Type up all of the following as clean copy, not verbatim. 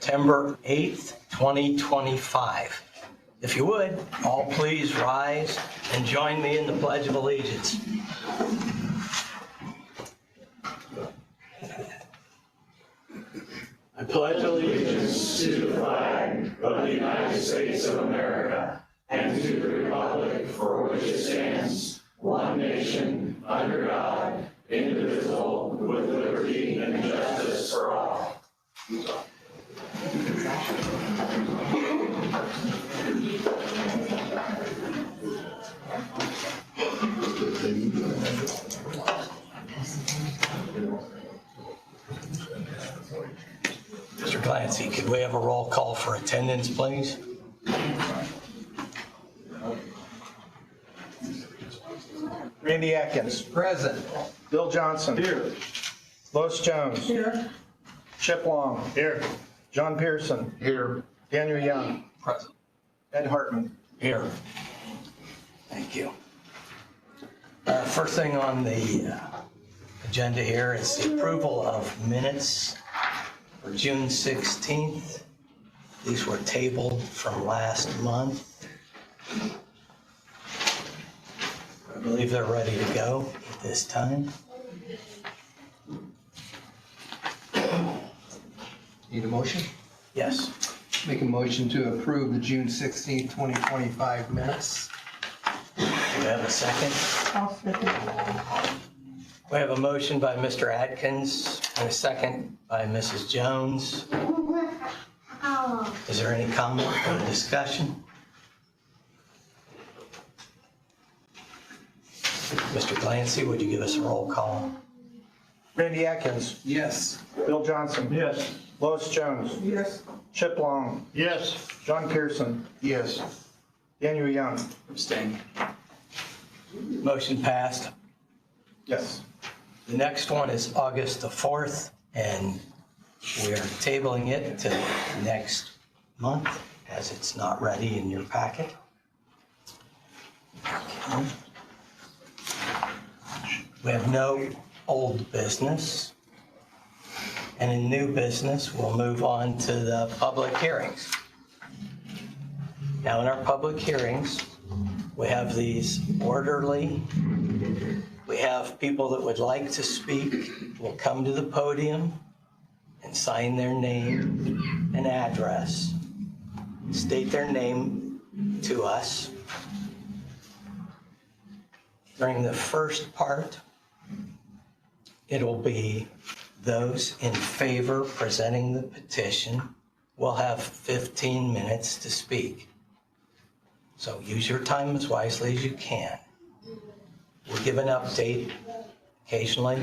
September 8th, 2025. If you would, all please rise and join me in the Pledge of Allegiance. I pledge allegiance to the flag of the United States of America and to the republic for which it stands, one nation, under God, indivisible, with liberty and justice for all. Mr. Clancy, could we have a roll call for attendance, please? Randy Atkins. Present. Bill Johnson. Here. Lois Jones. Here. Chip Long. Here. John Pearson. Here. Daniel Young. Present. Ed Hartman. Here. Thank you. First thing on the agenda here is the approval of minutes for June 16th. These were tabled from last month. I believe they're ready to go at this time. Need a motion? Yes. Make a motion to approve the June 16th, 2025 minutes. Do we have a second? I'll second. We have a motion by Mr. Atkins and a second by Mrs. Jones. Is there any comment or discussion? Mr. Clancy, would you give us a roll call? Randy Atkins. Yes. Bill Johnson. Yes. Lois Jones. Yes. Chip Long. Yes. John Pearson. Yes. Daniel Young. Abstain. Motion passed. Yes. The next one is August the 4th, and we are tabling it to next month as it's not ready in your packet. Okay. We have no old business. And in new business, we'll move on to the public hearings. Now, in our public hearings, we have these orderly. We have people that would like to speak will come to the podium and sign their name and address, state their name to us. During the first part, it'll be those in favor presenting the petition will have 15 minutes to speak. So use your time as wisely as you can. We'll give an update occasionally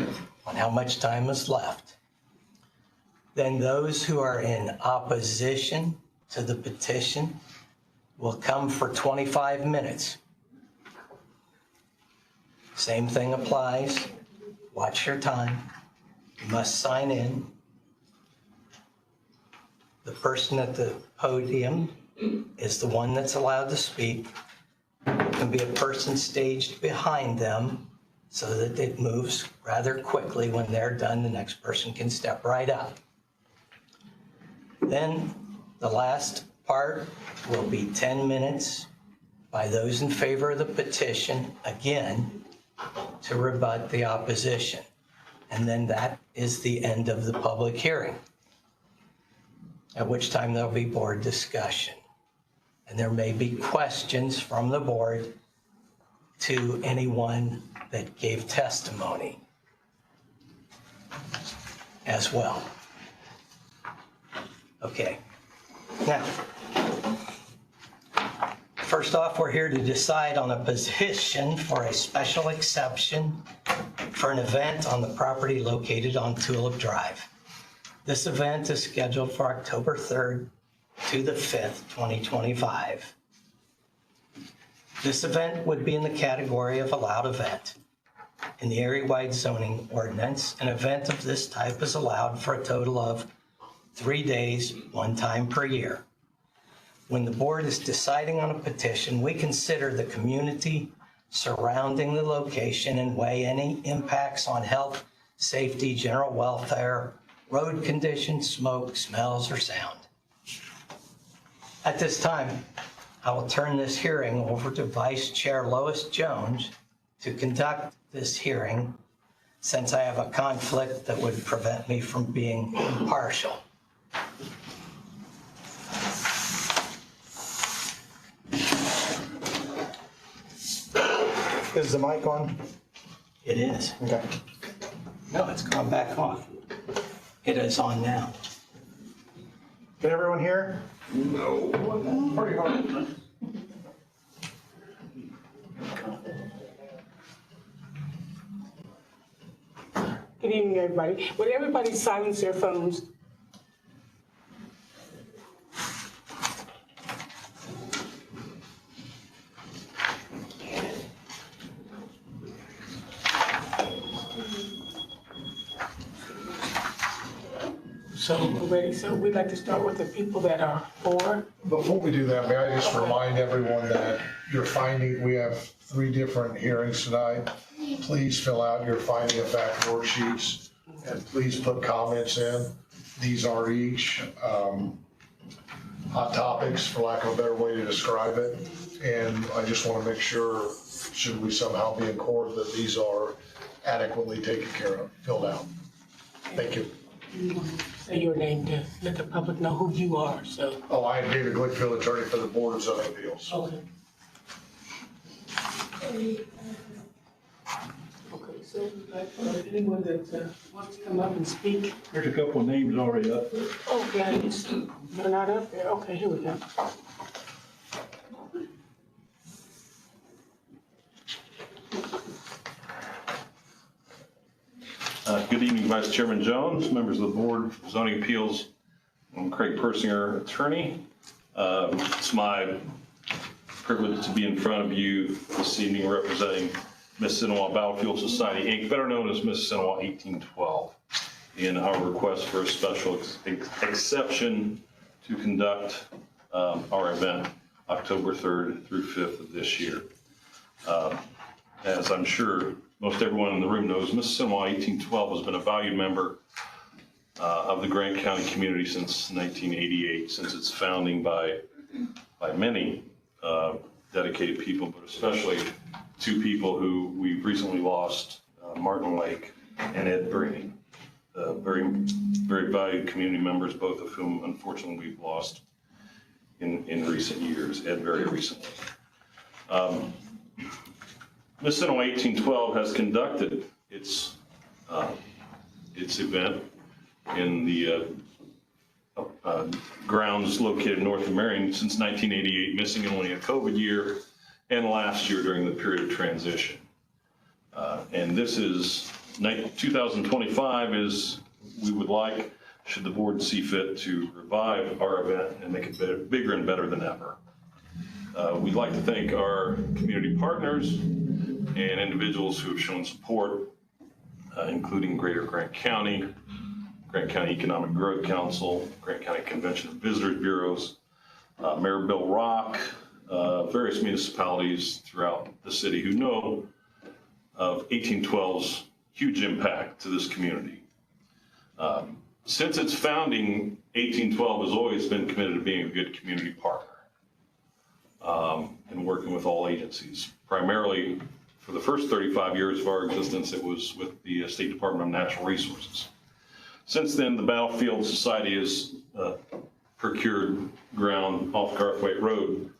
on how much time is left. Then those who are in opposition to the petition will come for 25 minutes. Same thing applies. Watch your time. You must sign in. The person at the podium is the one that's allowed to speak. There can be a person staged behind them so that it moves rather quickly. When they're done, the next person can step right up. Then the last part will be 10 minutes by those in favor of the petition, again, to rebut the opposition. And then that is the end of the public hearing, at which time there'll be board discussion. And there may be questions from the board to anyone that gave testimony as well. Okay. Now, first off, we're here to decide on a position for a special exception for an event on the property located on Tulip Drive. This event is scheduled for October 3rd to the 5th, 2025. This event would be in the category of allowed event. In the area-wide zoning ordinance, an event of this type is allowed for a total of 3 days, one time per year. When the board is deciding on a petition, we consider the community surrounding the location and weigh any impacts on health, safety, general welfare, road conditions, smoke, smells, or sound. At this time, I will turn this hearing over to Vice Chair Lois Jones to conduct this hearing, since I have a conflict that would prevent me from being impartial. Is the mic on? It is. Okay. No, it's gone back on. It is on now. Can everyone hear? Pretty hard. Good evening, everybody. Would everybody silence their phones? So we'd like to start with the people that are for. Before we do that, may I just remind everyone that we have 3 different hearings tonight. Please fill out your finding of fact worksheets and please put comments in. These are each hot topics, for lack of a better way to describe it. And I just want to make sure, should we somehow be in court, that these are adequately taken care of, filled out. Thank you. You want to say your name to let the public know who you are, so. Oh, I am David Glickfield, attorney for the Board of Zoning Appeals. Okay. Okay, so anyone that wants to come up and speak? There's a couple of names already up there. Okay, they're not up there. Okay, here we go. Good evening, Vice Chairman Jones, members of the Board of Zoning Appeals. I'm Craig Persinger, attorney. It's my privilege to be in front of you this evening representing Mississinawa Battlefield Society, Inc., better known as Mississinawa 1812, in our request for a special exception to conduct our event October 3rd through 5th of this year. As I'm sure most everyone in the room knows, Mississinawa 1812 has been a valued member of the Grant County community since 1988, since its founding by many dedicated people, but especially 2 people who we've recently lost, Martin Lake and Ed Breen, very, very valued community members, both of whom unfortunately we've lost in recent years, Ed very recently. Mississinawa 1812 has conducted its event in the grounds located north of Marion since 1988, missing only a COVID year and last year during the period of transition. And this is 2025 is, we would like, should the board see fit, to revive our event and make it bigger and better than ever. We'd like to thank our community partners and individuals who have shown support, including Greater Grant County Economic Growth Council, Grant County Convention and Visitors Bureaus, Mayor Bill Rock, various municipalities throughout the city who know of 1812's huge impact to this community. Since its founding, 1812 has always been committed to being a good community partner and working with all agencies. Primarily, for the first 35 years of our existence, it was with the State Department of Natural Resources. Since then, the Battlefield Society has procured ground off Garthwaite Road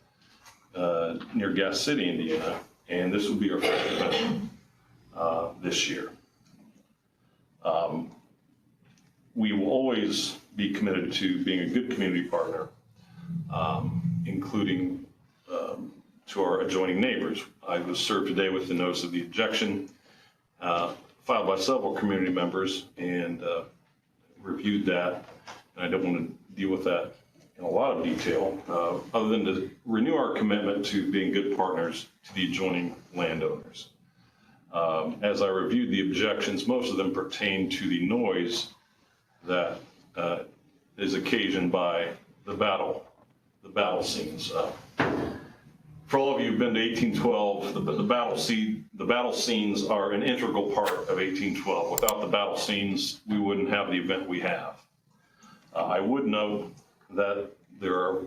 near Gas City, Indiana, and this will be our first event this year. We will always be committed to being a good community partner, including to our adjoining neighbors. I was served today with the notice of the objection filed by several community members and reviewed that. And I don't want to deal with that in a lot of detail, other than to renew our commitment to being good partners to the adjoining landowners. As I reviewed the objections, most of them pertain to the noise that is occasioned by the battle scenes. For all of you who've been to 1812, the battle scenes are an integral part of 1812. Without the battle scenes, we wouldn't have the event we have. I would note that there are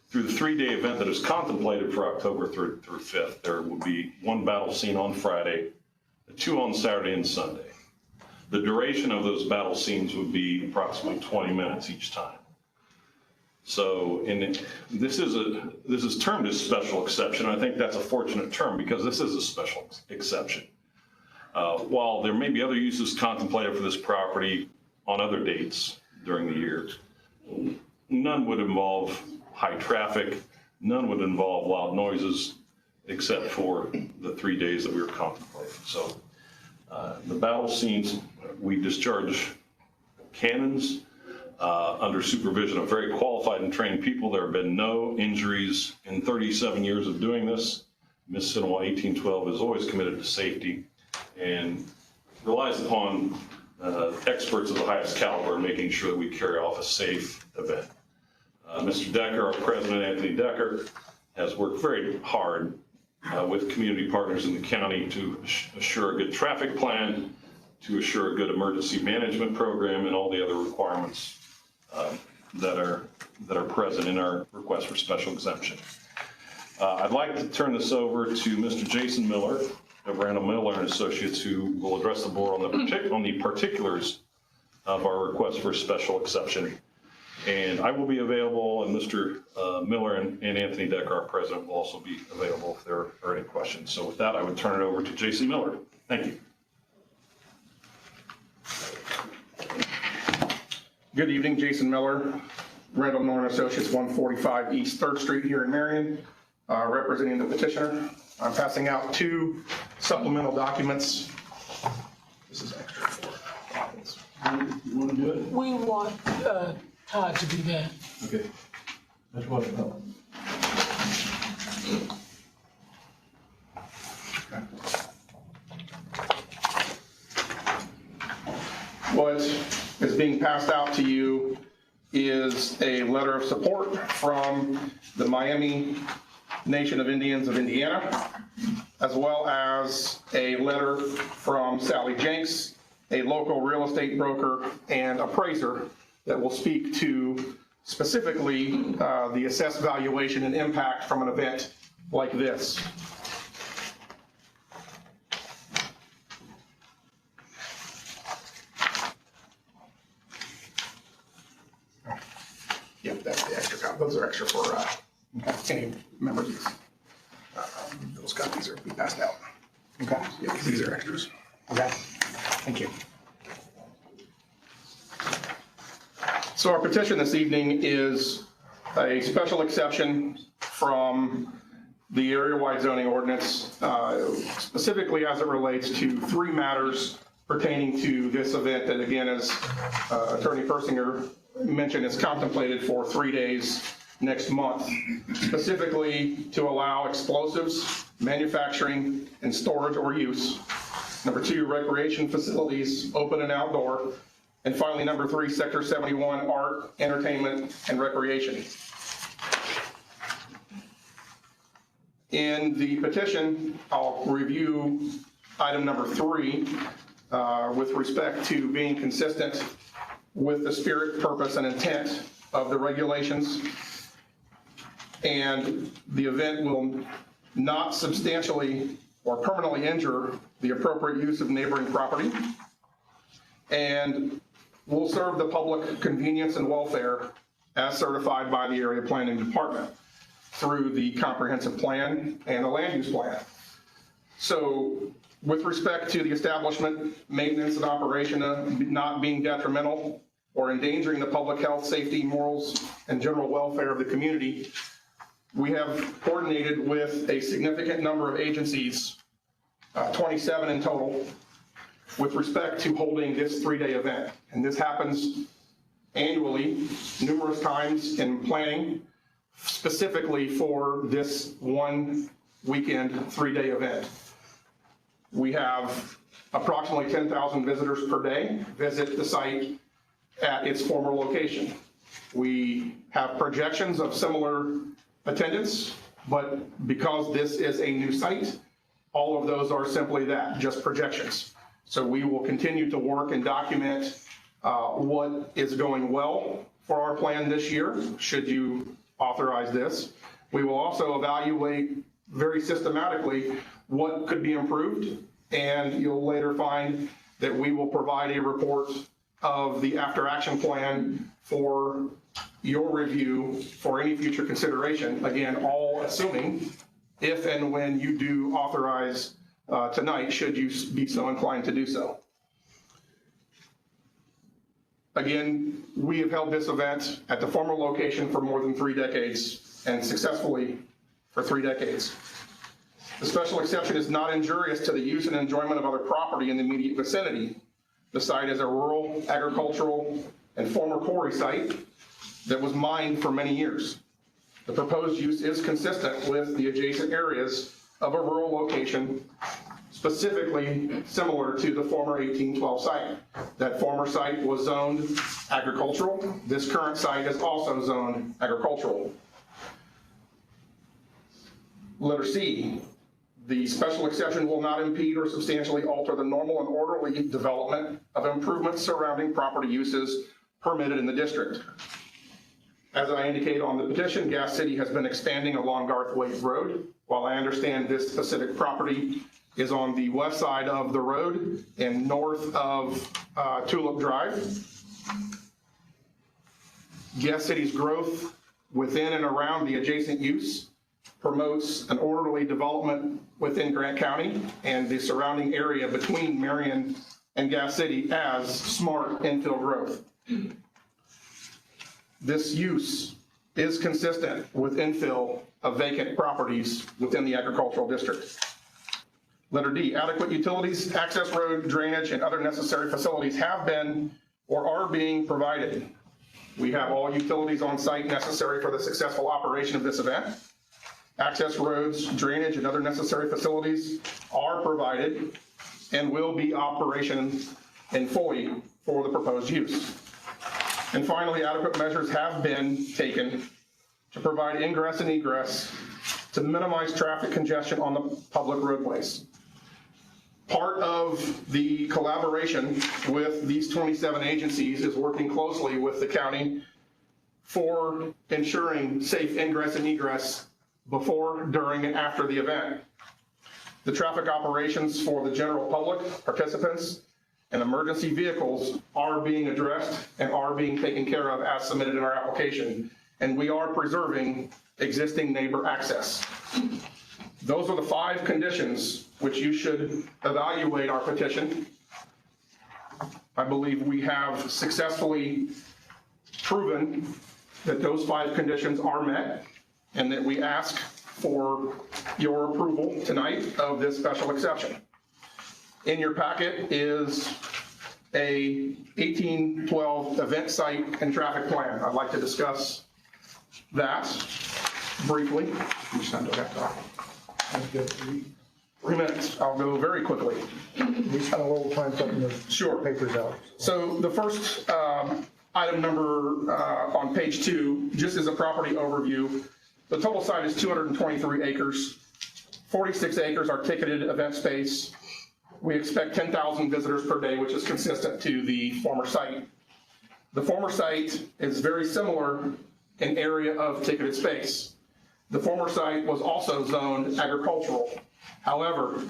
through the 3-day event that is contemplated for October 3rd through 5th, there will be 1 battle scene on Friday, 2 on Saturday and Sunday. The duration of those battle scenes would be approximately 20 minutes each time. So this is termed as special exception. I think that's a fortunate term because this is a special exception. While there may be other uses contemplated for this property on other dates during the year, none would involve high traffic, none would involve loud noises, except for the 3 days that we were contemplating. So the battle scenes, we discharge cannons under supervision of very qualified and trained people. There have been no injuries in 37 years of doing this. Miss Sinaloa 1812 is always committed to safety and relies upon experts of the highest caliber in making sure that we carry off a safe event. Mr. Decker, our president, Anthony Decker, has worked very hard with community partners in the county to assure a good traffic plan, to assure a good emergency management program, and all the other requirements that are present in our request for special exemption. I'd like to turn this over to Mr. Jason Miller of Randall Miller and Associates, who will address the board on the particulars of our request for special exception. And I will be available, and Mr. Miller and Anthony Decker, our president, will also be available if there are any questions. So with that, I would turn it over to Jason Miller. Thank you. Good evening, Jason Miller, Randall Miller and Associates, 145 East 3rd Street here in Marion, representing the petitioner. I'm passing out 2 supplemental documents. This is extra for. You want to do it? We want Todd to do that. Okay. That's what it's called. What is being passed out to you is a letter of support from the Miami Nation of Indians of Indiana, as well as a letter from Sally Jenks, a local real estate broker and appraiser that will speak to specifically the assessed valuation and impact from an event like this. Yep, that's the extra copy. Those are extra for any members. Those copies are be passed out. Okay. Yeah, these are extras. Okay. Thank you. So our petition this evening is a special exception from the area-wide zoning ordinance, specifically as it relates to 3 matters pertaining to this event that, again, as Attorney Persinger mentioned, is contemplated for 3 days next month, specifically to allow explosives, manufacturing, and storage or use. Number 2, recreation facilities, open and outdoor. And finally, number 3, Sector 71, art, entertainment, and recreation. In the petition, I'll review item number 3 with respect to being consistent with the spirit, purpose, and intent of the regulations. And the event will not substantially or permanently injure the appropriate use of neighboring property, and will serve the public convenience and welfare as certified by the area planning department through the comprehensive plan and the land use plan. So with respect to the establishment, maintenance, and operation of not being detrimental or endangering the public health, safety, morals, and general welfare of the community, we have coordinated with a significant number of agencies, 27 in total, with respect to holding this 3-day event. And this happens annually, numerous times in planning, specifically for this one weekend 3-day event. We have approximately 10,000 visitors per day visit the site at its former location. We have projections of similar attendance, but because this is a new site, all of those are simply that, just projections. So we will continue to work and document what is going well for our plan this year, should you authorize this. We will also evaluate very systematically what could be improved, and you'll later find that we will provide a report of the after-action plan for your review for any future consideration. Again, all assuming if and when you do authorize tonight, should you be so inclined to do so. Again, we have held this event at the former location for more than 3 decades and successfully for 3 decades. The special exception is not injurious to the use and enjoyment of other property in the immediate vicinity. The site is a rural, agricultural, and former quarry site that was mined for many years. The proposed use is consistent with the adjacent areas of a rural location, specifically similar to the former 1812 site. That former site was zoned agricultural. This current site is also zoned agricultural. Letter C, the special exception will not impede or substantially alter the normal and orderly development of improvements surrounding property uses permitted in the district. As I indicate on the petition, Gas City has been expanding along Garthwaite Road. While I understand this specific property is on the west side of the road and north of Tulip Drive, Gas City's growth within and around the adjacent use promotes an orderly development within Grant County and the surrounding area between Marion and Gas City as smart infill growth. This use is consistent with infill of vacant properties within the agricultural district. Letter D, adequate utilities, access road, drainage, and other necessary facilities have been or are being provided. We have all utilities on site necessary for the successful operation of this event. Access roads, drainage, and other necessary facilities are provided and will be operation in fully for the proposed use. And finally, adequate measures have been taken to provide ingress and egress to minimize traffic congestion on the public roadways. Part of the collaboration with these 27 agencies is working closely with the county for ensuring safe ingress and egress before, during, and after the event. The traffic operations for the general public, participants, and emergency vehicles are being addressed and are being taken care of as submitted in our application, and we are preserving existing neighbor access. Those are the 5 conditions which you should evaluate our petition. I believe we have successfully proven that those 5 conditions are met and that we ask for your approval tonight of this special exception. In your packet is a 1812 event site and traffic plan. I'd like to discuss that briefly. You just have to have 3 minutes. I'll go very quickly. We spent a little time putting the papers out. So the first item number on page 2, just as a property overview, the total site is 223 acres. 46 acres are ticketed event space. We expect 10,000 visitors per day, which is consistent to the former site. The former site is very similar in area of ticketed space. The former site was also zoned agricultural. However,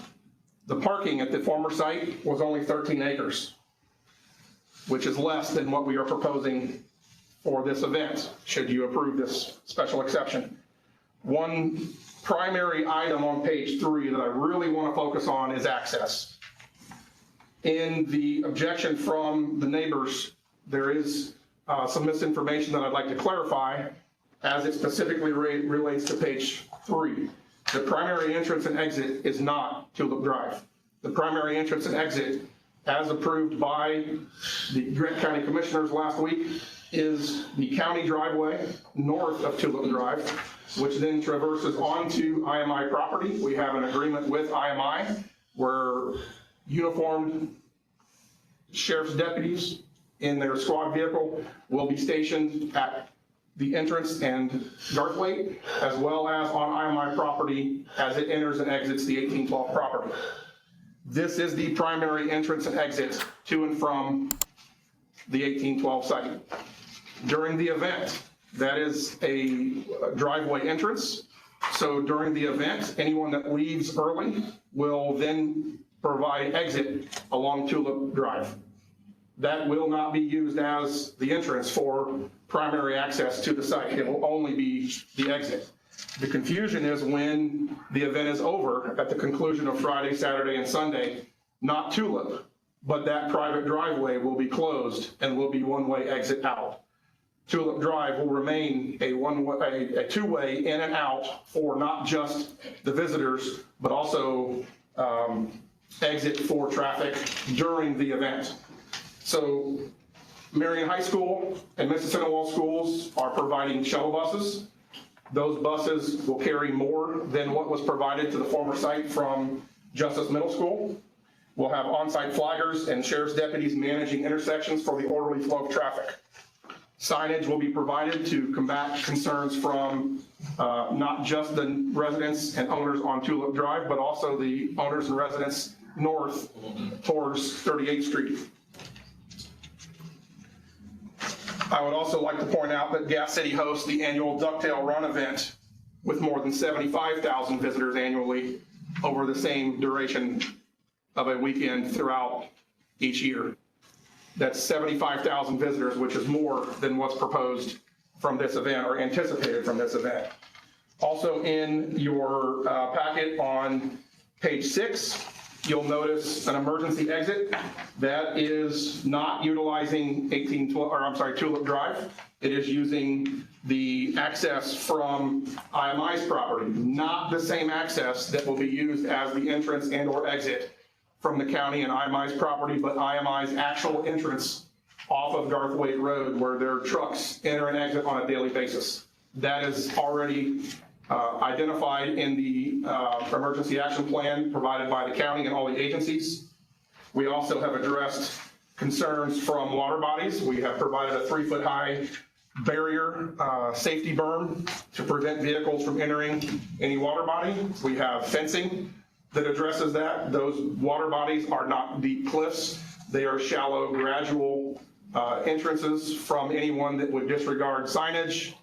the parking at the former site was only 13 acres, which is less than what we are proposing for this event, should you approve this special exception. One primary item on page 3 that I really want to focus on is access. In the objection from the neighbors, there is some misinformation that I'd like to clarify as it specifically relates to page 3. The primary entrance and exit is not Tulip Drive. The primary entrance and exit, as approved by the Grant County Commissioners last week, is the county driveway north of Tulip Drive, which then traverses onto IMI property. We have an agreement with IMI where uniformed sheriff's deputies in their squad vehicle will be stationed at the entrance and Garthwaite, as well as on IMI property as it enters and exits the 1812 property. This is the primary entrance and exit to and from the 1812 site. During the event, That is a driveway entrance. So during the event, anyone that leaves early will then provide exit along Tulip Drive. That will not be used as the entrance for primary access to the site. It will only be the exit. The confusion is when the event is over at the conclusion of Friday, Saturday, and Sunday, not Tulip, but that private driveway will be closed and will be one-way exit out. Tulip Drive will remain a two-way in and out for not just the visitors, but also exit for traffic during the event. So Marion High School and Mississippi Wall Schools are providing shuttle buses. Those buses will carry more than what was provided to the former site from Justice Middle School. We'll have on-site flaggers and sheriff's deputies managing intersections for the orderly flow of traffic. Signage will be provided to combat concerns from not just the residents and owners on Tulip Drive, but also the owners and residents north towards 38th Street. I would also like to point out that Gas City hosts the annual Ducktail Run event with more than 75,000 visitors annually over the same duration of a weekend throughout each year. That's 75,000 visitors, which is more than what's proposed from this event or anticipated from this event. Also in your packet on page 6, you'll notice an emergency exit. That is not utilizing Tulip Drive. It is using the access from IMI's property, not the same access that will be used as the entrance and or exit from the county and IMI's property, but IMI's actual entrance off of Garthwaite Road where their trucks enter and exit on a daily basis. That is already identified in the emergency action plan provided by the county and all the agencies. We also have addressed concerns from water bodies. We have provided a 3-foot high barrier safety berm to prevent vehicles from entering any water body. We have fencing that addresses that. Those water bodies are not deep cliffs. They are shallow, gradual entrances from anyone that would disregard signage,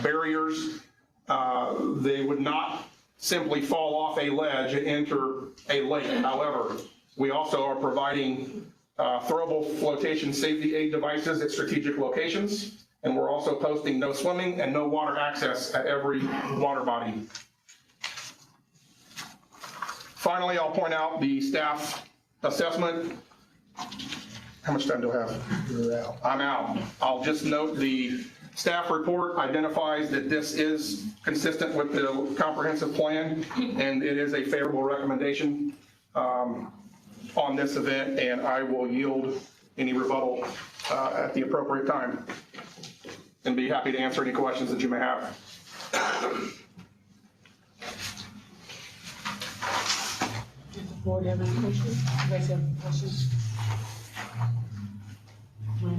barriers. They would not simply fall off a ledge and enter a lake. However, we also are providing throwable flotation safety aid devices at strategic locations, and we're also posting no swimming and no water access at every water body. Finally, I'll point out the staff assessment. How much time do I have? You're out. I'm out. I'll just note the staff report identifies that this is consistent with the comprehensive plan, and it is a favorable recommendation on this event, and I will yield any rebuttal at the appropriate time and be happy to answer any questions that you may have. Does the board have any questions? You guys have any questions? You have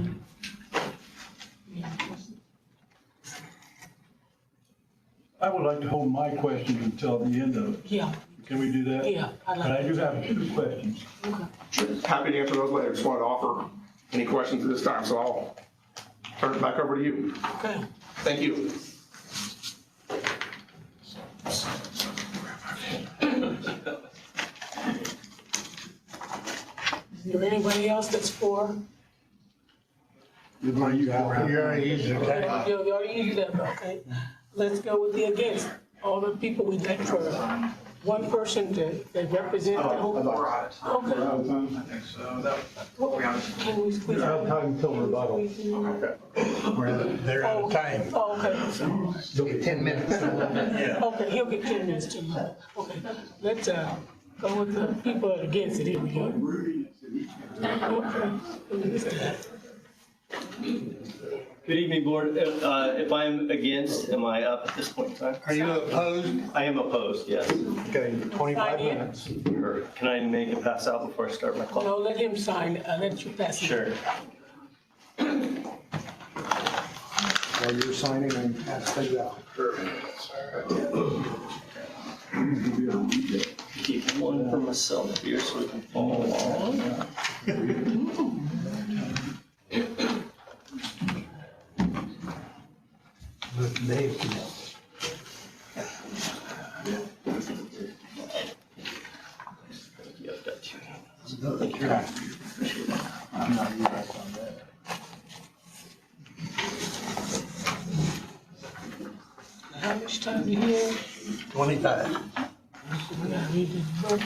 any questions? I would like to hold my questions until the end of it. Yeah, Can we do that? yeah, I'd But I like do have 2 questions. okay. Happy to answer those later. Just wanted to offer any questions at this time, so I'll turn it back over to you. Okay. Thank you. Is there anybody else that's for? You already used it. You already used that, okay. Let's go with the against. All the people we'd like for one person to represent the whole. Okay. I think so. Can we squeeze? You have time until rebuttal. They're out of time. Oh, okay. You'll get 10 minutes. Okay, he'll get 10 minutes too. Okay, let's go with the people against it. Here we go. Okay. Good evening, Board. If I'm against, am I up at this point in time? Are you opposed? I am opposed, yes. Okay, 25 minutes. Or can I make it pass out before I start my clock? No, let him sign, let you pass it. Sure. While you're signing, and pass things out. Keep one for myself here so we can follow along. How much time do you have? 25. We gotta read this book.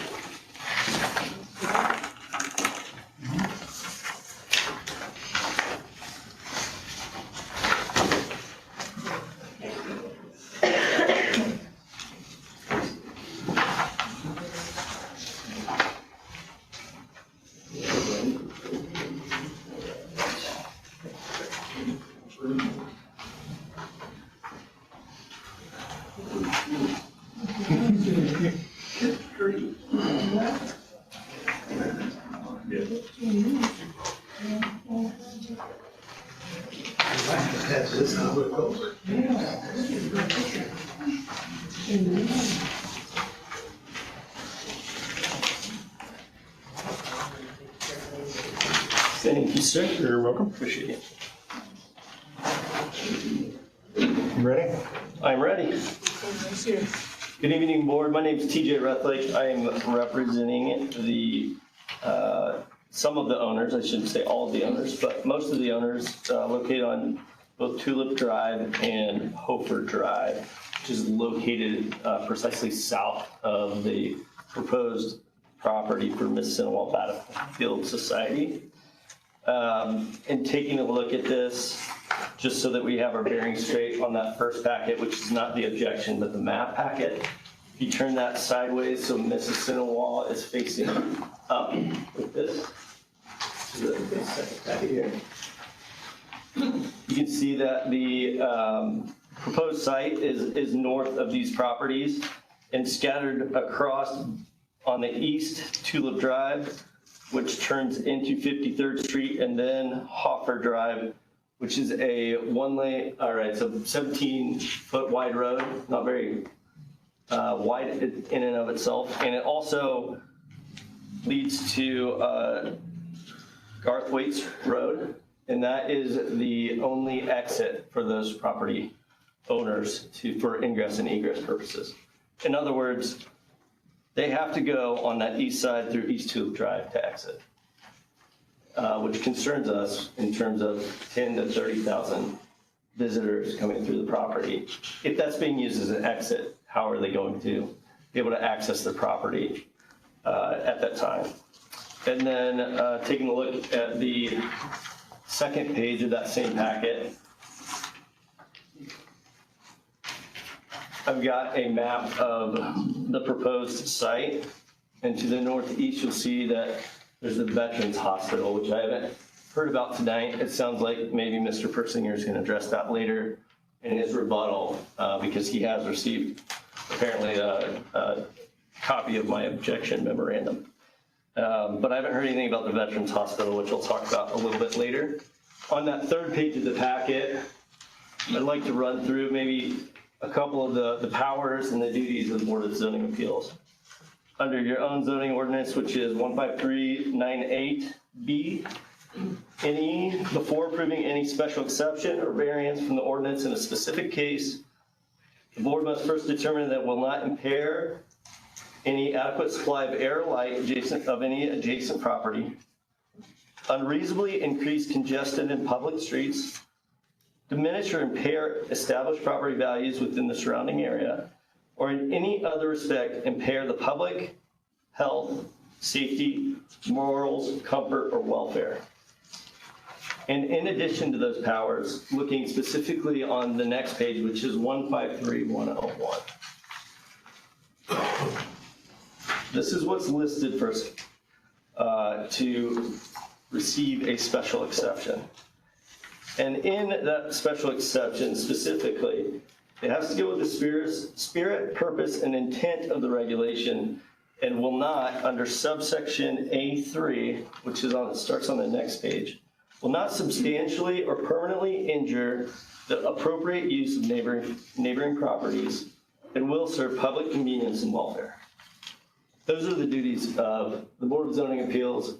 Thank you, sir. You're welcome. Appreciate it. You ready? I'm ready. Let's hear it. Good evening, board. My name is TJ Ruthlake. I am representing the, some of the owners, I shouldn't say all of the owners, but most of the owners located on both Tulip Drive and Hofer Drive, which is located precisely south of the proposed property for Mississinawa Battlefield Society. And taking a look at this, just so that we have our bearings straight on that first packet, which is not the objection, but the map packet. If you turn that sideways, so Mississinawa is facing up with this. So the second packet here. You can see that the proposed site is north of these properties and scattered across on the east Tulip Drive, which turns into 53rd Street, and then Hofer Drive, which is a one-lane, all right, so 17-foot wide road, not very wide in and of itself. And it also leads to Garth Waite's Road, and that is the only exit for those property owners for ingress and egress purposes. In other words, they have to go on that east side through East Tulip Drive to exit, which concerns us in terms of 10 to 30,000 visitors coming through the property. If that's being used as an exit, how are they going to be able to access the property at that time? And then taking a look at the second page of that same packet, I've got a map of the proposed site, and to the northeast you'll see that there's the Veterans Hospital, which I haven't heard about tonight. It sounds like maybe Mr. Persinger is going to address that later in his rebuttal, because he has received apparently a copy of my objection memorandum. But I haven't heard anything about the Veterans Hospital, which I'll talk about a little bit later. On that third page of the packet, I'd like to run through maybe a couple of the powers and the duties of the Board of Zoning Appeals. Under your own zoning ordinance, which is 15398B, before approving any special exception or variance from the ordinance in a specific case, the board must first determine that it will not impair any adequate supply of air or light of any adjacent property, unreasonably increase congestion in public streets, diminish or impair established property values within the surrounding area, or in any other respect impair the public health, safety, morals, comfort, or welfare. And in addition to those powers, looking specifically on the next page, which is 153101. This is what's listed for to receive a special exception. And in that special exception specifically, it has to do with the spirit, purpose, and intent of the regulation, and will not, under subsection A3, which is starts on the next page, will not substantially or permanently injure the appropriate use of neighboring properties, and will serve public convenience and welfare. Those are the duties of the Board of Zoning Appeals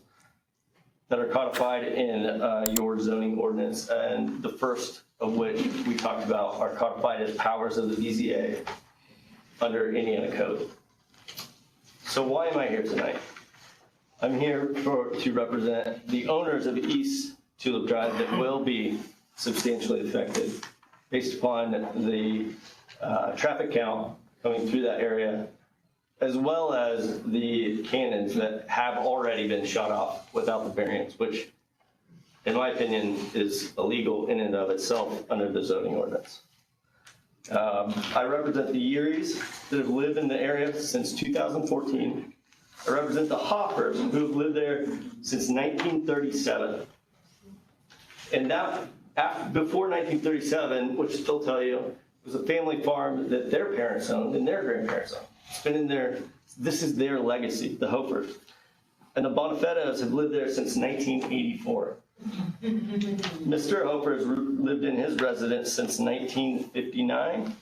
that are codified in your zoning ordinance, and the first of which we talked about are codified as powers of the BZA under Indiana Code. So why am I here tonight? I'm here to represent the owners of East Tulip Drive that will be substantially affected based upon the traffic count coming through that area, as well as the cannons that have already been shut off without the variance, which in my opinion is illegal in and of itself under the zoning ordinance. I represent the Yearys that have lived in the area since 2014. I represent the Hoppers who have lived there since 1937. And that, before 1937, which they'll tell you, was a family farm that their parents owned and their grandparents owned. It's been in there, this is their legacy, the Hoppers. And the Bonifettos have lived there since 1984. Mr. Hofer has lived in his residence since 1959,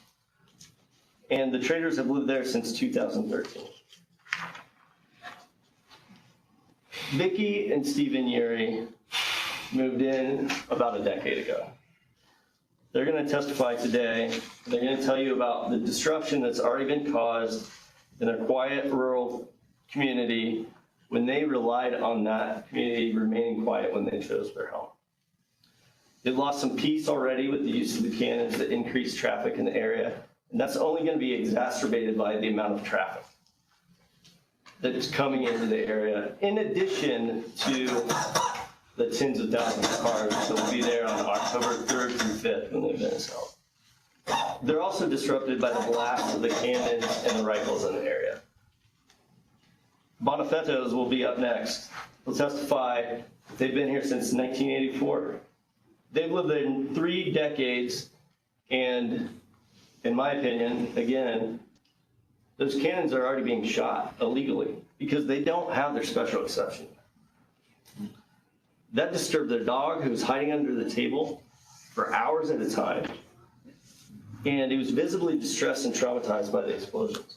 and the Traders have lived there since 2013. Vicki and Stephen Yeary moved in about a decade ago. They're going to testify today. They're going to tell you about the disruption that's already been caused in their quiet rural community when they relied on that community remaining quiet when they chose their home. They've lost some peace already with the use of the cannons that increase traffic in the area, and that's only going to be exacerbated by the amount of traffic that's coming into the area, in addition to the tens of thousands of cars that will be there on October 3rd through 5th when the event is held. They're also disrupted by the blast of the cannons and the rifles in the area. Bonifettos will be up next. They'll testify. They've been here since 1984. They've lived there in 3 decades, and in my opinion, again, those cannons are already being shot illegally because they don't have their special exception. That disturbed their dog, who was hiding under the table for hours at a time, and he was visibly distressed and traumatized by the explosions.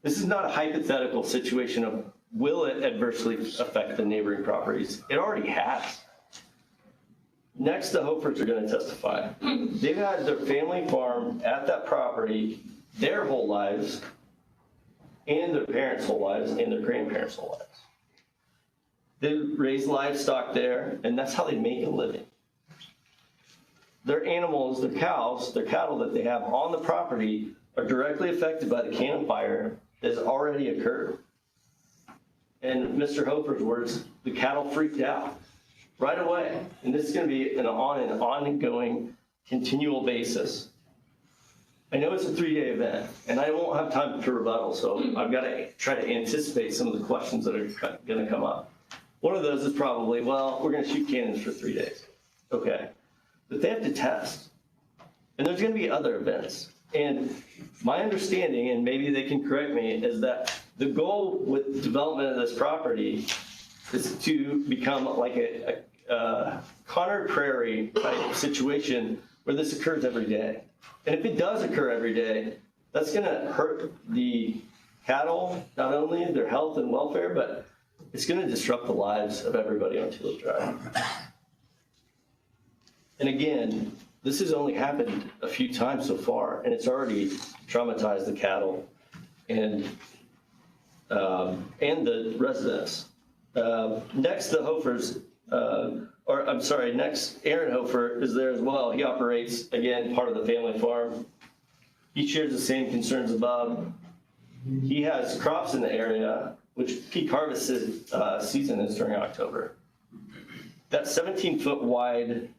This is not a hypothetical situation of will it adversely affect the neighboring properties. It already has. Next, the Hofers are going to testify. They've had their family farm at that property their whole lives, and their parents' whole lives, and their grandparents' whole lives. They raise livestock there, and that's how they make a living. Their animals, their cows, their cattle that they have on the property are directly affected by the cannon fire that has already occurred. In Mr. Hofer's words, the cattle freaked out right away. And this is going to be an ongoing, continual basis. I know it's a 3-day event, and I won't have time to rebuttal, so I've got to try to anticipate some of the questions that are going to come up. One of those is probably, well, we're going to shoot cannons for 3 days. Okay. But they have to test. And there's going to be other events. And my understanding, and maybe they can correct me, is that the goal with development of this property is to become like a Conard Prairie type situation where this occurs every day. And if it does occur every day, that's going to hurt the cattle, not only their health and welfare, but it's going to disrupt the lives of everybody on Tulip Drive. And again, this has only happened a few times so far, and it's already traumatized the cattle and the residents. Next, the Hofers, next, Aaron Hofer is there as well. He operates, again, part of the family farm. He shares the same concerns above. He has crops in the area, which peak harvest season is during October. That 17-foot wide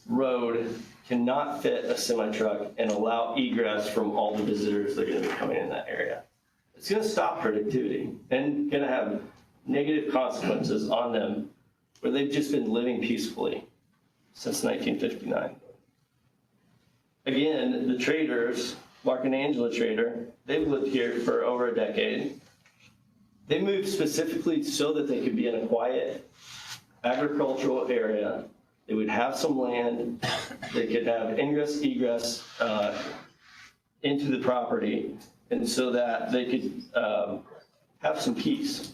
road cannot fit a semi-truck and allow egress from all the visitors that are going to be coming in that area. It's going to stop productivity and going to have negative consequences on them where they've just been living peacefully since 1959. Again, the Traders, Mark and Angela Trader, they've lived here for over a decade. They moved specifically so that they could be in a quiet agricultural area. They would have some land. They could have ingress, egress into the property, and so that they could have some peace.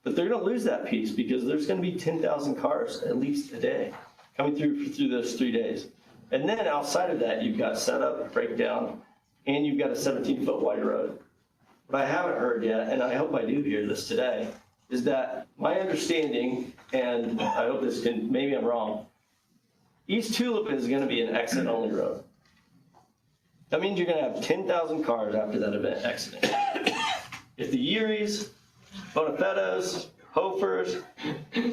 But they're going to lose that peace because there's going to be 10,000 cars at least a day coming through those 3 days. And then outside of that, you've got setup, breakdown, and you've got a 17-foot wide road. What I haven't heard yet, and I hope I do hear this today, is that my understanding, and I hope this can, maybe I'm wrong, East Tulip is gonna be an exit-only road. That means you're gonna have 10,000 cars after that event exiting. If the Uries, Bonafettos, Hofers,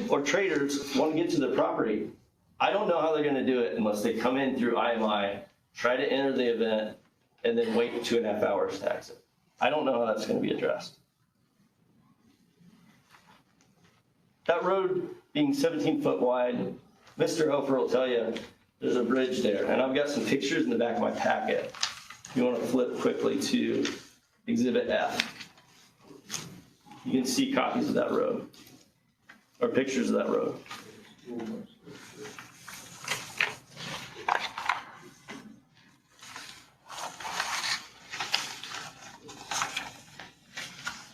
or traders want to get to the property, I don't know how they're gonna do it unless they come in through IMI, try to enter the event, and then wait 2.5 hours to exit. I don't know how that's gonna be addressed. That road being 17 foot wide, Mr. Hofer will tell you there's a bridge there, and I've got some pictures in the back of my packet. If you want to flip quickly to Exhibit F, you can see copies of that road, or pictures of that road.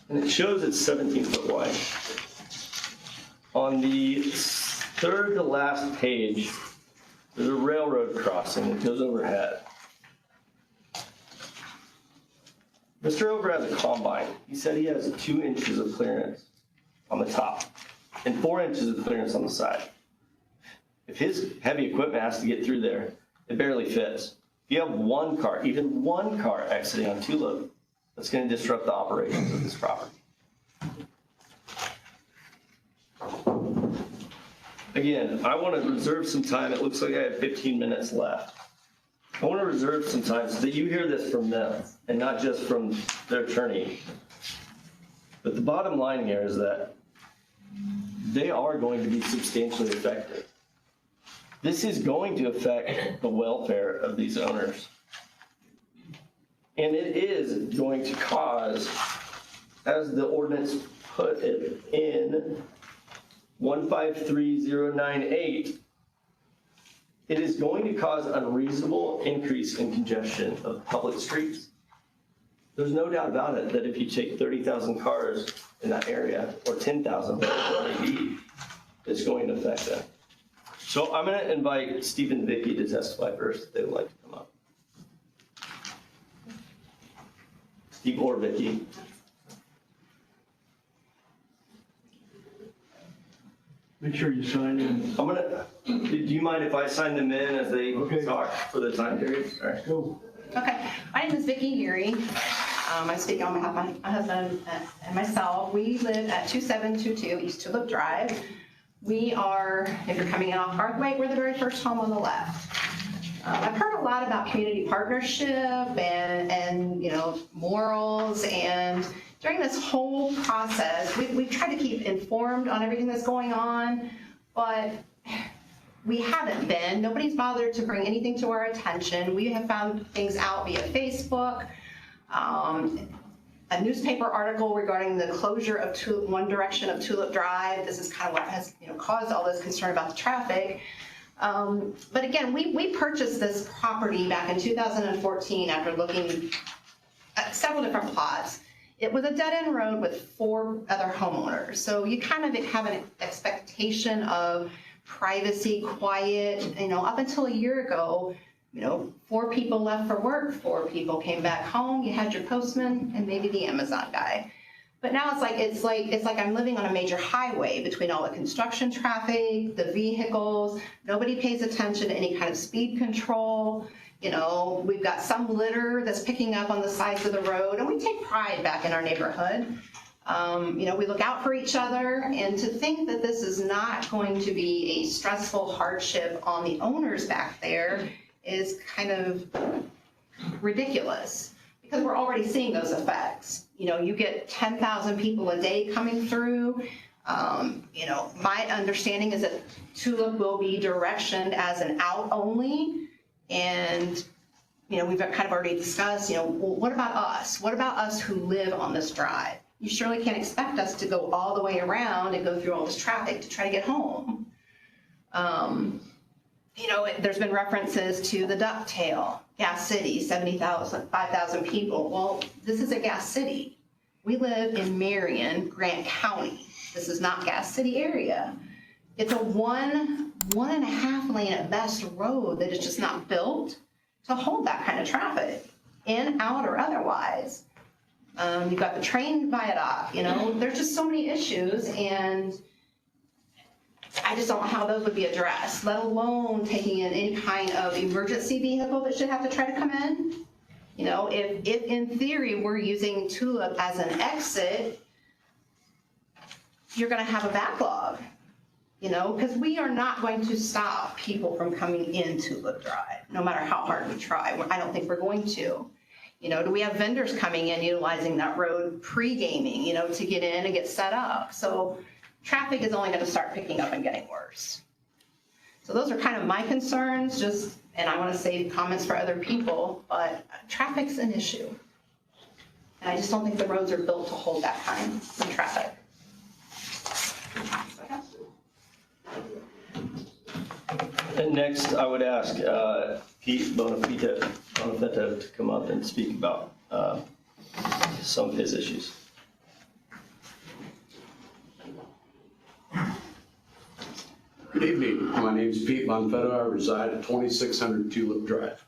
And it shows it's 17 foot wide. On the third to last page, there's a railroad crossing that goes overhead. Mr. Over has a combine. He said he has 2 inches of clearance on the top and 4 inches of clearance on the side. If his heavy equipment has to get through there, it barely fits. If you have one car, even one car exiting on Tulip, that's going to disrupt the operations of this property. Again, I want to reserve some time. It looks like I have 15 minutes left. I want to reserve some time so that you hear this from them and not just from their attorney. But the bottom line here is that they are going to be substantially affected. This is going to affect the welfare of these owners. And it is going to cause, as the ordinance put it in 153098, it is going to cause unreasonable increase in congestion of public streets. There's no doubt about it that if you take 30,000 cars in that area, or 10,000, whatever it may be, it's going to affect that. So I'm going to invite Steve and Vicki to testify first if they would like to come up. Steve or Vicki. Make sure you sign in. I'm gonna, do you mind if I sign them in as they talk for the time period? All right. Go. Okay, my name is Vicki Erie. I'm speaking on behalf of my husband and myself. We live at 2722 East Tulip Drive. We are, if you're coming in off Parkway, we're the very first home on the left. I've heard a lot about community partnership and you know, morals, and during this whole process, we've tried to keep informed on everything that's going on, but we haven't been. Nobody's bothered to bring anything to our attention. We have found things out via Facebook, a newspaper article regarding the closure of one direction of Tulip Drive. This is kind of what has caused all this concern about the traffic. But again, we purchased this property back in 2014 after looking at several different plots. It was a dead-end road with 4 other homeowners. So you kind of have an expectation of privacy, quiet. Up until a year ago, 4 people left for work, 4 people came back home. You had your postman and maybe the Amazon guy. But now it's like I'm living on a major highway between all the construction traffic, the vehicles. Nobody pays attention to any kind of speed control. We've got some litter that's picking up on the sides of the road, and we take pride back in our neighborhood. We look out for each other, and to think that this is not going to be a stressful hardship on the owners back there is kind of ridiculous, because we're already seeing those effects. You get 10,000 people a day coming through. My understanding is that Tulip will be directioned as an out only. And, we've kind of already discussed, well, what about us? What about us who live on this drive? You surely can't expect us to go all the way around and go through all this traffic to try to get home. There's been references to the Ducktail, Gas City, 70,000, 5,000 people. Well, this is a gas city. We live in Marion, Grant County. This is not Gas City area. It's a 1.5 lane at best road that is just not built to hold that kind of traffic, in, out, or otherwise. You've got the train viaduct, there's just so many issues, and I just don't know how those would be addressed, let alone taking in any kind of emergency vehicle that should have to try to come in. If in theory we're using Tulip as an exit, you're gonna have a backlog, because we are not going to stop people from coming in Tulip Drive, no matter how hard we try. I don't think we're going to. Do we have vendors coming in utilizing that road pre-gaming, to get in and get set up? So traffic is only going to start picking up and getting worse. So those are kind of my concerns, and I want to save comments for other people, but traffic's an issue. And I just don't think the roads are built to hold that kind of traffic. And next, I would ask Pete Bonafide to come up and speak about some of his issues. Good evening. My name is Pete Bonafide. I reside at 2600 Tulip Drive.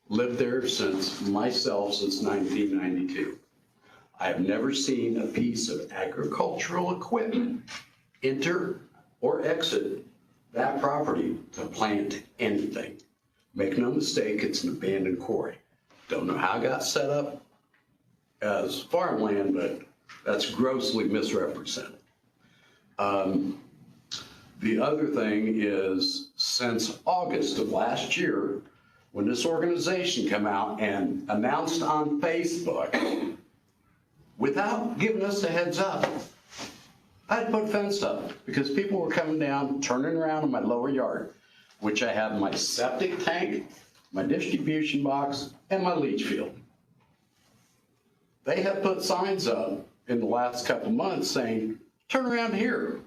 Lived there since 1992. I have never seen a piece of agricultural equipment enter or exit that property to plant anything. Make no mistake, it's an abandoned quarry. Don't know how it got set up as farmland, but that's grossly misrepresented. The other thing is, since August of last year, when this organization came out and announced on Facebook, without giving us a heads up, I had to put a fence up because people were coming down, turning around in my lower yard, which I have my septic tank, my distribution box, and my leach field. They have put signs up in the last couple months saying, turn around here.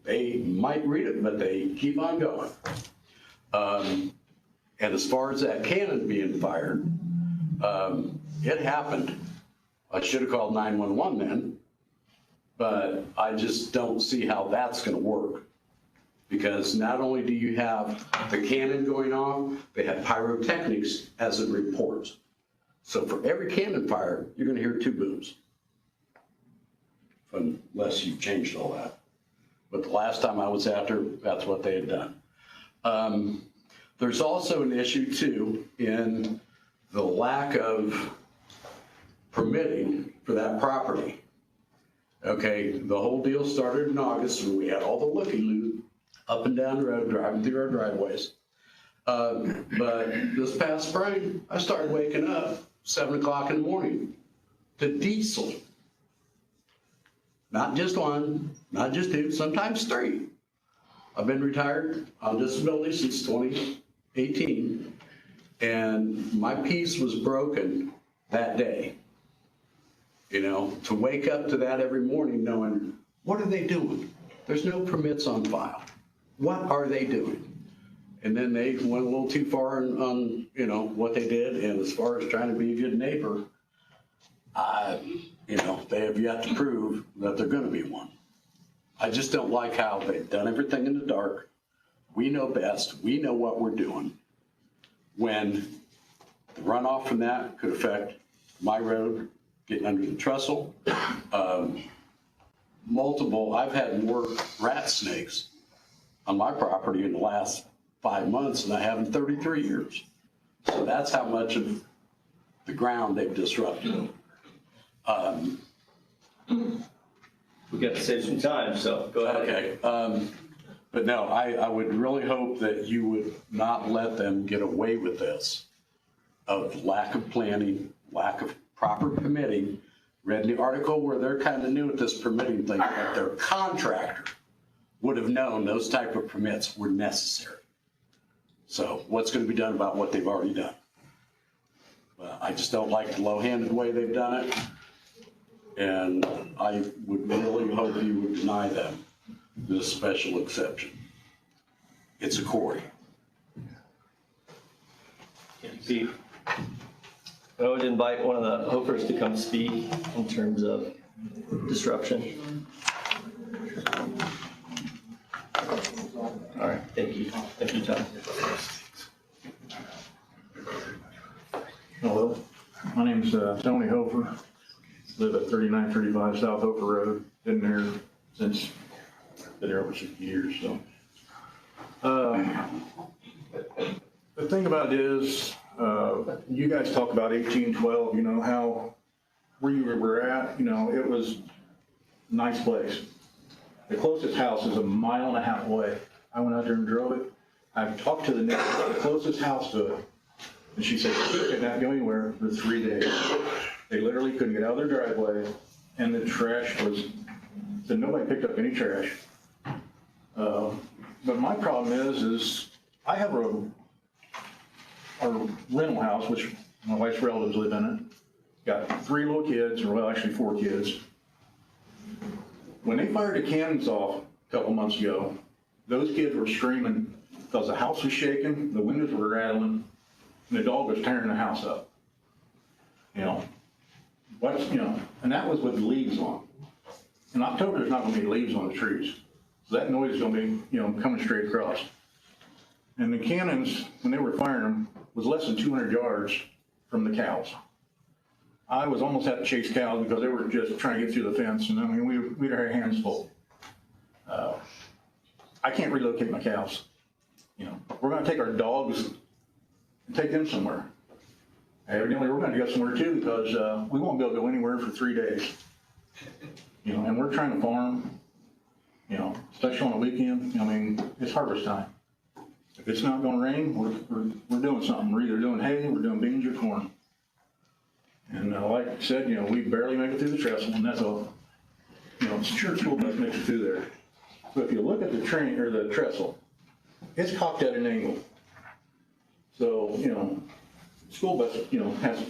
They might read it, but they keep on going. And as far as that cannon being fired, it happened. I should have called 911 then, but I just don't see how that's going to work. Because not only do you have the cannon going off, they have pyrotechnics as it reports. So for every cannon fire, you're going to hear 2 booms. Unless you've changed all that. But the last time I was out there, that's what they had done. There's also an issue too in the lack of permitting for that property. Okay, the whole deal started in August when we had all the looky-loo up and down the road, driving through our driveways. But this past spring, I started waking up 7 o'clock in the morning to diesel. Not just 1, not just 2, sometimes 3. I've been retired on disability since 2018, and my peace was broken that day. To wake up to that every morning knowing, what are they doing? There's no permits on file. What are they doing? And then they went a little too far on what they did, and as far as trying to be a good neighbor, they have yet to prove that they're going to be one. I just don't like how they've done everything in the dark. We know best. We know what we're doing. When the runoff from that could affect my road, getting under the trestle. I've had more rat snakes on my property in the last 5 months than I have in 33 years. So that's how much of the ground they've disrupted. We've got to save some time, so go ahead. Okay. But no, I would really hope that you would not let them get away with this of lack of planning, lack of proper permitting. Read the article where they're kind of new at this permitting thing, but their contractor would have known those type of permits were necessary. So what's going to be done about what they've already done? I just don't like the low-handed way they've done it. And I would really hope you would deny them this special exception. It's a quarry. Pete, I would invite one of the Hopers to come speak in terms of disruption. All right, thank you. Thank you, John. Hello, my name's Tony Hofer. live at 3935 South Oprah Road. Been there since, been there over 60 years, so. The thing about it is, you guys talk about 1812, you know, how, where you were at, you know, it was a nice place. The closest house is 1.5 miles away. I went out there and drove it. I've talked to the neighbor, the closest house to it, and she said she could not go anywhere for 3 days. They literally couldn't get out of their driveway, and the trash was, so nobody picked up any trash. But my problem is I have a rental house, which my wife's relatives live in it. Got 3 little kids, or well, actually 4 kids. When they fired the cannons off a couple months ago, those kids were screaming because the house was shaking, the windows were rattling, and the dog was tearing the house up. You know, and that was with the leaves on. In October, there's not gonna be leaves on the trees. So that noise is gonna be, coming straight across. And the cannons, when they were firing them, was less than 200 yards from the cows. I was almost had to chase cows because they were just trying to get through the fence, and I mean, we'd had our hands full. I can't relocate my cows. We're gonna take our dogs and take them somewhere. Evidently, we're gonna go somewhere too because we won't be able to go anywhere for 3 days. And we're trying to farm, especially on the weekend. I mean, it's harvest time. If it's not gonna rain, we're doing something. We're either doing hay, we're doing beans or corn. And like I said, we barely make it through the trestle, and that's a, sure school bus makes it through there. But if you look at the train or the trestle, it's cocked at an angle. So, school bus, has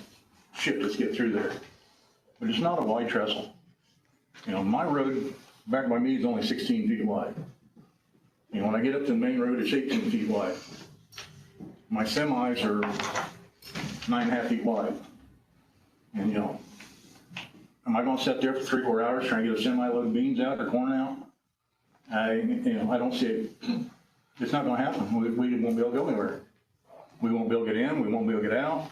shift us get through there. But it's not a wide trestle. My road back by me is only 16 feet wide. When I get up to the main road, it's 18 feet wide. My semis are 9.5 feet wide. And, am I gonna sit there for 3-4 hours trying to get a semi-load of beans out or corn out? I don't see it. It's not gonna happen. We won't be able to go anywhere. We won't be able to get in, we won't be able to get out.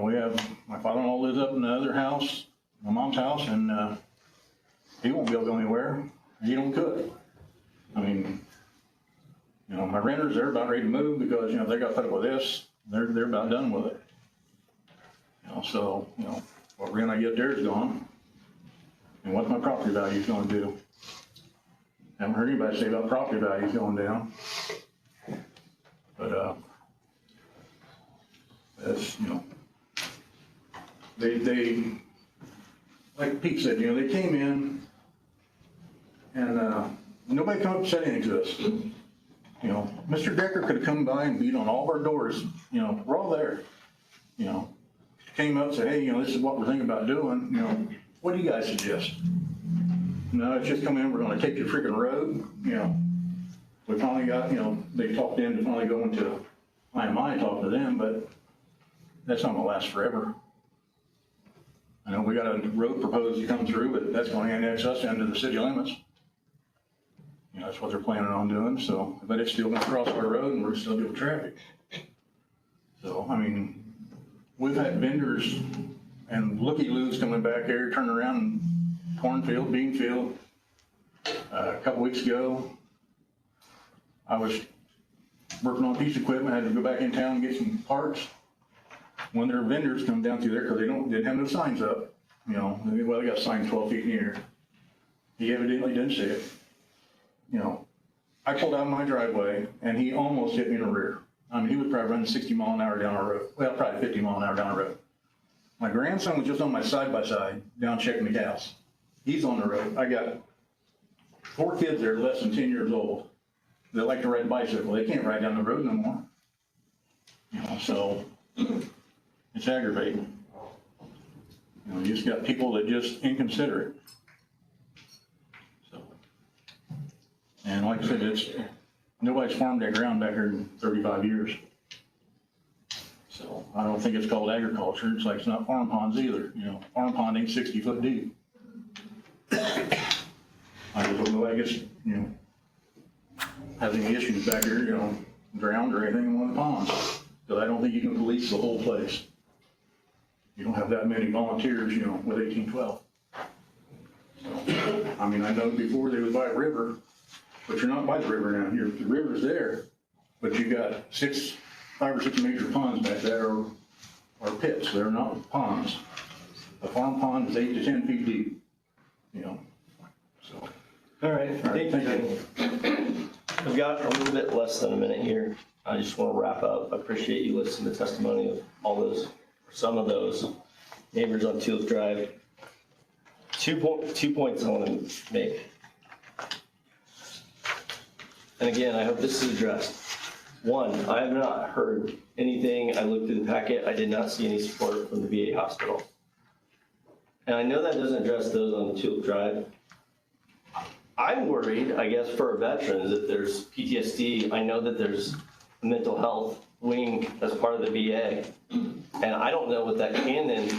We have, my father-in-law lives up in the other house, my mom's house, and he won't be able to go anywhere. He don't cook. I mean, my renters, they're about ready to move because, they got fed up with this. They're about done with it. So, what rent I get there is gone. And what my property value is gonna do. Haven't heard anybody say about property values going down. But, that's, they, like Pete said, they came in and, nobody come up and said anything to us. Mr. Decker could have come by and beat on all of our doors, we're all there. Came up and said, hey, this is what we're thinking about doing, what do you guys suggest? No, it's just come in, we're gonna take your freaking road, We finally got, they talked in to finally go into IMI and talk to them, but that's not gonna last forever. I know we got a road proposed to come through, but that's gonna annex us into the city limits. That's what they're planning on doing, so, but it's still gonna cross our road and we're still doing traffic. So, I mean, we've had vendors and looky-loos coming back here, turning around in cornfield, bean field. A couple weeks ago, I was working on a piece of equipment, had to go back in town and get some parts. One of their vendors come down through there because they didn't have no signs up. Well, they got signs 12 feet in the air. He evidently didn't see it. I pulled out of my driveway and he almost hit me in the rear. I mean, he was probably running 60 mile an hour down our road. Well, probably 50 mile an hour down the road. My grandson was just on my side-by-side down checking the cows. He's on the road. I got 4 kids there less than 10 years old that like to ride a bicycle. They can't ride down the road no more. So it's aggravating. You just got people that just inconsiderate. So, and like I said, nobody's farmed that ground back here in 35 years. So I don't think it's called agriculture. It's like it's not farm ponds either. Farm pond ain't 60 foot deep. I just don't know, I guess, has any issues back here, drowned or anything in one of the ponds. Because I don't think you can police the whole place. You don't have that many volunteers, you know, with 1812. So, I mean, I know before they was by a river, but you're not by the river now. The river's there, but you got 5 or 6 major ponds back there are pits. They're not ponds. A farm pond is 8 to 10 feet deep, you know, so. All right, thank you. We've got a little bit less than a minute here. I just want to wrap up. I appreciate you listening to the testimony of some of those neighbors on Tulip Drive. 2 points I want to make. And again, I hope this is addressed. One, I have not heard anything. I looked through the packet. I did not see any support from the VA hospital. And I know that doesn't address those on Tulip Drive. I'm worried, I guess, for our veterans, if there's PTSD. I know that there's a mental health wing as part of the VA. And I don't know what that cannon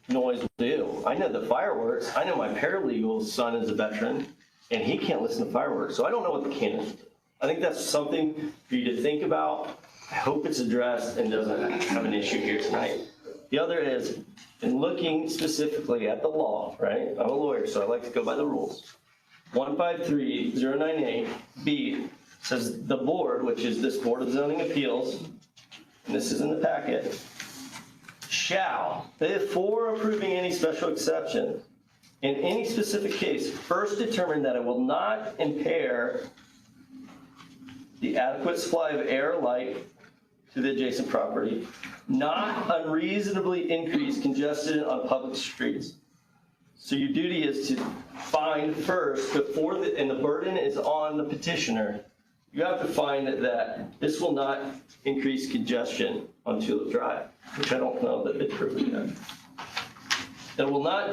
noise will do. I know the fireworks. I know my paralegal's son is a veteran, and he can't listen to fireworks. So I don't know what the cannon will do. I think that's something for you to think about. I hope it's addressed and doesn't have an issue here tonight. The other is, in looking specifically at the law, right? I'm a lawyer, so I like to go by the rules. 153098B says the board, which is this Board of Zoning Appeals, and this is in the packet, shall, before approving any special exception, in any specific case, first determine that it will not impair the adequate supply of air or light to the adjacent property, not unreasonably increase congestion on public streets. So your duty is to find first before, and the burden is on the petitioner. You have to find that this will not increase congestion on Tulip Drive, which I don't know that they've proven yet. It will not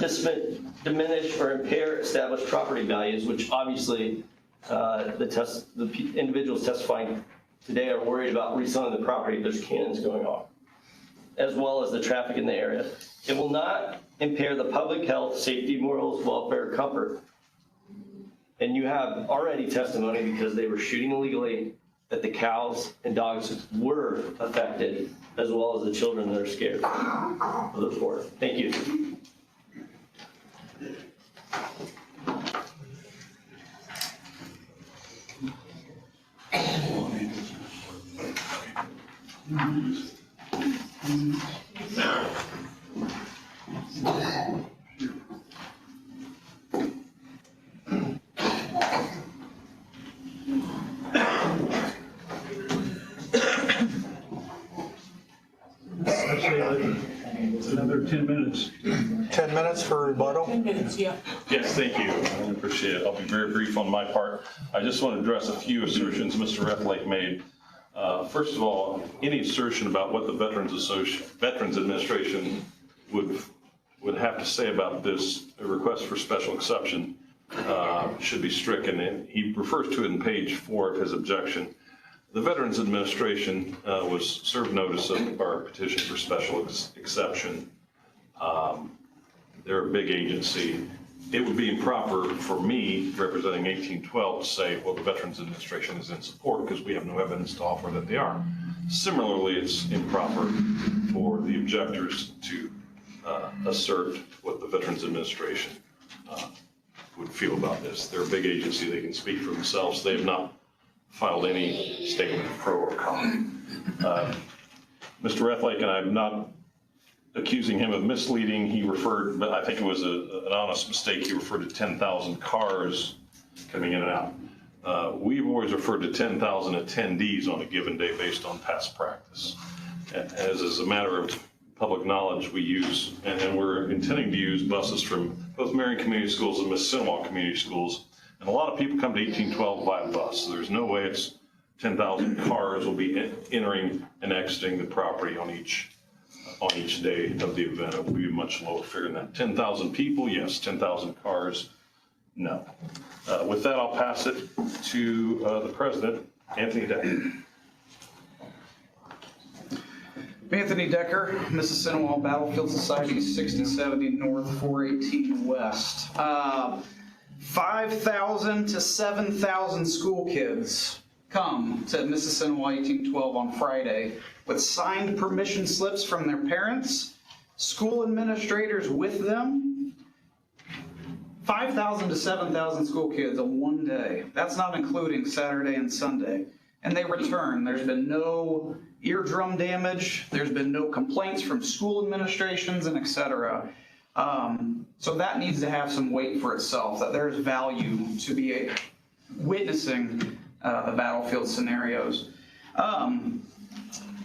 diminish or impair established property values, which obviously the individuals testifying today are worried about reselling the property if there's cannons going off, as well as the traffic in the area. It will not impair the public health, safety, morals, welfare, comfort. And you have already testimony, because they were shooting illegally, that the cows and dogs were affected, as well as the children that are scared of the sport. Thank you. Another 10 minutes. 10 minutes for rebuttal? 10 minutes, yeah. Yes, thank you. I appreciate it. I'll be very brief on my part. I just want to address a few assertions Mr. Rethlake made. First of all, any assertion about what the Veterans Administration would have to say about this request for special exception should be stricken. And he refers to it in page 4 of his objection. The Veterans Administration was served notice of our petition for special exception. They're a big agency. It would be improper for me, representing 1812, to say, well, the Veterans Administration is in support, because we have no evidence to offer that they are. Similarly, it's improper for the objectors to assert what the Veterans Administration would feel about this. They're a big agency. They can speak for themselves. They have not filed any statement of pro or con. Mr. Rethlake, and I'm not accusing him of misleading, he referred, but I think it was an honest mistake, he referred to 10,000 cars coming in and out. We've always referred to 10,000 attendees on a given day based on past practice. As is a matter of public knowledge, we use, and we're intending to use buses from both Marion Community Schools and Missinawah Community Schools. And a lot of people come to 1812 by bus. So there's no way it's 10,000 cars will be entering and exiting the property on each day of the event. It will be a much lower figure than that. 10,000 people, yes. 10,000 cars, no. With that, I'll pass it to the president, Anthony Decker. Anthony Decker, Missinawah Battlefield Society, 6070 North, 418 West. 5,000 to 7,000 school kids come to Missinawah 1812 on Friday with signed permission slips from their parents school administrators with them, 5,000 to 7,000 school kids on one day. That's not including Saturday and Sunday. And they return. There's been no eardrum damage. There's been no complaints from school administrations and et cetera. So that needs to have some weight for itself, that there's value to be witnessing the battlefield scenarios.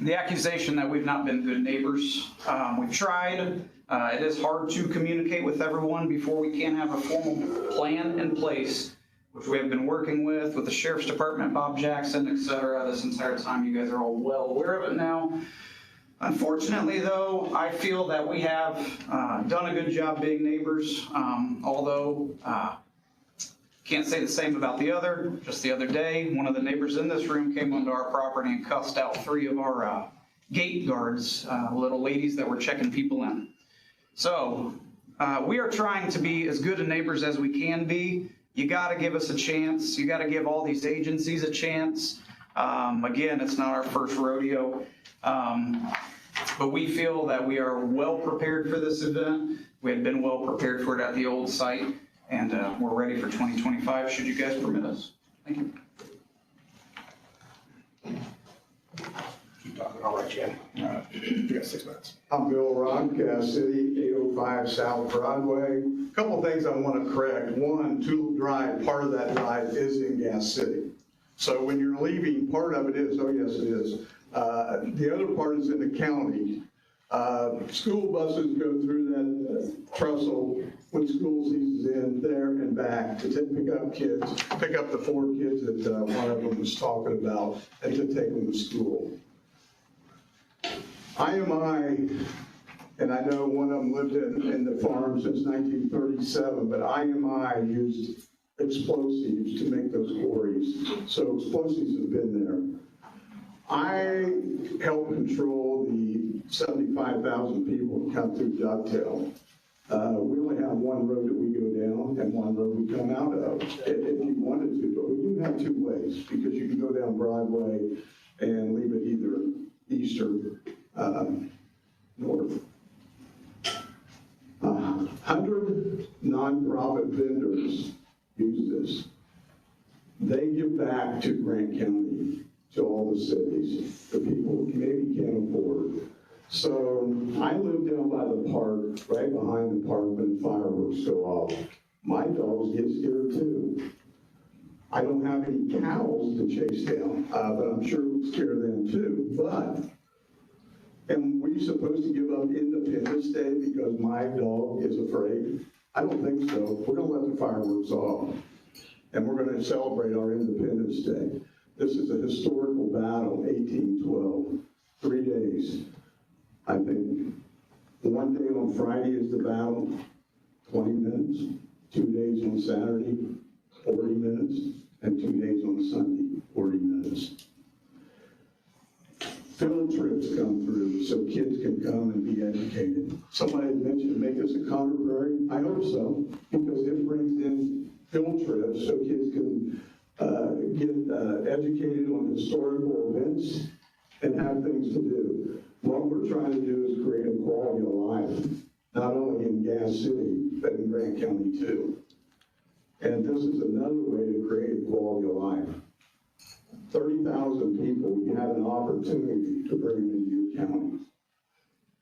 The accusation that we've not been good neighbors, we've tried. It is hard to communicate with everyone before we can have a formal plan in place, which we have been working with the Sheriff's Department, Bob Jackson, et cetera, this entire time. You guys are all well aware of it now. Unfortunately, though, I feel that we have done a good job being neighbors, although can't say the same about the other. Just the other day, one of the neighbors in this room came onto our property and cussed out 3 of our gate guards, little ladies that were checking people in. So we are trying to be as good a neighbors as we can be. You got to give us a chance. You got to give all these agencies a chance. Again, it's not our first rodeo. But we feel that we are well prepared for this event. We had been well prepared for it at the old site, and we're ready for 2025 should you guys permit us. Thank you. Keep talking. All right, Jan. You got 6 minutes. I'm Bill Rock, Gas City, 805 South Broadway. A couple things I want to correct. One, Tulip Drive, part of that drive is in Gas City. So when you're leaving, part of it is, oh yes it is. The other part is in the county. School buses go through that trestle when school season's in, there and back to pick up kids, pick up the 4 kids that one of them was talking about, and to take them to school. IMI, and I know one of them lived in the farm since 1937, but IMI used explosives to make those quarries. So explosives have been there. I help control the 75,000 people who come through Dovetail. We only have one road that we go down and one road we come out of, if you wanted to, but we do have 2 ways, because you can go down Broadway and leave it either east or north. 100 nonprofit vendors use this. They give back to Grant County, to all the cities, the people who maybe can't afford. So I live down by the park, right behind the park when fireworks go off. My dogs get scared too. I don't have any cows to chase down, but I'm sure it would scare them too. But, and were you supposed to give up Independence Day because my dog is afraid? I don't think so. We're gonna let the fireworks off, and we're gonna celebrate our Independence Day. This is a historical battle, 1812, 3 days. I think one day on Friday is the battle, 20 minutes, 2 days on Saturday, 40 minutes, and 2 days on Sunday, 40 minutes. Field trips come through so kids can come and be educated. Somebody had mentioned make this a contemporary. I hope so, because it brings in field trips so kids can get educated on historical events and have things to do. What we're trying to do is create a quality of life, not only in Gas City, but in Grant County too. And this is another way to create a quality of life. 30,000 people, you have an opportunity to bring them into your county.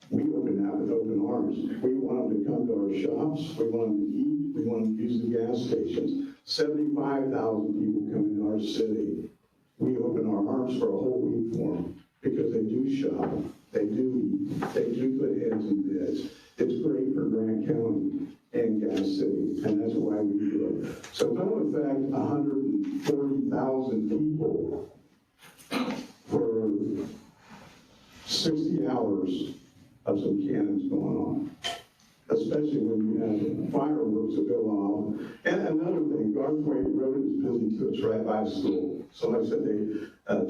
We open that with open arms. We want them to come to our shops, we want them to eat, we want them to use the gas stations. 75,000 people come into our city. We open our arms for a whole week for them because they do shop, they do eat, they do put heads in beds. It's great for Grant County and Gas City, and that's why we do it. So don't affect 140,000 people for 60 hours of some cannons going on, especially when you have fireworks that go off. And another thing, Garthwaite Road is busy too. It's right by school. So like I said,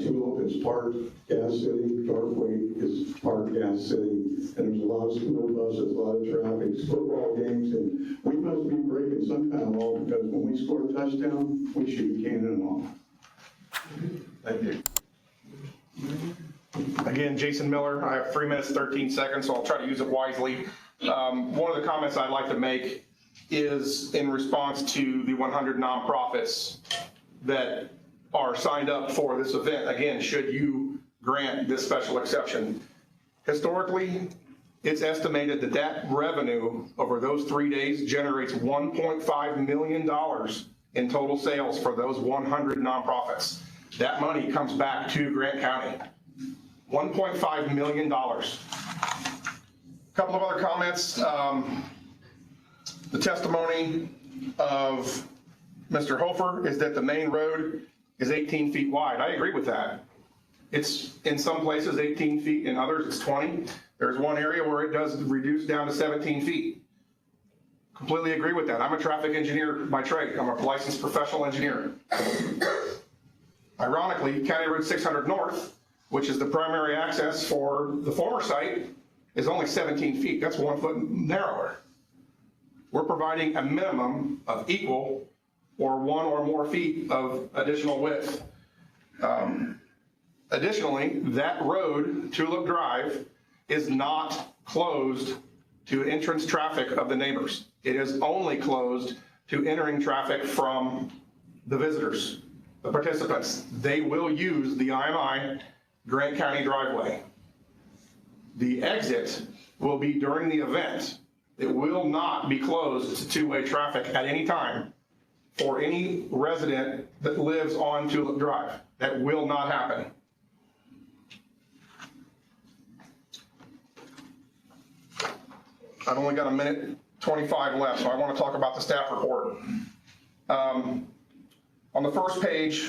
Tulip is part Gas City, Garthwaite is part Gas City, and there's a lot of school buses, a lot of traffic, football games, and we must be breaking some kind of law because when we score a touchdown, we shoot a cannon off. Thank you. Again, Jason Miller, I have 3 minutes, 13 seconds, so I'll try to use it wisely. One of the comments I'd like to make is in response to the 100 nonprofits that are signed up for this event. Again, should you grant this special exception? Historically, it's estimated that that revenue over those 3 days generates $1.5 million in total sales for those 100 nonprofits. That money comes back to Grant County. $1.5 million. A couple of other comments. The testimony of Mr. Hofer is that the main road is 18 feet wide. I agree with that. It's in some places 18 feet, in others it's 20. There's one area where it does reduce down to 17 feet. Completely agree with that. I'm a traffic engineer by trade. I'm a licensed professional engineer. Ironically, County Road 600 North, which is the primary access for the former site, is only 17 feet. That's 1 foot narrower. We're providing a minimum of equal or 1 or more feet of additional width. Additionally, that road, Tulip Drive, is not closed to entrance traffic of the neighbors. It is only closed to entering traffic from the visitors, the participants. They will use the IMI Grant County driveway. The exit will be during the event. It will not be closed to two-way traffic at any time for any resident that lives on Tulip Drive. That will not happen. I've only got 1:25 left, so I want to talk about the staff report. On the first page,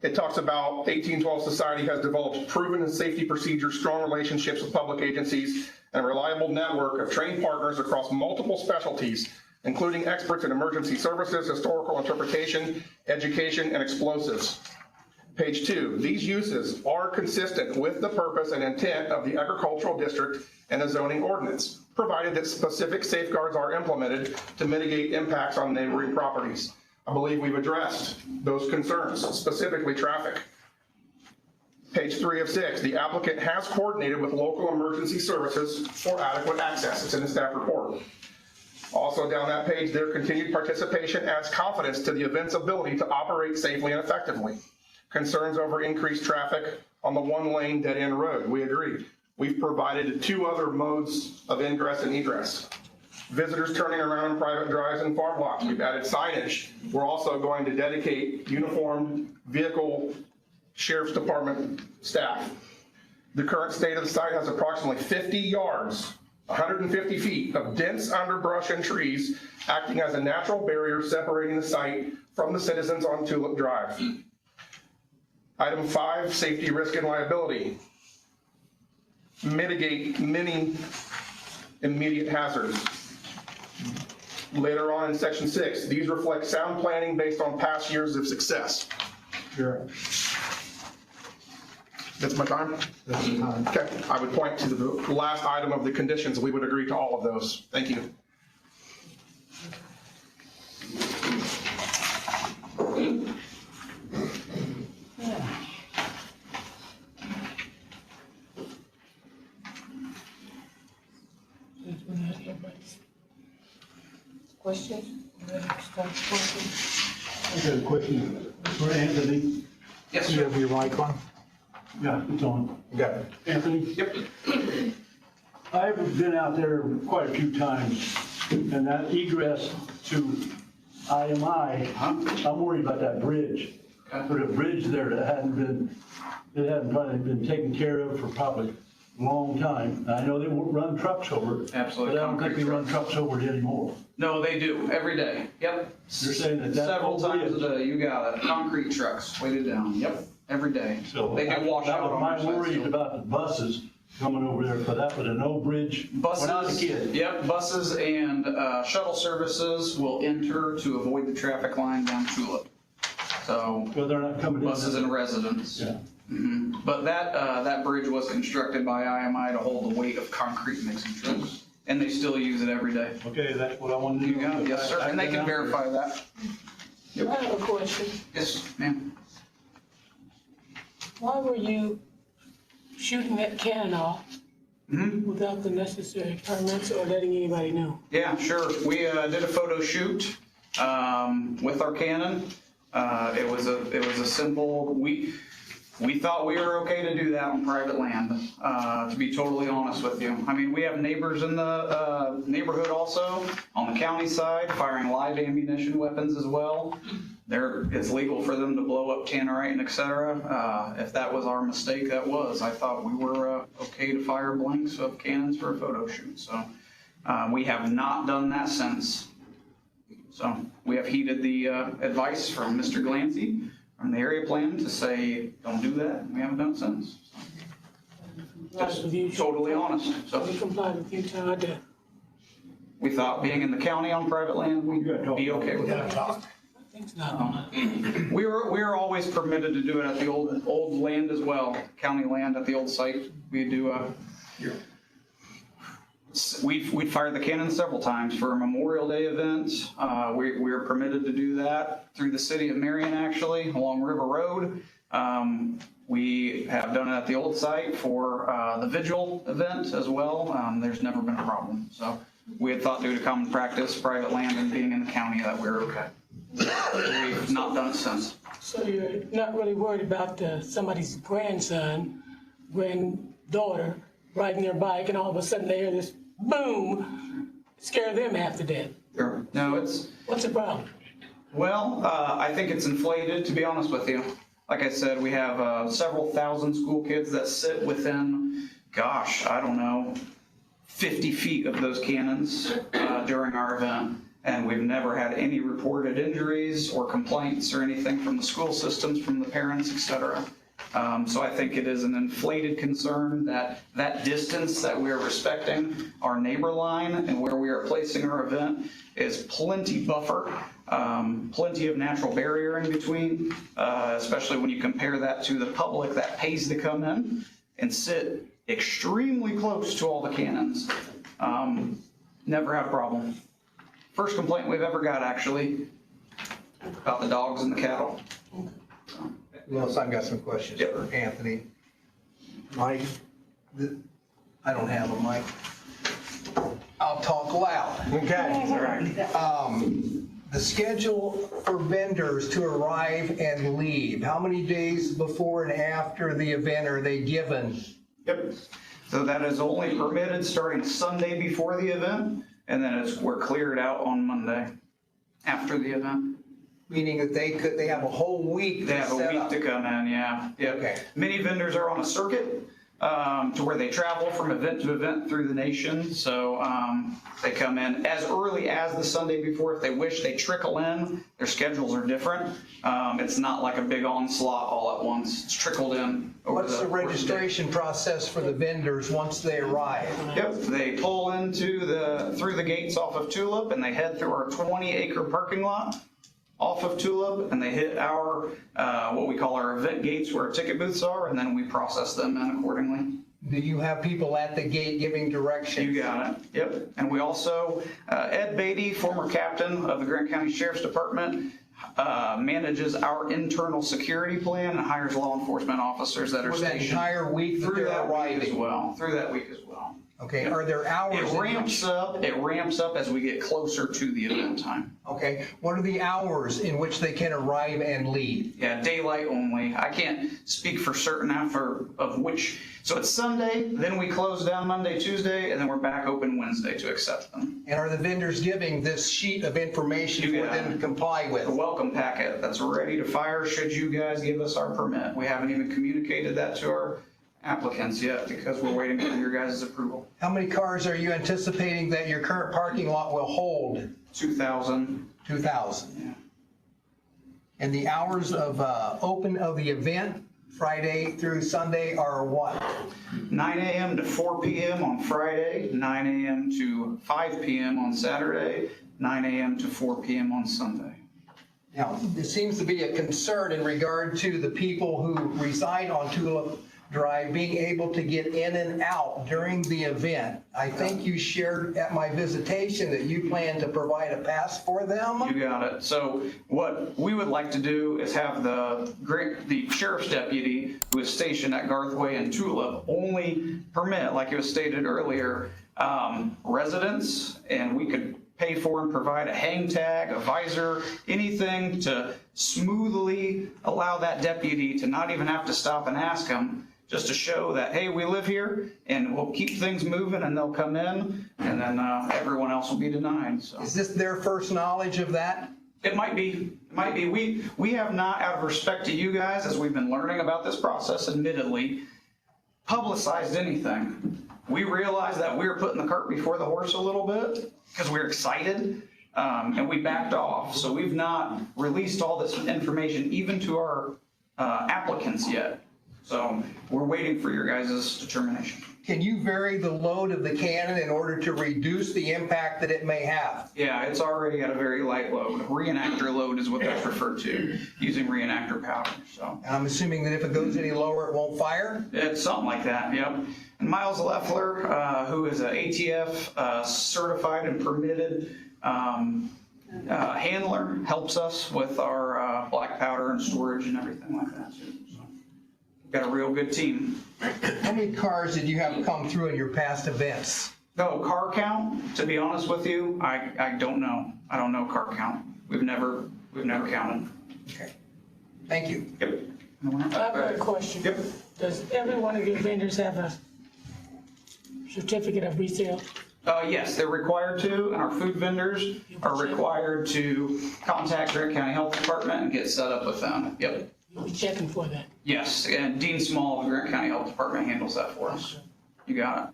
it talks about 1812 Society has developed proven safety procedures, strong relationships with public agencies, and a reliable network of trained partners across multiple specialties, including experts in emergency services, historical interpretation, education, and explosives. Page 2, these uses are consistent with the purpose and intent of the agricultural district and the zoning ordinance, provided that specific safeguards are implemented to mitigate impacts on neighboring properties. I believe we've addressed those concerns, specifically traffic. Page 3 of 6, the applicant has coordinated with local emergency services for adequate access. It's in the staff report. Also down that page, their continued participation adds confidence to the event's ability to operate safely and effectively. Concerns over increased traffic on the one-lane dead-end road, we agree. We've provided 2 other modes of ingress and egress. Visitors turning around in private drives and farm blocks. We've added signage. We're also going to dedicate uniformed vehicle sheriff's department staff. The current state of the site has approximately 50 yards, 150 feet of dense underbrush and trees acting as a natural barrier separating the site from the citizens on Tulip Drive. Item 5, safety, risk, and liability. Mitigate many immediate hazards. Later on in section 6, these reflect sound planning based on past years of success. Sure. That's my time? That's the time. Okay, I would point to the last item of the conditions. We would agree to all of those. Thank you. Questions? I got a question for Anthony. Yes, You sir. have your mic on? Yeah, it's on. Got it. Anthony? Yep. I've been out there quite a few times, and that egress to IMI, I'm worried about that bridge. Put a bridge there that hadn't probably been taken care of for probably a long time. And I know they won't run trucks over it. Absolutely. But I don't think they run trucks over it anymore. No, they do, every day. Yep. You're saying that Several whole times a bridge- day, you got it. Concrete trucks weighted down. Yep, every day. So They can wash that out was on my our side worry still. about the buses coming over there, but that was an old bridge when I was a kid. Yep, buses and shuttle services will enter to avoid the traffic line down Tulip. So. Well, they're not coming in. Buses and residents. Yeah. Mhm. But that bridge was constructed by IMI to hold the weight of concrete mixing trucks. And they still use it every day. Okay, that's what I wanted to know. Yes, sir, and they can verify that. I have a question. Yes, ma'am. Why were you shooting that cannon off without the necessary permits or letting anybody know? Yeah, sure. We did a photo shoot with our cannon. It was a simple. We thought we were okay to do that on private land. To be totally honest with you, I mean, we have neighbors in the neighborhood also on the county side firing live ammunition weapons as well. It's legal for them to blow up tannerite and etc. If that was our mistake, that was. I thought we were okay to fire blanks of cannons for a photo shoot. So we have not done that since. So we have heeded the advice from Mr. Glancy from the area plan to say, don't do that. We haven't done it since. Just totally honest. So We complied with Utah. we thought being in the county on private land, we'd be okay with that. We were always permitted to do it at the old land as well, county land at the old site. We do we'd fired the cannon several times for a Memorial Day event. We were permitted to do that through the city of Marion, actually, along River Road. We have done it at the old site for the Vigil event as well. There's never been a problem. So we had thought due to common practice, private land and being in the county that we were okay. We've not done it since. So you're not really worried about somebody's granddaughter riding their bike and all of a sudden they hear this boom, scare them half to death? Sure. No, it's... What's the problem? Well, I think it's inflated, to be honest with you. Like I said, we have several thousand school kids that sit within, gosh, I don't know, 50 feet of those cannons during our event. And we've never had any reported injuries or complaints or anything from the school systems, from the parents, etc. So I think it is an inflated concern that distance that we are respecting our neighbor line and where we are placing our event is plenty buffer, plenty of natural barrier in between, especially when you compare that to the public that pays to come in and sit extremely close to all the cannons. Never had a problem. First complaint we've ever got, actually, about the dogs and the cattle. Well, I've got some questions for Anthony. Mike, I don't have a mic. I'll talk loud. Okay. All right. The schedule for vendors to arrive and leave, how many days before and after the event are they given? Yep. So that is only permitted starting Sunday before the event, and then we're cleared out on Monday after the event. Meaning that they have a whole week. They have a week to come in, yeah. Yep. Okay. Many vendors are on a circuit to where they travel from event to event through the nation. So they come in as early as the Sunday before. If they wish, they trickle in. Their schedules are different. It's not like a big onslaught all at once. It's trickled in. What's the registration process for the vendors once they arrive? Yep, they pull through the gates off of Tulip, and they head through our 20-acre parking lot off of Tulip, and they hit our, what we call our event gates where our ticket booths are, and then we process them in accordingly. Do you have people at the gate giving directions? You got it, yep. And we also, Ed Beatty, former captain of the Grant County Sheriff's Department, manages our internal security plan and hires law enforcement officers that are for that stationed entire week through that that arriving week as well. Through that week as well. Okay, are there hours? It ramps up as we get closer to the event time. Okay, what are the hours in which they can arrive and leave? Yeah, daylight only. I can't speak for certain of which. So it's Sunday, then we close down Monday, Tuesday, and then we're back open Wednesday to accept them. And are the vendors giving this sheet of information for them to comply with? A welcome packet that's ready to fire should you guys give us our permit. We haven't even communicated that to our applicants yet because we're waiting for your guys' approval. How many cars are you anticipating that your current parking lot will hold? 2,000. 2,000. Yeah. And the hours of open of the event, Friday through Sunday, are what? 9 a.m. to 4 p.m. on Friday, 9 a.m. to 5 p.m. on Saturday, 9 a.m. to 4 p.m. on Sunday. Now, there seems to be a concern in regard to the people who reside on Tulip Drive, being able to get in and out during the event. I think you shared at my visitation that you plan to provide a pass for them? You got it. So what we would like to do is have the sheriff's deputy who is stationed at Garthway and Tulip only permit, like it was stated earlier, residents, and we could pay for and provide a hang tag, a visor, anything to smoothly allow that deputy to not even have to stop and ask them, just to show that, hey, we live here and we'll keep things moving, and they'll come in, and then everyone else will be denied. So. Is this their first knowledge of that? It might be. It might be. We have not, out of respect to you guys, as we've been learning about this process, admittedly, publicized anything. We realized that we were putting the cart before the horse a little bit because we were excited, and we backed off. So we've not released all this information even to our applicants yet. So we're waiting for your guys' determination. Can you vary the load of the cannon in order to reduce the impact that it may have? Yeah, it's already at a very light load. Reenactor load is what that's referred to, using reenactor powder. So. And I'm assuming that if it goes any lower, it won't fire? It's something like that, yep. And Miles Leffler, who is an ATF certified and permitted handler, helps us with our black powder and storage and everything like that too. So, we've got a real good team. How many cars did you have come through in your past events? No, car count, to be honest with you, I don't know. I don't know car count. We've never counted. Okay. Thank you. Yep. I have a question. Yep. Does every one of your vendors have a certificate of resale? Yes, they're required to, and our food vendors are required to contact Grant County Health Department and get set up with them. Yep. You'll be checking for that? Yes, and Dean Small of the Grant County Health Department handles that for us. You got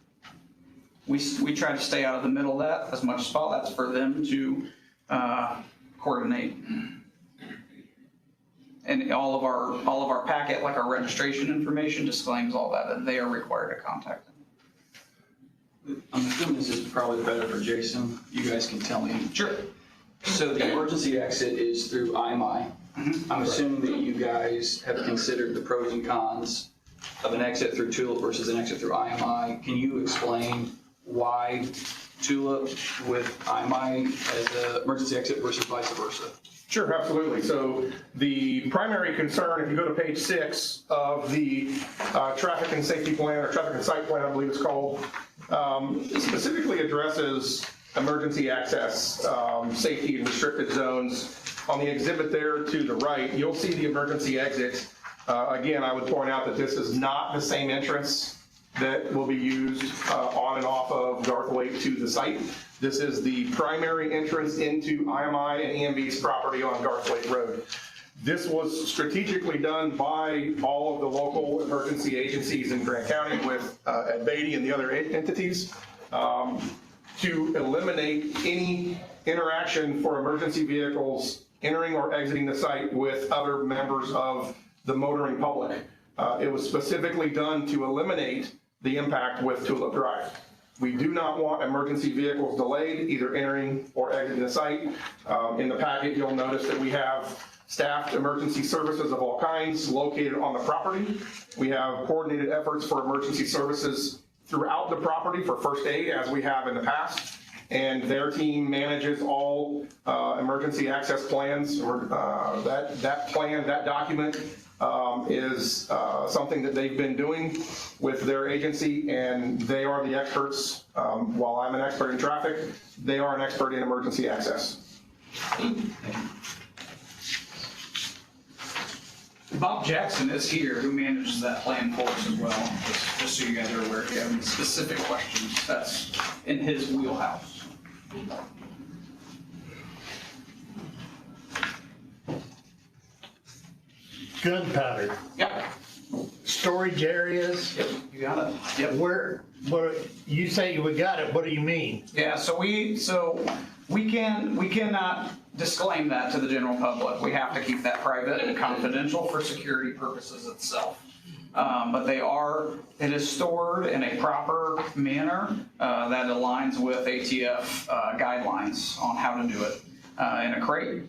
it. We try to stay out of the middle of that as much as possible. That's for them to coordinate. And all of our packet, like our registration information, disclaims all that, and they are required to contact them. I'm assuming this is probably better for Jason. You guys can tell me. Sure. So the emergency exit is through IMI. Mm-hmm. I'm assuming that you guys have considered the pros and cons of an exit through Tulip versus an exit through IMI. Can you explain why Tulip with IMI as an emergency exit versus vice versa? Sure, absolutely. So the primary concern, if you go to page 6 of the traffic and safety plan, or traffic and site plan, I believe it's called, specifically addresses emergency access, safety and restricted zones. On the exhibit there to the right, you'll see the emergency exit. Again, I would point out that this is not the same entrance that will be used on and off of Garthwaite to the site. This is the primary entrance into IMI and EMB's property on Garthwaite Road. This was strategically done by all of the local emergency agencies in Grant County with Ed Beatty and the other entities to eliminate any interaction for emergency vehicles entering or exiting the site with other members of the motoring public. It was specifically done to eliminate the impact with Tulip Drive. We do not want emergency vehicles delayed, either entering or exiting the site. In the packet, you'll notice that we have staffed emergency services of all kinds located on the property. We have coordinated efforts for emergency services throughout the property for first aid, as we have in the past. And their team manages all emergency access plans, or that plan, that document is something that they've been doing with their agency, and they are the experts. While I'm an expert in traffic, they are an expert in emergency access. Bob Jackson is here, who manages that plan for us as well, just so you guys are aware. If you have any specific questions, that's in his wheelhouse. Gunpowder. Yep. Storage areas. Yep, you got it. Yep. Where you say we got it, what do you mean? Yeah, so we cannot disclaim that to the general public. We have to keep that private and confidential for security purposes itself. But it is stored in a proper manner that aligns with ATF guidelines on how to do it. in a crate,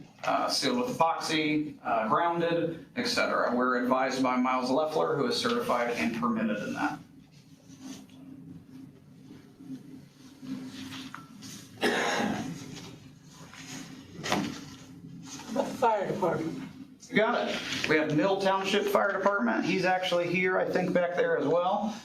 sealed with epoxy, grounded, etc. We're advised by Miles Leffler, who is certified and permitted in that. About the fire department. You got it. We have Mill Township Fire Department. He's actually here, I think, back there as well,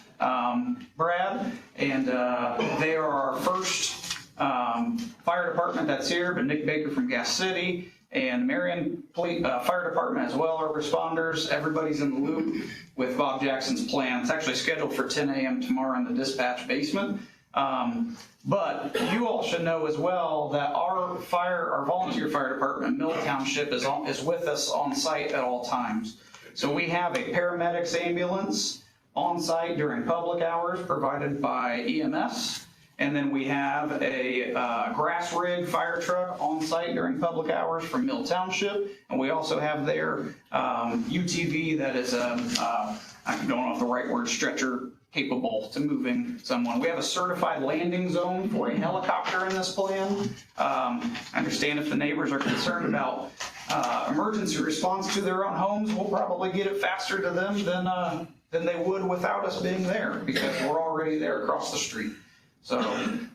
Brad. And they are our first fire department that's here, but Nick Baker from Gas City and Marion Fire Department as well are responders. Everybody's in the loop with Bob Jackson's plan. It's actually scheduled for 10 a.m. tomorrow in the dispatch basement. But you all should know as well that our volunteer fire department, Mill Township, is with us on site at all times. So we have a paramedics ambulance on site during public hours provided by EMS. And then we have a grass rig fire truck on site during public hours from Mill Township. And we also have their UTV that is, I don't know if the right word, stretcher capable to moving someone. We have a certified landing zone for a helicopter in this plan. I understand if the neighbors are concerned about emergency response to their own homes, we'll probably get it faster to them than they would without us being there, because we're already there across the street. So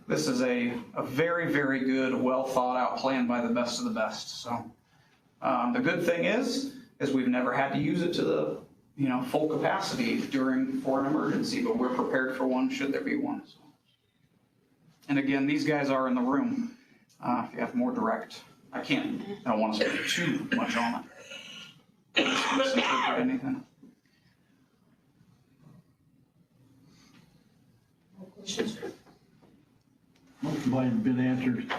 this is a very, very good, well thought out plan by the best of the best. So the good thing is we've never had to use it to the full capacity for an emergency, but we're prepared for one should there be one. So. And again, these guys are in the room. If you have more direct, I don't want to speak too much on it. Misinterpret anything. Questions? Most of mine have been answered.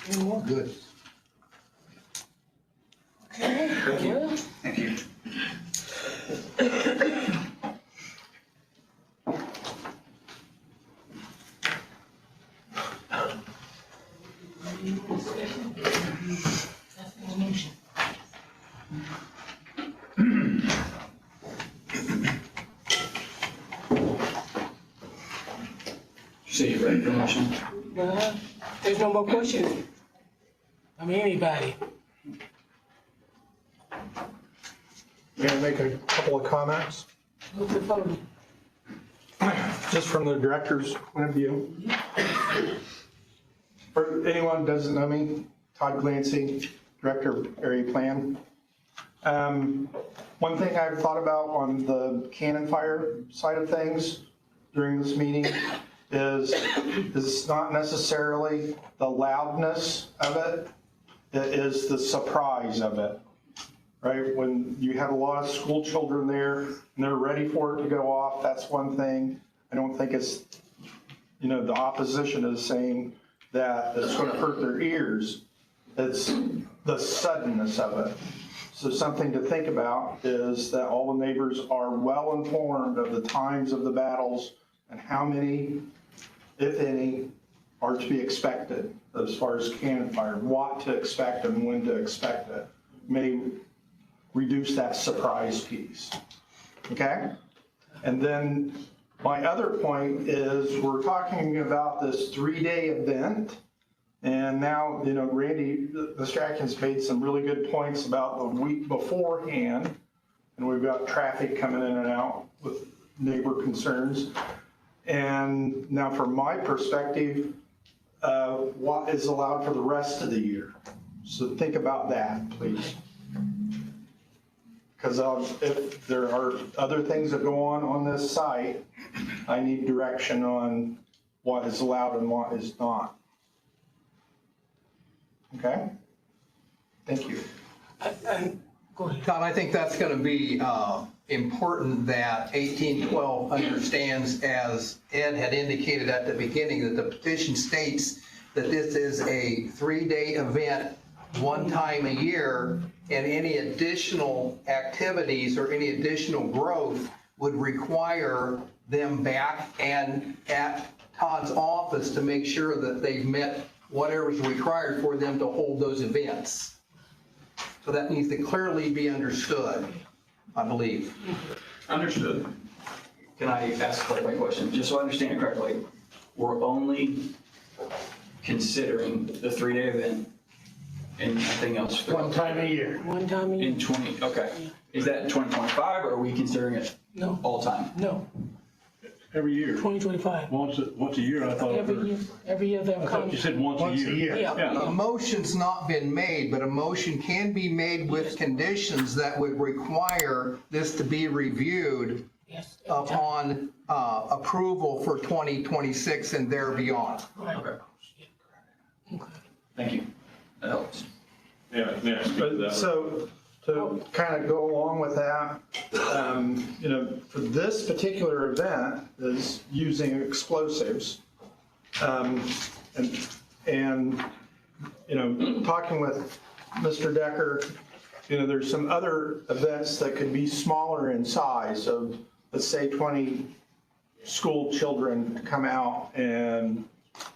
Any more? Good. Okay. Thank you. Thank you. See you ready for motion? There's no more questions. I mean, anybody. May I make a couple of comments? Go to the podium. Just from the director's point of view. For anyone who doesn't know me, Todd Glancy, Director of Area Plan. One thing I've thought about on the cannon fire side of things during this meeting is it's not necessarily the loudness of it, it is the surprise of it. Right, when you have a lot of school children there and they're ready for it to go off, that's one thing. I don't think it's, the opposition is saying that it's going to hurt their ears. It's the suddenness of it. So something to think about is that all the neighbors are well informed of the times of the battles and how many, if any, are to be expected as far as cannon fire, what to expect and when to expect it. May reduce that surprise piece, okay? And then my other point is we're talking about this 3-day event, and now, Randy, Mr. Atkins made some really good points about the week beforehand, and we've got traffic coming in and out with neighbor concerns. And now from my perspective, what is allowed for the rest of the year? So think about that, please. Because if there are other things that go on this site, I need direction on what is allowed and what is not. Okay? Thank you. Go ahead. Todd, I think that's going to be important that 1812 understands, as Ed had indicated at the beginning, that the petition states that this is a 3-day event, one time a year, and any additional activities or any additional growth would require them back and at Todd's office to make sure that they've met whatever is required for them to hold those events. So that needs to clearly be understood, I believe. Understood. Can I ask a clarifying question? Just so I understand it correctly, we're only considering the 3-day event and nothing else? One time a year. One time a year. In 20, okay. Is that in 2025 or are we considering it No. all time? No, Every year. 2025. Once a year, I thought. Every year they'll I come. thought you said once a year. Yeah. A motion's not been made, but a motion can be made with conditions that would require this to be reviewed Yes. upon approval for 2026 and there beyond. Okay. Thank you. That helps. Yeah, may I speak to that? So to kind of go along with that, you know, for this particular event is using explosives. And, you know, talking with Mr. Decker, you know, there's some other events that could be smaller in size of, let's say 20 school children to come out and,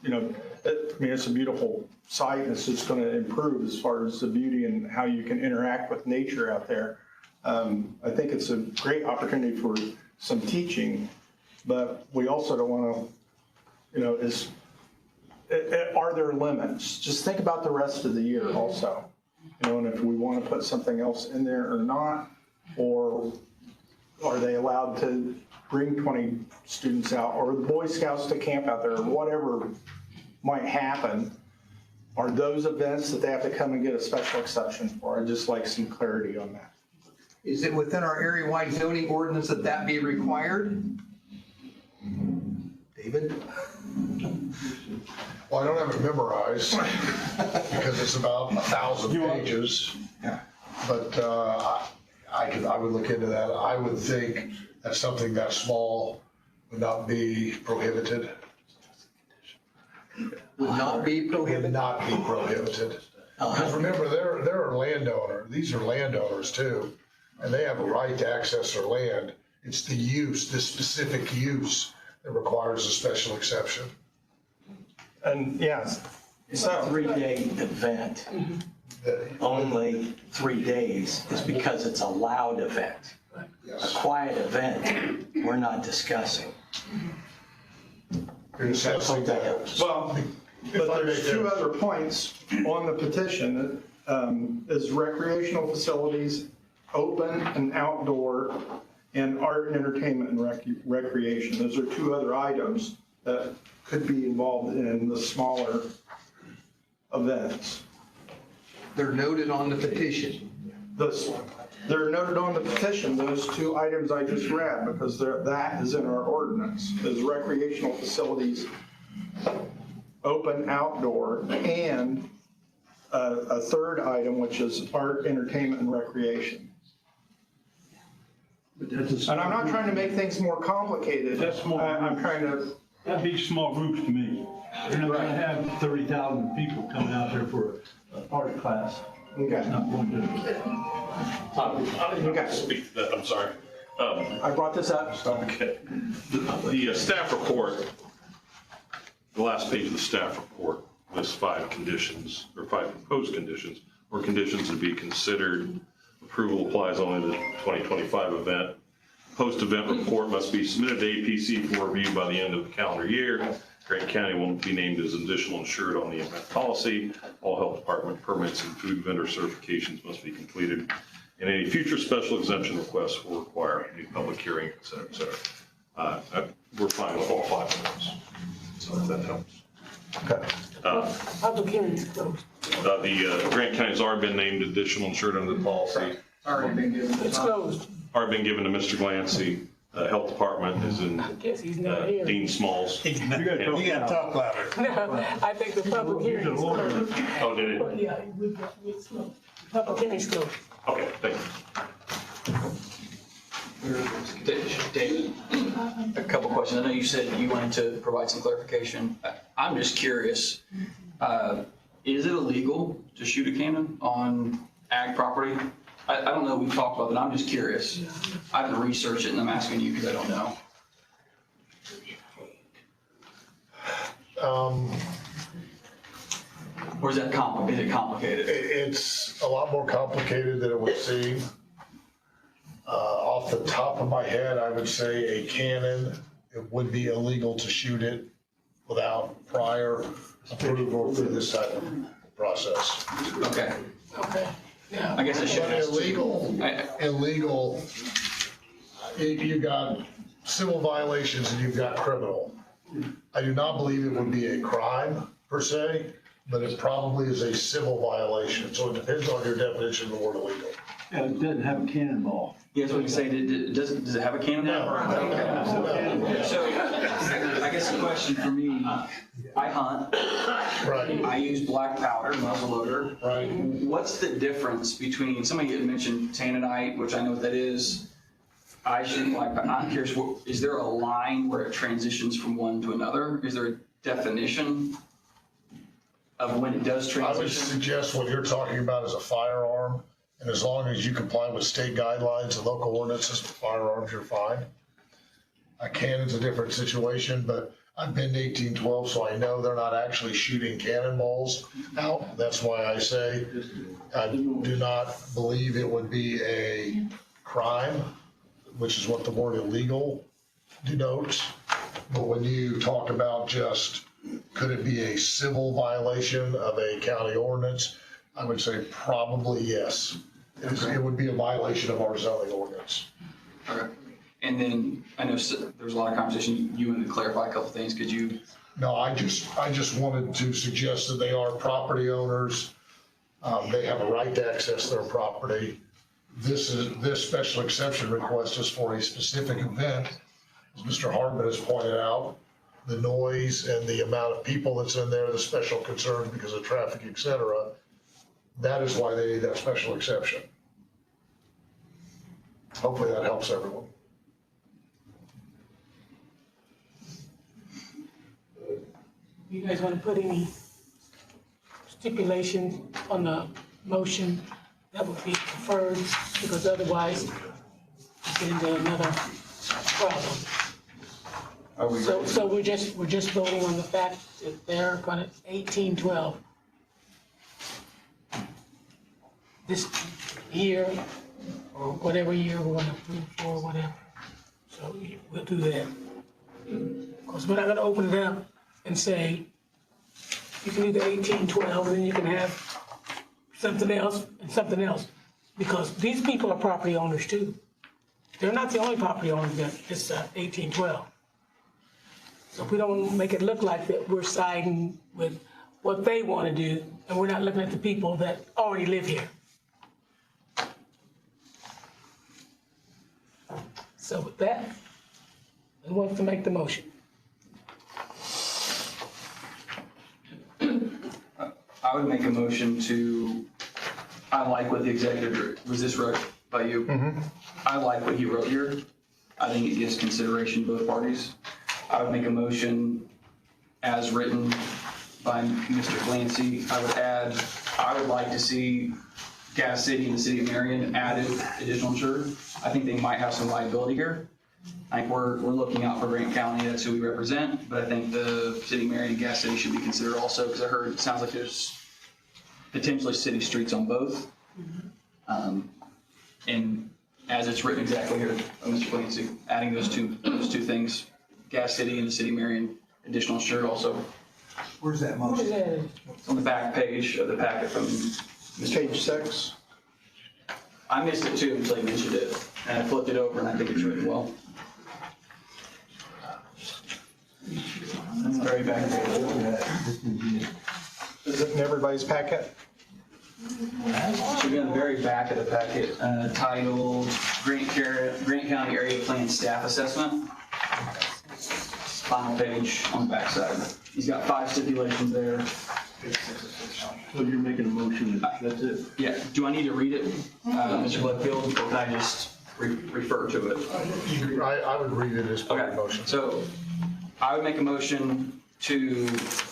you know, I mean, it's a beautiful site and it's just going to improve as far as the beauty and how you can interact with nature out there. I think it's a great opportunity for some teaching, but we also don't want to, you know, are there limits? Just think about the rest of the year also, you know, and if we want to put something else in there or not, or are they allowed to bring 20 students out, or the Boy Scouts to camp out there, or whatever might happen? Are those events that they have to come and get a special exception for? I'd just like some clarity on that. Is it within our area-wide zoning ordinance that that be required? David? Well, I don't have it memorized because it's about 1,000 pages. Yeah. But I would look into that. I would think that something that small would not be prohibited. Would not be Would prohibited? not be prohibited. Because remember, they're a landowner. These are landowners too. And they have a right to access their land. It's the use, the specific use that requires a special exception. And yes, It's a 3-day event. Only 3 days is because it's a loud event. A quiet event, we're not discussing. You're discussing that. well, but there's two other points on the petition. Is recreational facilities, open and outdoor, and art and entertainment and recreation. Those are two other items that could be involved in the smaller events. They're noted on the petition. They're noted on the petition, those two items I just read, because that is in our ordinance. Is recreational facilities, open outdoor, and a third item, which is art, entertainment, and recreation. And I'm not trying to make things more complicated. That's more. I'm trying to. That'd be small groups to me. You're not gonna have 30,000 people coming out there for an art class. Okay. It's not going to. I didn't speak to that, I'm sorry. I brought this up. Okay. The staff report, the last page of the staff report lists 5 conditions, or 5 proposed conditions, or conditions to be considered. Approval applies only to the 2025 event. Post-event report must be submitted to APC for review by the end of the calendar year. Grant County will be named as additional insured on the event policy. All health department permits and food vendor certifications must be completed. And any future special exemption requests will require a new public hearing, et cetera, et cetera. We're fine with all 5 of those, so if that helps. Okay. Public hearing is closed. The Grant County's already been named additional insured under the policy. Already been given. It's closed. Already been given to Mr. Glancy. Health Department is in I guess he's not here. Dean Smalls. You gotta talk louder. No, I think the public hearing is closed. Oh, did it? Yeah, it's closed. Public hearing is closed. Okay, thank you. David, a couple questions. I know you said you wanted to provide some clarification. I'm just curious, is it illegal to shoot a cannon on ag property? I don't know, we've talked about it, I'm just curious. I haven't researched it and I'm asking you because I don't know. Or is that complicated? It's a lot more complicated than it would seem. Off the top of my head, I would say a cannon, it would be illegal to shoot it without prior approval through this type of process. Okay. Okay, yeah. I guess I should But ask. illegal, you got civil violations and you've got criminal. I do not believe it would be a crime per se, but it probably is a civil violation. So it depends on your definition of the word illegal. Yeah, it doesn't have a cannonball. Yeah, that's what you say. Does it have a cannonball? Okay. So I guess the question for me, I hunt. Right. I use black powder, muzzleloader. Right. What's the difference between, somebody had mentioned tanninite, which I know what that is. I shoot black powder. I'm curious, is there a line where it transitions from one to another? Is there a definition of when it does I would transition? suggest what you're talking about is a firearm, and as long as you comply with state guidelines and local ordinances for firearms, you're fine. A cannon's a different situation, but I've been to 1812, so I know they're not actually shooting cannonballs out. That's why I say I do not believe it would be a crime, which is what the word illegal denotes. But when you talk about just, could it be a civil violation of a county ordinance? I would say probably yes. It would be a violation of our zoning ordinance. Okay. And then I know there was a lot of conversation. You wanted to clarify a couple things. Could you? No, I just wanted to suggest that they are property owners. They have a right to access their property. This special exception request is for a specific event. As Mr. Hardman has pointed out, the noise and the amount of people that's in there, the special concerns because of traffic, et cetera. That is why they need that special exception. Hopefully that helps everyone. You guys want to put any stipulations on the motion? That would be preferred, because otherwise you get into another problem. So we're just voting on the fact that they're gonna 1812. This year, or whatever year we want to approve for, whatever. So we'll do that. Because we're not gonna open it up and say, you can do the 1812, and then you can have something else and something else. Because these people are property owners too. They're not the only property owners that it's 1812. So if we don't make it look like that we're siding with what they want to do, and we're not looking at the people that already live here. So with that, who wants to make the motion? I would make a motion to, I like what the executive, was this wrote by you? Mm-hmm. I like what he wrote here. I think it gives consideration to both parties. I would make a motion as written by Mr. Clancy. I would add, I would like to see Gas City and the City of Marion added additional insured. I think they might have some liability here. I think we're looking out for Grant County, that's who we represent, but I think the City of Marion and Gas City should be considered also, because I heard, it sounds like there's potentially city streets on both. And as it's written exactly here, Mr. Clancy, adding those two things, Gas City and the City of Marion, additional insured also. Where's that motion? It's on the back page of the packet from Mr. Page 6. I missed it too until you mentioned it, and I flipped it over and I think it's written well. It's very back there. Is it in everybody's packet? Should be on the very back of the packet, titled Grant County Area Plan Staff Assessment. Final page on the back side. He's got 5 stipulations there. So you're making a motion, that's it? Yeah, do I need to read it, Mr. Bloodfield, or can I just refer to it? I would read it as part of the motion. So I would make a motion to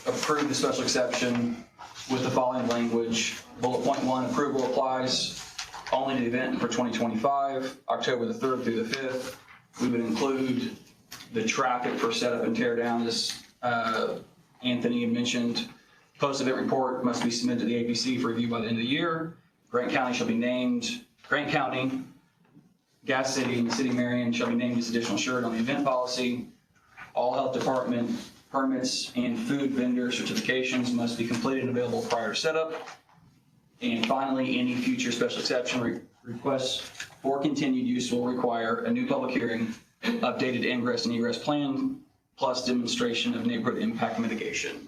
approve the special exception with the following language. Bullet point 1, approval applies only to the event for 2025, October the 3rd through the 5th. We would include the traffic for setup and tear down, as Anthony had mentioned. Post-event report must be submitted to the APC for review by the end of the year. Grant County shall be named, Grant County, Gas City, and the City of Marion shall be named as additional insured on the event policy. All health department permits, and food vendor certifications must be completed and available prior to setup. And finally, any future special exception requests for continued use will require a new public hearing, updated ingress and egress plan, plus demonstration of neighborhood impact mitigation.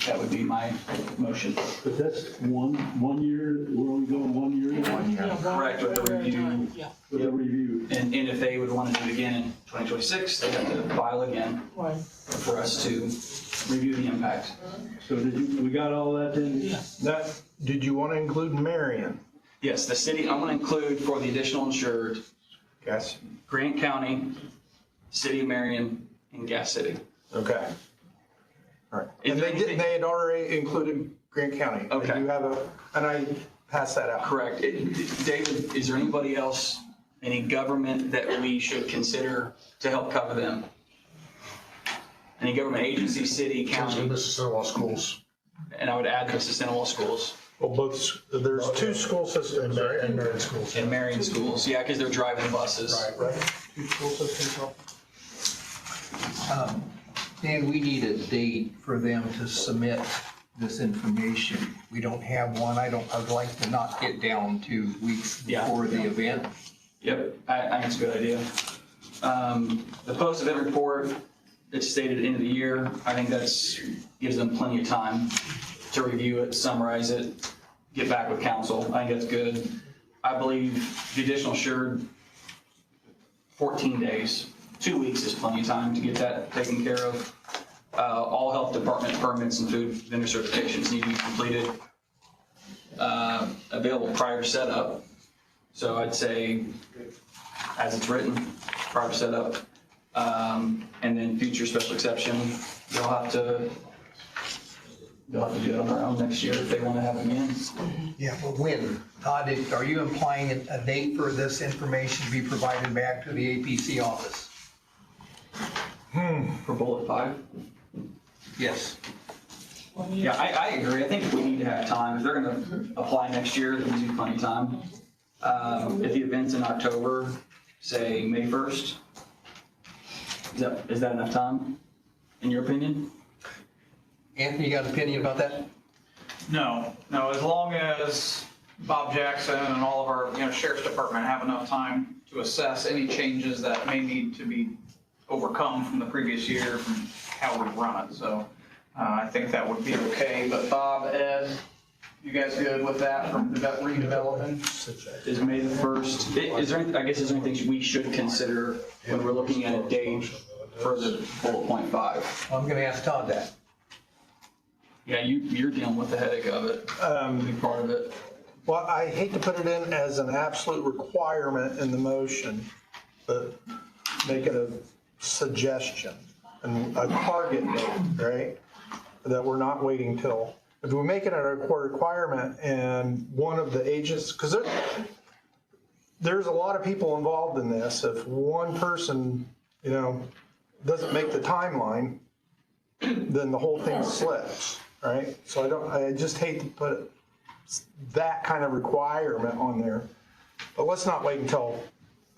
That would be my motion. But that's one year, we're only going 1 year? 1 year. Correct, with the review. With the review. And if they would want to do it again in 2026, they have to file again Right. for us to review the impact. So we got all that then? That, did you want to include Marion? Yes, the city, I'm going to include for the additional insured, Yes. Grant County, City of Marion, and Gas City. Okay. All right. And they had already included Grant County. Okay. They do have and I passed that out. Correct. David, is there anybody else, any government that we should consider to help cover them? Any government agency, city, county? Mississippi schools. And I would add Mississippi schools. Well, there's two school systems. And Marion schools. And Marion schools, yeah, because they're driving buses. Right. Two school systems. Dan, we need a date for them to submit this information. We don't have one. I'd like to not get down to weeks before the event. Yep, I think it's a good idea. The post-event report, it's stated end of the year. I think gives them plenty of time to review it, summarize it, get back with council. I think that's good. I believe the additional insured, 14 days. 2 weeks is plenty of time to get that taken care of. All health department permits and food vendor certifications need to be completed, available prior to setup. So I'd say, as it's written, prior to setup, and then future special exception, they'll have to do it on their own next year if they want to have it again. Yeah, but when? Todd, are you implying a date for this information to be provided back to the APC office? For bullet 5? Yes. Yeah, I agree. I think we need to have time. If they're going to apply next year, there needs to be plenty of time. If the event's in October, say May 1st, is that enough time, in your opinion? Anthony, you got an opinion about that? No, as long as Bob Jackson and all of our, sheriff's department have enough time to assess any changes that may need to be overcome from the previous year, from how we run it. So I think that would be okay. But Bob, Ed, you guys good with that from redeveloping? Is May the 1st, is there anything we should consider when we're looking at a date for the bullet point 5? I'm gonna ask Todd that. Yeah, you're dealing with the headache of it, big part of it. Well, I hate to put it in as an absolute requirement in the motion, but make it a suggestion and a target date, right? That we're not waiting till, if we make it a requirement and one of the agents, because there's a lot of people involved in this. If one person, doesn't make the timeline, then the whole thing slips, right? So I just hate to put that kind of requirement on there. But let's not wait until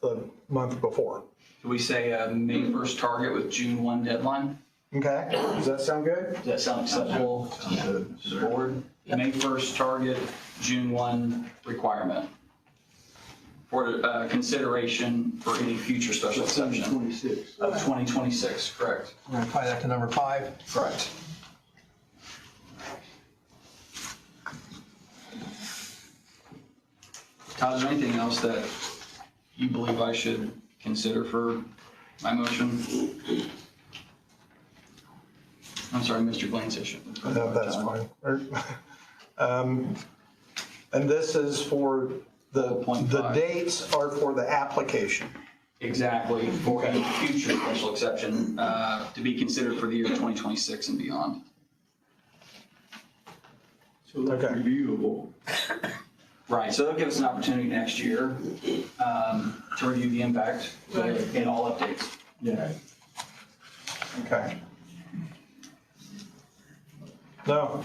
the month before. Do we say a May 1st target with June 1 deadline? Okay, does that sound good? Does that sound acceptable to the board? May 1st target, June 1 requirement for consideration for any future special exception. 2026. Of 2026, correct. We're gonna apply that to number 5. Correct. Todd, is there anything else that you believe I should consider for my motion? I'm sorry, Mr. Blanchett. No, that's fine. And this is for the dates are for the application. Exactly, for a future special exception to be considered for the year 2026 and beyond. So that's reviewable. Right, so that'll give us an opportunity next year to review the impact and all updates. Yeah. Okay. No,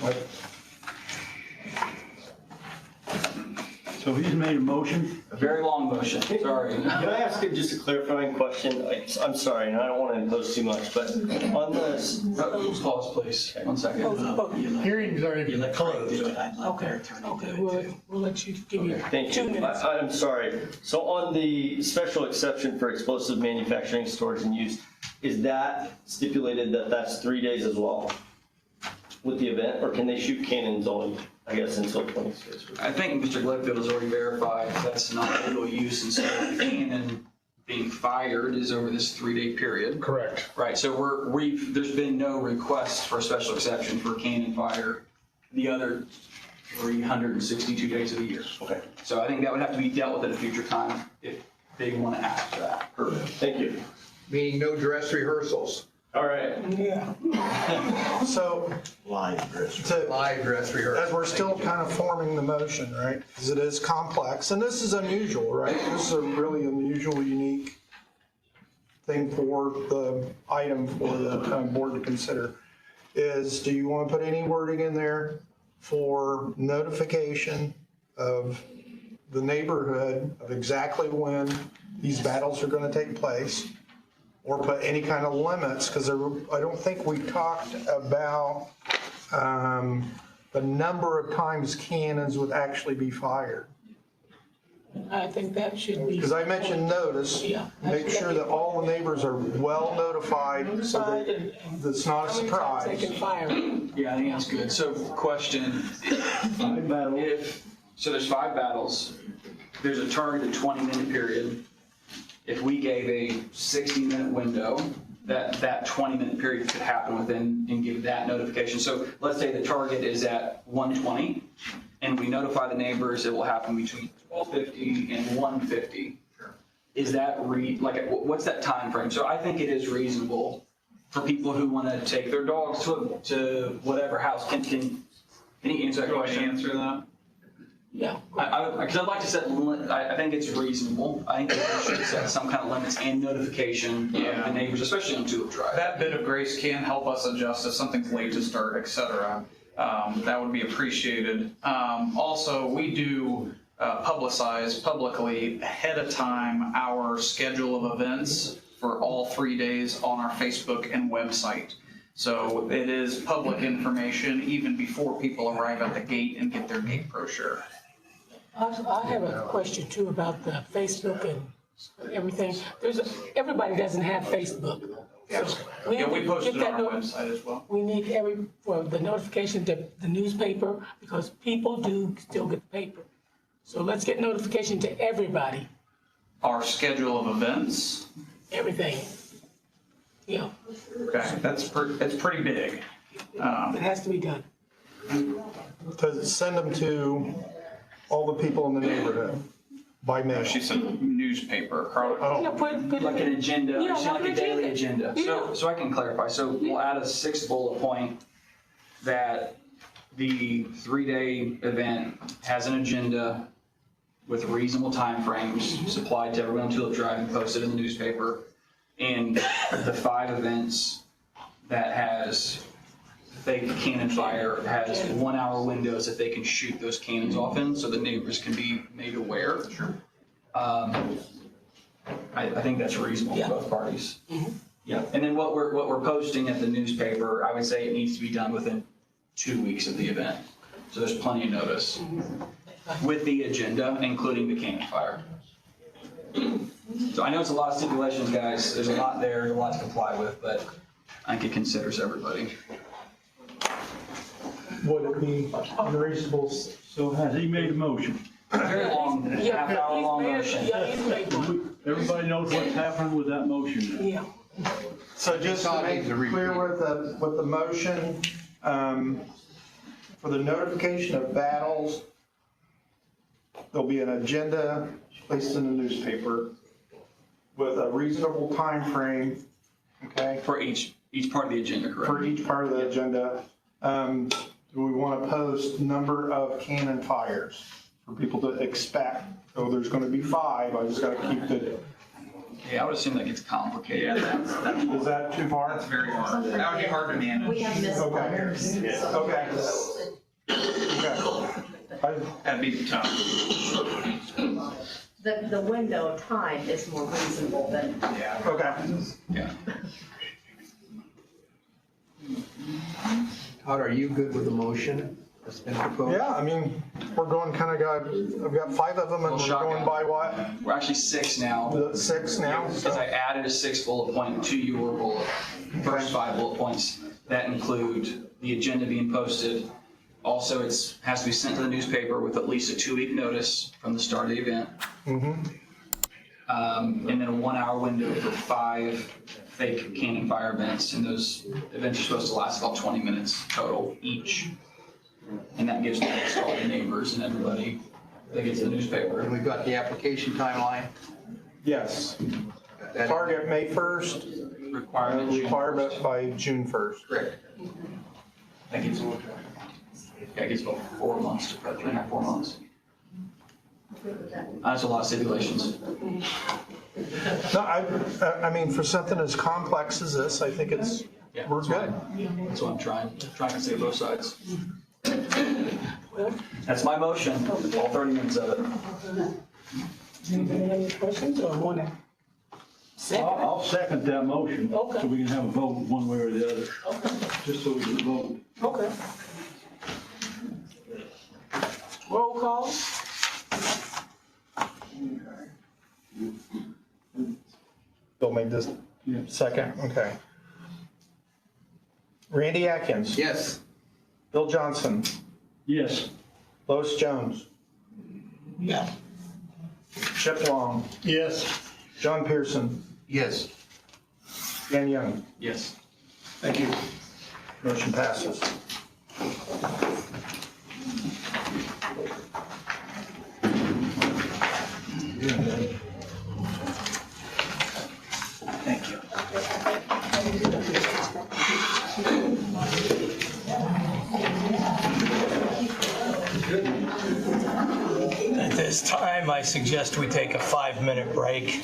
So he's made a motion. A very long motion, sorry. Can I ask you just a clarifying question? I'm sorry, and I don't want to impose too much, but on this. Pause, please, 1 second. Hearing's already closed. Okay, we'll let you give you Thank 2 you. minutes. I'm sorry. So on the special exception for explosive manufacturing, storage, and use, is that stipulated that that's 3 days as well with the event, or can they shoot cannons only, I guess, until 26? I think Mr. Gledfield has already verified that's not legal use, and so the cannon being fired is over this 3-day period. Correct. Right, so there's been no request for a special exception for cannon fire the other 362 days of the year. Okay. So I think that would have to be dealt with at a future time if they want to ask for that. Perfect. Thank you. Meaning no dress rehearsals. All right. Yeah. So, Live dress. Live dress rehearsal. as we're still kind of forming the motion, right? Because it is complex, and this is unusual, right? This is a really unusual, unique thing for the item for the board to consider. Is, do you want to put any wording in there for notification of the neighborhood of exactly when these battles are going to take place? Or put any kind of limits, because I don't think we talked about the number of times cannons would actually be fired. I think that should be. Because I mentioned notice, Yeah. make sure that all the neighbors are well notified so that it's not a How many times they surprise. can fire? Yeah, I think that's good. So question, so there's 5 battles, there's a targeted 20-minute period. If we gave a 60-minute window, that 20-minute period could happen within and give that notification. So let's say the target is at 1:20 and we notify the neighbors it will happen between 12:50 and 1:50. Is that what's that time frame? So I think it is reasonable for people who want to take their dogs to whatever house. Can you answer that question? Answer that? Yeah, because I'd like to set, I think it's reasonable. I think that we should set some kind of limits and notification of the neighbors, especially on Tulip Drive. That bit of grace can help us adjust if something's late to start, et cetera. That would be appreciated. Also, we do publicize publicly ahead of time our schedule of events for all 3 days on our Facebook and website. So it is public information even before people arrive at the gate and get their gate brochure. I have a question too about the Facebook and everything. Everybody doesn't have Facebook. So We post it get on that our website as well. We need for the notification to the newspaper, because people do still get the paper. So let's get notification to everybody, Our schedule of events, everything. Yeah, okay, that's pretty big. it has to be done. To send them to all the people in the neighborhood by mail. She said newspaper. Yeah, put Like an agenda, Yeah, like a daily agenda. Yeah. So I can clarify. So we'll add a 6th bullet point that the 3-day event has an agenda with reasonable timeframes supplied to everyone on Tulip Drive and posted in the newspaper. And the 5 events that has fake cannon fire has 1-hour windows that they can shoot those cannons off in, so the neighbors can be made aware. Sure. I think that's reasonable for both parties. Yeah, and then what we're posting at the newspaper, I would say it needs to be done within 2 weeks of the event. So there's plenty of notice with the agenda, including the cannon fire. So I know it's a lot of stipulations, guys. There's a lot there, a lot to comply with, but I think it considers everybody. Would it be unreasonable? So has he made a motion? Very long, half-hour long motion. Yeah, he's made one. Everybody knows what's happening with that motion. Yeah. So just to make it clear with the motion, for the notification of battles, there'll be an agenda placed in the newspaper with a reasonable time frame, okay? For each part of the agenda, correct? For each part of the agenda. We want to post number of cannon fires for people to expect. So there's going to be 5, I just got to keep it. Yeah, I would assume that gets complicated. Is that too far? That's very hard. That would be hard to manage. We have misfires. Okay. Okay. That'd be the time. The window of time is more reasonable than. Yeah. Okay. Yeah. Todd, are you good with the motion that's been proposed? Yeah, I mean, we're going kind of, I've got 5 of them and we're going by what? We're actually 6 now. 6 now? Because I added a 6th bullet point to your first 5 bullet points that include the agenda being posted. Also, has to be sent to the newspaper with at least a 2-week notice from the start of the event. Mm-hmm. And then a 1-hour window for 5 fake cannon fire events. And those events are supposed to last about 20 minutes total each. And that gives notice to all the neighbors and everybody that gets the newspaper. And we've got the application timeline? Yes. Target May 1st. Requirement by June 1st. Correct. That gives about 4 months to prep, 3.5, 4 months. That's a lot of stipulations. No, I mean, for something as complex as this, I think we're good. That's what I'm trying to say both sides. That's my motion, all 30 minutes of it. Anybody have any questions or want to second? I'll second that motion. Okay. So we can have a vote one way or the other, Okay. just so we can vote. Okay. Roll call? Bill made this second, okay. Randy Atkins. Yes. Bill Johnson. Yes. Lois Jones. Yeah. Chip Long. Yes. John Pearson. Yes. Dan Young. Yes. Thank you. Motion passes. Thank you. At this time, I suggest we take a 5-minute break.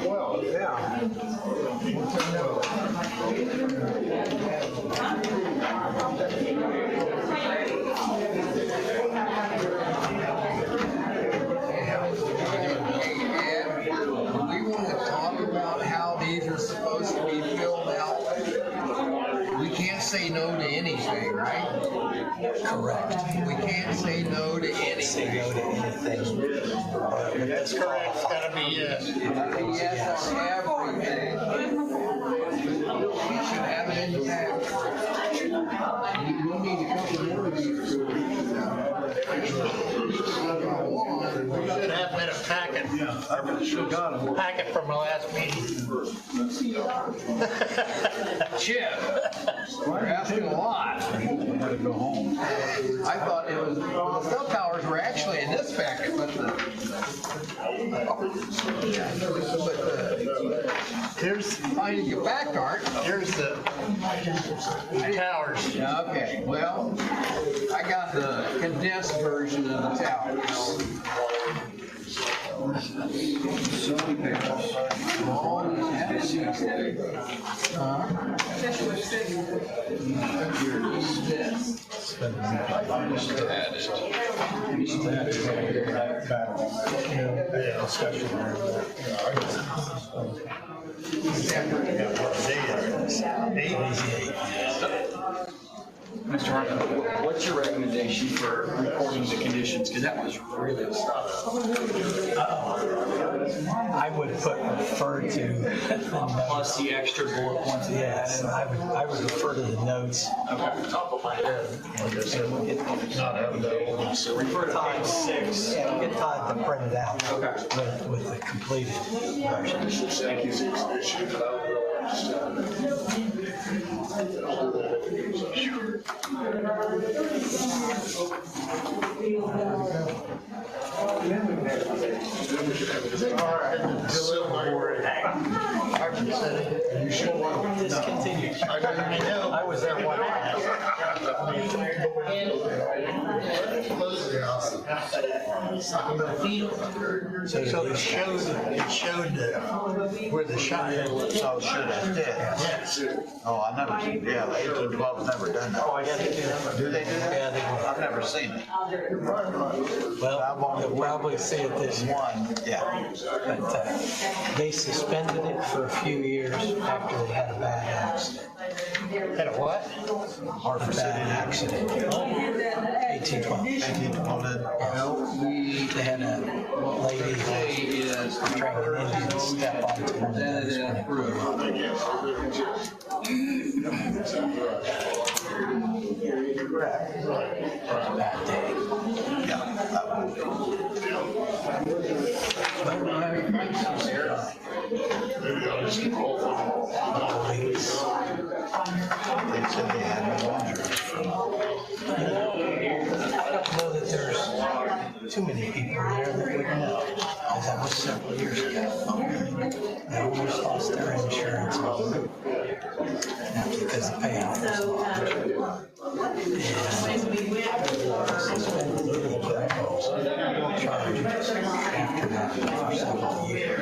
Well, yeah. We want to talk about how these are supposed to be filled out. We can't say no to anything, right? Correct. We can't say no to anything. Say no to anything. That's correct, it's gotta be yes. Yes on everything. We should have it in the package. We need a couple more of these. We should have been a packet. I should have got a packet from the last meeting. Chip, we're asking a lot. Gotta go home. I thought it was, the cell towers were actually in this packet, but Here's, finding your back art. here's the towers. Okay, well, I got the condensed version of the towers. So many pages. Oh, yeah. Here it is. This. Mr. Hartman, what's your recommendation for reporting the conditions? Because that was really the stuff. I would refer to. Plus the extra bullet points. Yes, I would refer to the notes. Okay. Top of my head, like I said, not having that old. Refer to page 6. Yeah, get Todd to print it out. Okay. With the completed version. Thank you. All right. Discontinued. I know. I was there one time. So it showed where the shot had. So sure that did. Yes. Oh, I never, yeah, 1812's never done that. Oh, I got to do that. Do they do that? Yeah, they do. I've never seen it. Well, you'll probably see it this year. One, yeah. But they suspended it for a few years after they had a bad accident. Had a what? Hartford City accident. 1812. 1812 did. They had a lady training Indians step onto one of those when it grew up. Bad day. Yeah, that one. They said they had no injuries from it. I don't know that there's too many people there that would know, because that was several years ago. They almost lost their insurance because the payout was large. And charges after that for several years.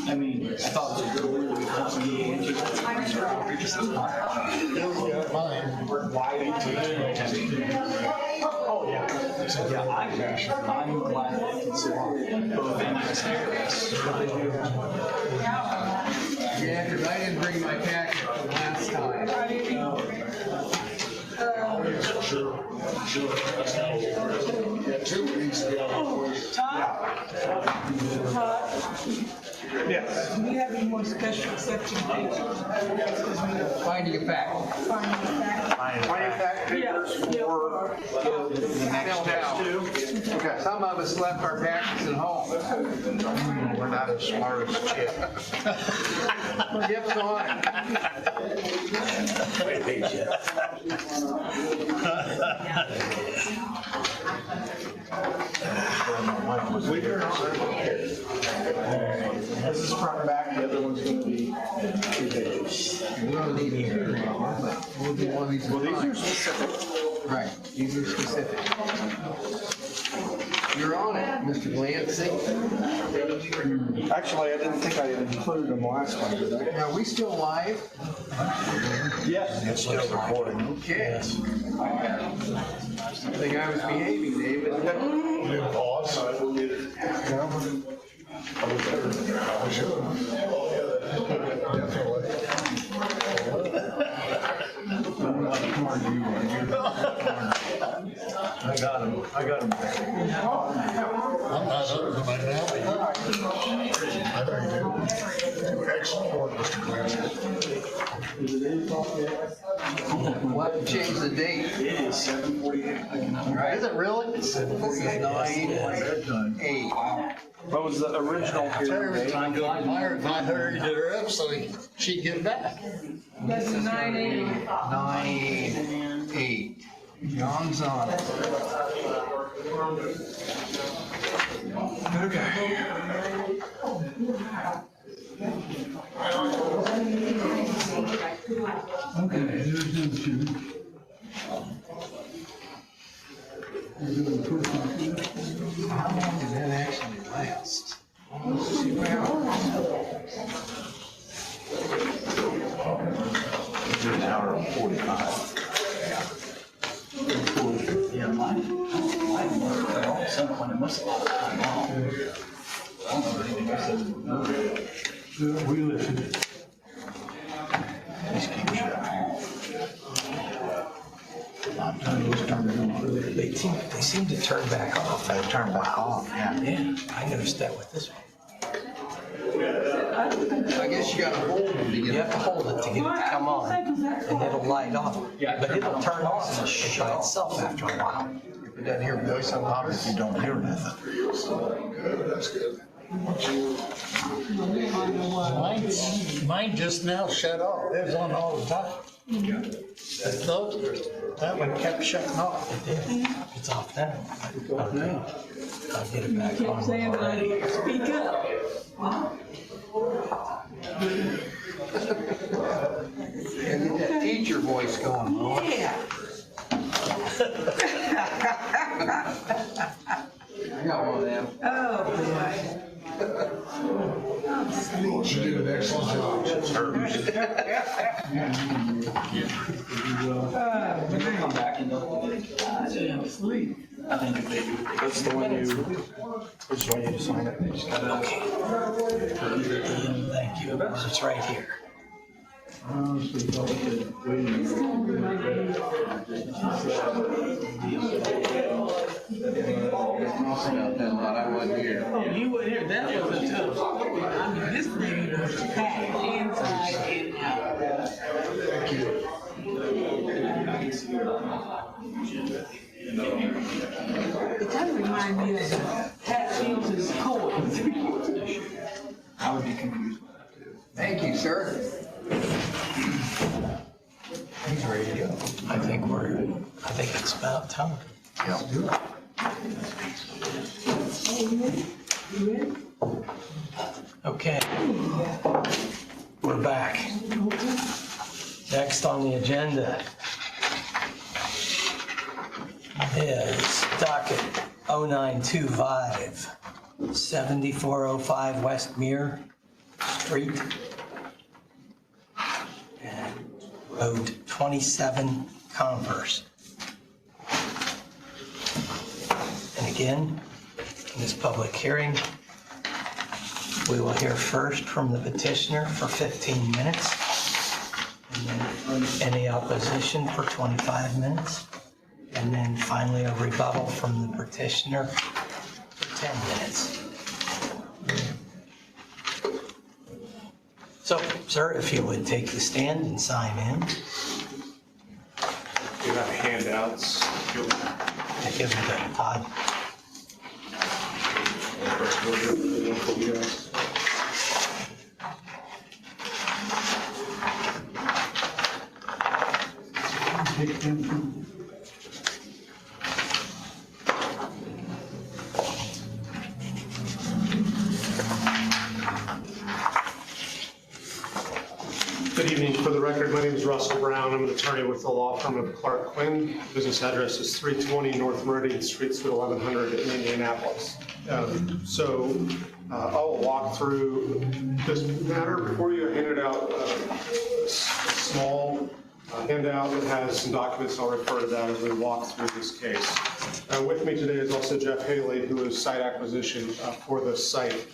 I mean, I thought it was really Oh, yeah. Yeah, I'm glad that they consider both ends of this. Yeah, because I didn't bring my packet from last time. Yes. Do we have any more special exception papers? Finding of fact. Finding fact papers for the next steps too. Okay. Some of us left our packets at home. We're not as smart as Chip. Well, Jeff's on This is front and back, the other one's gonna be 2 pages. We don't need here, but we'll do one of these. Well, these are specific. Right, these are specific. You're on it, Mr. Glancy. Actually, I didn't think I had included them last time, did I? Are we still live? Yes. It's still recording. Okay. I think I was behaving, David. Pause. I got him. I'm not other than I now. I know you do. Excellent work, Mr. Clancy. We'll have to change the date. It is 7:48. Right. Is it really? It's 9:08. What was the original hearing date? I hurried her up so she'd get back. That's 9:80. 9:08. John's on it. Okay, there's them two. How long did that actually last? Almost 2 hours. It's an hour and 45. Yeah, mine worked at all. Someone must have lost time off. I don't know anything else that We listen. Just keep track. They seem to turn back off. They turn back off, yeah. Yeah, I noticed that with this one. I guess you gotta hold them to You get have to hold it to get it to come on, and it'll light off. But it'll turn off by itself after a while. It doesn't hear voice on loud if you don't hear nothing. Good, that's good. Mine just now shut off. It was on all the time. That one kept shutting off. It did. It's off now. Okay. I'll get it back on already. Speak up. Get that teacher voice going, Lois. Yeah. I got one of them. Oh, boy. You did an excellent job. We'll come back and they'll Sleep. I think if they do. That's the one you, just want you to sign it. Okay. Thank you. It's right here. I wasn't here. Oh, you were here, that was a tough. I mean, this thing was packed inside and out. Thank you. It kind of reminds me of the Hatfields' coins. I would be confused by that too. Thank you, sir. He's ready to go. I think it's about time. Let's do it. Okay. We're back. Next on the agenda is docket 0925, 7405 West Muir Street and Road 27 Converse. And again, in this public hearing, we will hear first from the petitioner for 15 minutes, and then any opposition for 25 minutes, and then finally a rebuttal from the petitioner for 10 minutes. So, sir, if you would take the stand and sign in. You have handouts. Give me that, Todd. Good evening. For the record, my name is Russell Brown. I'm an attorney with the law firm of Clark Quinn. Business address is 320 North Meridian Street, Suite 1100 in Indianapolis. I'll walk through this matter. Before you, I handed out a small handout that has some documents. I'll refer to that as we walk through this case. With me today is also Jeff Haley, who is site acquisition for this site.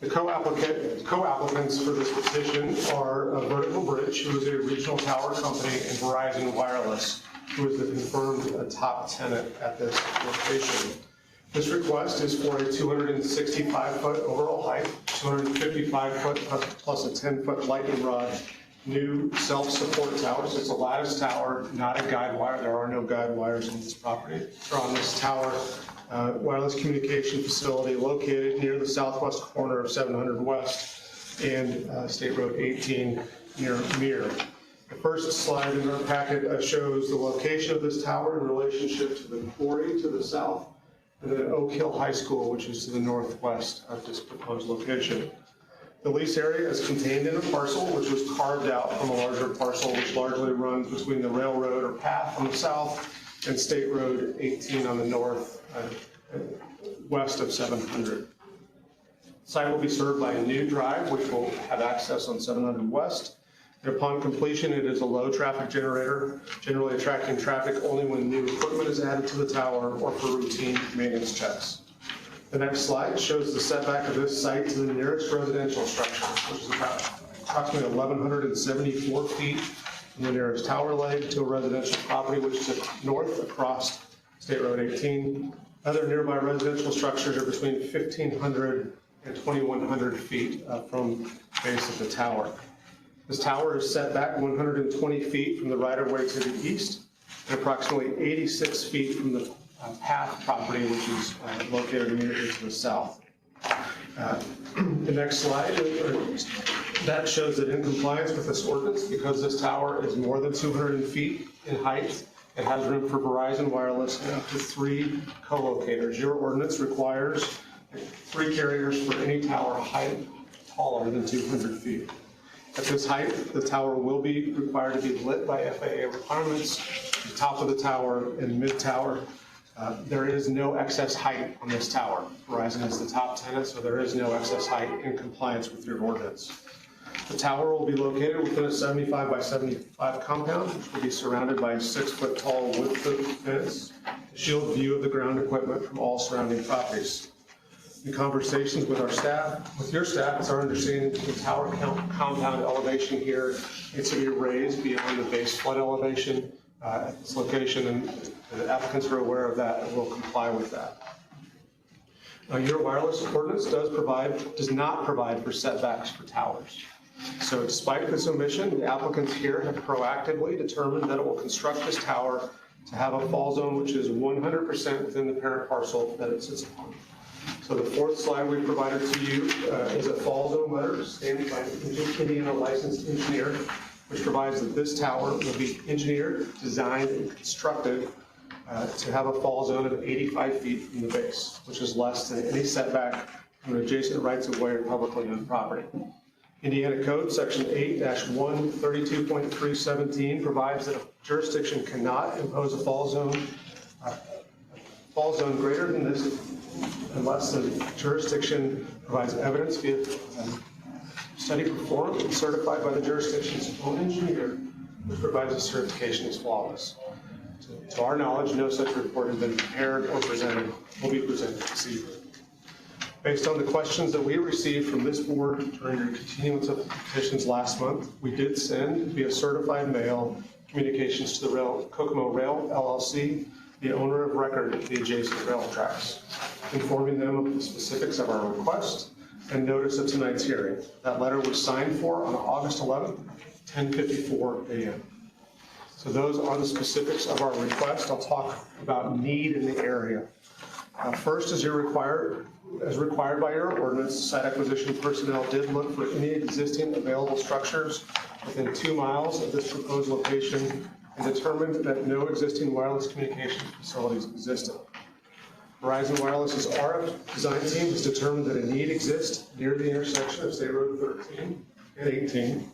The co-applicants for this petition are Vertical Bridge, who is a regional tower company, and Verizon Wireless, who is the confirmed top tenant at this location. This request is for a 265-foot overall height, 255-foot plus a 10-foot lightning rod, new self-support tower. So it's a lattice tower, not a guide wire. There are no guide wires on this property or on this tower. Wireless communication facility located near the southwest corner of 700 West and State Road 18 near Muir. The first slide in our packet shows the location of this tower in relationship to the quarry to the south, and then Oak Hill High School, which is to the northwest of this proposed location. The lease area is contained in a parcel which was carved out from a larger parcel which largely runs between the railroad or path on the south and State Road 18 on the north, west of 700. The site will be served by a new drive, which will have access on 700 West. And upon completion, it is a low-traffic generator, generally attracting traffic only when new equipment is added to the tower or for routine maintenance checks. The next slide shows the setback of this site to the nearest residential structure, which is approximately 1,174 feet from the nearest tower leg to a residential property, which is north across State Road 18. Other nearby residential structures are between 1,500 and 2,100 feet from the base of the tower. This tower is set back 120 feet from the right-of-way to the east and approximately 86 feet from the path property, which is located immediately to the south. The next slide, that shows that in compliance with this ordinance, because this tower is more than 200 feet in height, it has room for Verizon Wireless and up to 3 co-locators. Your ordinance requires 3 carriers for any tower height taller than 200 feet. At this height, the tower will be required to be lit by FAA requirements. The top of the tower and mid-tower, there is no excess height on this tower. Verizon is the top tenant, so there is no excess height in compliance with your ordinance. The tower will be located within a 75 by 75 compound, which will be surrounded by a 6-foot tall wood fence to shield view of the ground equipment from all surrounding properties. In conversations with our staff, with your staff, it's our understanding that the tower compound elevation here needs to be raised beyond the base flood elevation at this location, and the applicants are aware of that and will comply with that. Your wireless ordinance does not provide for setbacks for towers. So despite this omission, the applicants here have proactively determined that it will construct this tower to have a fall zone which is 100% within the parent parcel that it sits upon. So the 4th slide we provided to you is a fall zone letter stamped by an Indiana licensed engineer, which provides that this tower will be engineered, designed, and constructed to have a fall zone of 85 feet from the base, which is less than any setback from adjacent rights of way or publicly owned property. Indiana Code Section 8-132.317 provides that a jurisdiction cannot impose a fall zone greater than this unless the jurisdiction provides evidence via study performed and certified by the jurisdiction's own engineer, which provides a certification is flawless. To our knowledge, no such report has been prepared or will be presented this evening. Based on the questions that we received from this board during your continuance of petitions last month, we did send via certified mail communications to the Kokomo Rail LLC, the owner of record of the adjacent rail tracks, informing them of the specifics of our request and notice of tonight's hearing. That letter was signed for on August 11th, 10:54 a.m. So those are the specifics of our request. I'll talk about need in the area. First, as required by your ordinance, site acquisition personnel did look for any existing available structures within 2 miles of this proposed location and determined that no existing wireless communication facilities existed. Verizon Wireless's RF design team has determined that a need exists near the intersection of State Road 13 and 18.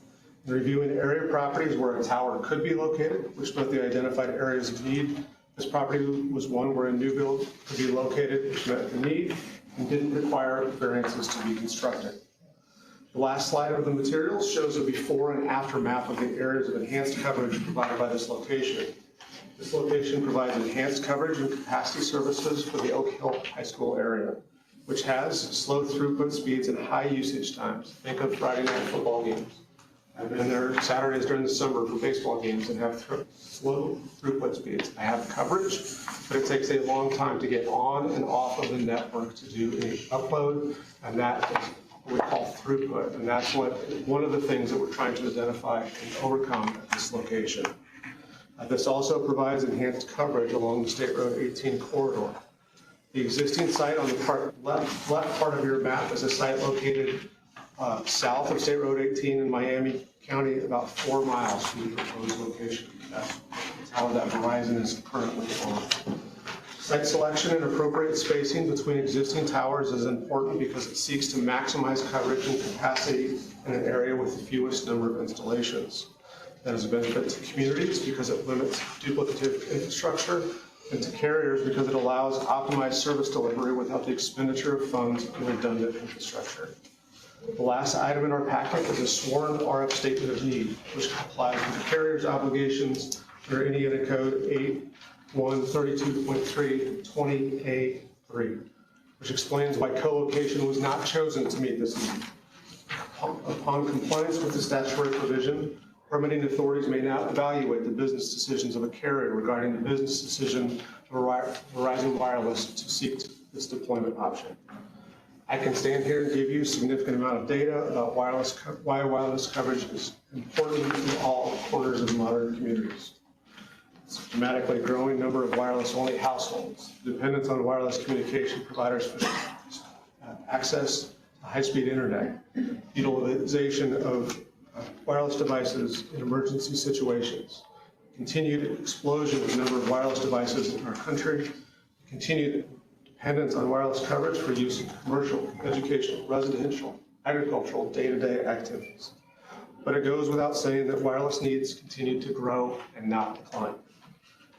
In reviewing area properties where a tower could be located, which met the identified areas of need, this property was one where a new build could be located, which met the need and didn't require variances to be constructed. The last slide of the materials shows a before and after map of the areas of enhanced coverage provided by this location. This location provides enhanced coverage and capacity services for the Oak Hill High School area, which has slow throughput speeds and high usage times. Think of Friday night football games. I've been there Saturdays during the summer for baseball games and have slow throughput speeds. I have coverage, but it takes a long time to get on and off of the network to do any upload, and that is what we call throughput. And that's one of the things that we're trying to identify and overcome at this location. This also provides enhanced coverage along the State Road 18 corridor. The existing site on the left part of your map is a site located south of State Road 18 in Miami County, about 4 miles from the proposed location. That's the tower that Verizon is currently on. Site selection and appropriate spacing between existing towers is important because it seeks to maximize coverage and capacity in an area with the fewest number of installations. That is a benefit to communities because it limits duplicative infrastructure, and to carriers because it allows optimized service delivery without the expenditure of funds and redundant infrastructure. The last item in our packet is a sworn RF statement of need, which complies with the carrier's obligations under Indiana Code 8-132.3-20A3, which explains why co-location was not chosen to meet this need. Upon compliance with the statutory provision, permitting authorities may now evaluate the business decisions of a carrier regarding the business decision of Verizon Wireless to seek this deployment option. I can stand here and give you a significant amount of data about why wireless coverage is important in all corners of modern communities. It's a dramatically growing number of wireless-only households, dependence on wireless communication providers for access high-speed internet, utilization of wireless devices in emergency situations, continued explosion of the number of wireless devices in our country, continued dependence on wireless coverage for use in commercial, educational, residential, agricultural, day-to-day activities. But it goes without saying that wireless needs continue to grow and not decline.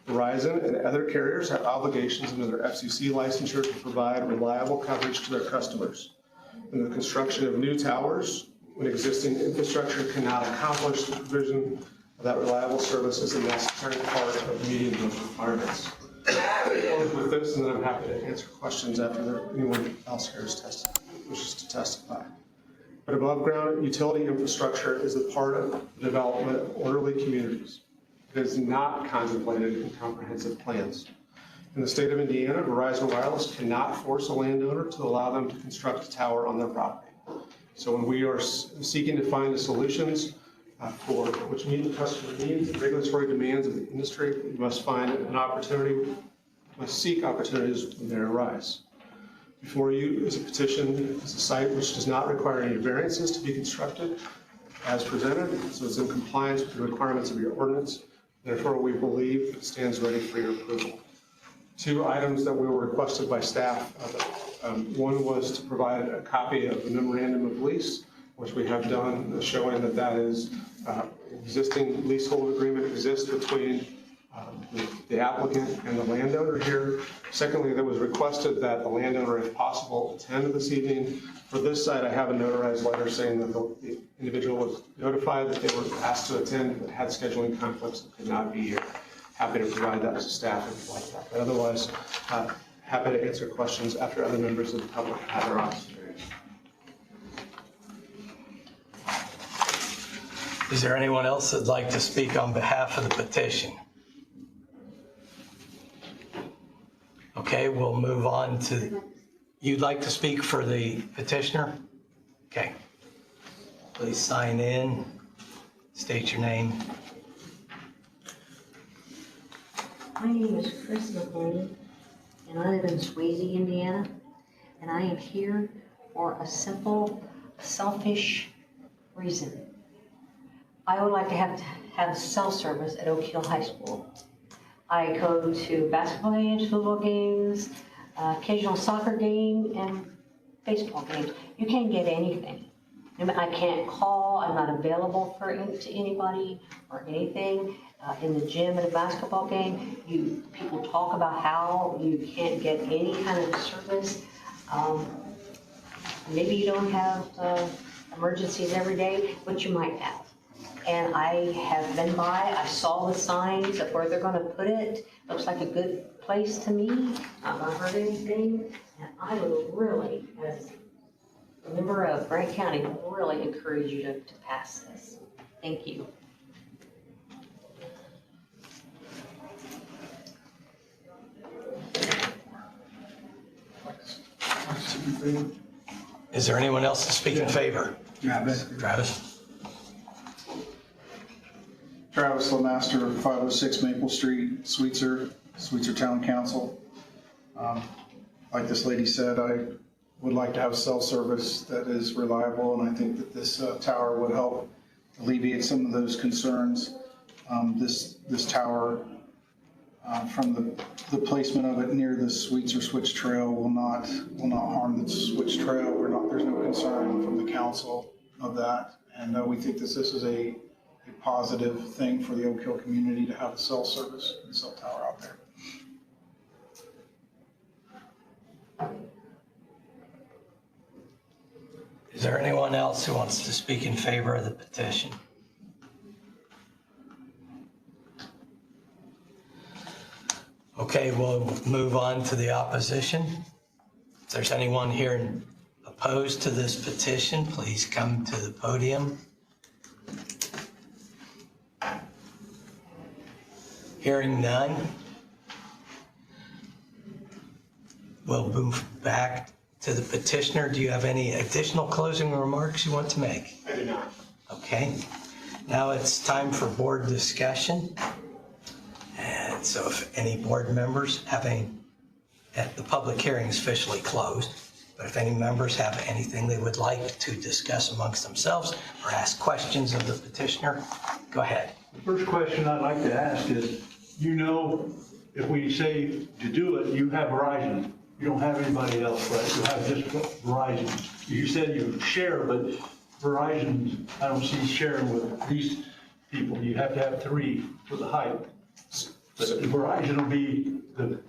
Verizon and other carriers have obligations under their FCC licensure to provide reliable coverage to their customers. And the construction of new towers, when existing infrastructure cannot accomplish the provision of that reliable service, is a necessary part of meeting those requirements. I'll close with this, and then I'm happy to answer questions after anyone else here wishes to testify. But above ground utility infrastructure is a part of the development of orderly communities. It is not contemplated in comprehensive plans. In the state of Indiana, Verizon Wireless cannot force a landowner to allow them to construct a tower on their property. So when we are seeking to find the solutions which meet the customer needs and regulatory demands of the industry, we must seek opportunities when they arise. Before you is a petition, is a site which does not require any variances to be constructed as presented, so it's in compliance with the requirements of your ordinance. Therefore, we believe it stands ready for your approval. 2 items that we were requested by staff. One was to provide a copy of the memorandum of lease, which we have done, showing that is existing leasehold agreement exists between the applicant and the landowner here. Secondly, there was requested that the landowner, if possible, attend this evening. For this site, I have a notarized letter saying that the individual was notified that they were asked to attend, but had scheduling conflicts and could not be here. Happy to provide that to staff if you'd like that. But otherwise, happy to answer questions after other members of the public have their opportunities. Is there anyone else that'd like to speak on behalf of the petition? Okay, we'll move on to, you'd like to speak for the petitioner? Okay. Please sign in, state your name. My name is Chris Mahoney, and I live in Swayze, Indiana, and I am here for a simple, selfish reason. I would like to have cell service at Oak Hill High School. I go to basketball games, football games, occasional soccer game, and baseball games. You can't get anything. I can't call, I'm not available to anybody or anything. In the gym at a basketball game, people talk about how you can't get any kind of service. Maybe you don't have emergencies every day, but you might have. And I have been by, I saw the signs of where they're gonna put it. Looks like a good place to me. I've not heard anything. And I would really, as a member of Grant County, really encourage you to pass this. Thank you. Is there anyone else to speak in favor? Travis. Travis LeMaster, 506 Maple Street, Sweetser Town Council. Like this lady said, I would like to have cell service that is reliable, and I think that this tower would help alleviate some of those concerns. This tower, from the placement of it near the Sweetser Switch Trail, will not harm the Switch Trail. There's no concern from the council of that, and we think this is a positive thing for the Oak Hill community to have a cell service and cell tower out there. Is there anyone else who wants to speak in favor of the petition? Okay, we'll move on to the opposition. If there's anyone here opposed to this petition, please come to the podium. Hearing none, we'll move back to the petitioner. Do you have any additional closing remarks you want to make? I do not. Okay. Now it's time for board discussion. And so if any board members the public hearing is officially closed, But if any members have anything they would like to discuss amongst themselves or ask questions of the petitioner, go ahead. The first question I'd like to ask is, if we say to do it, you have Verizon. You don't have anybody else, right? You have just Verizon. You said you share, but Verizon, I don't see sharing with these people. You have to have 3 for the height. But Verizon will be the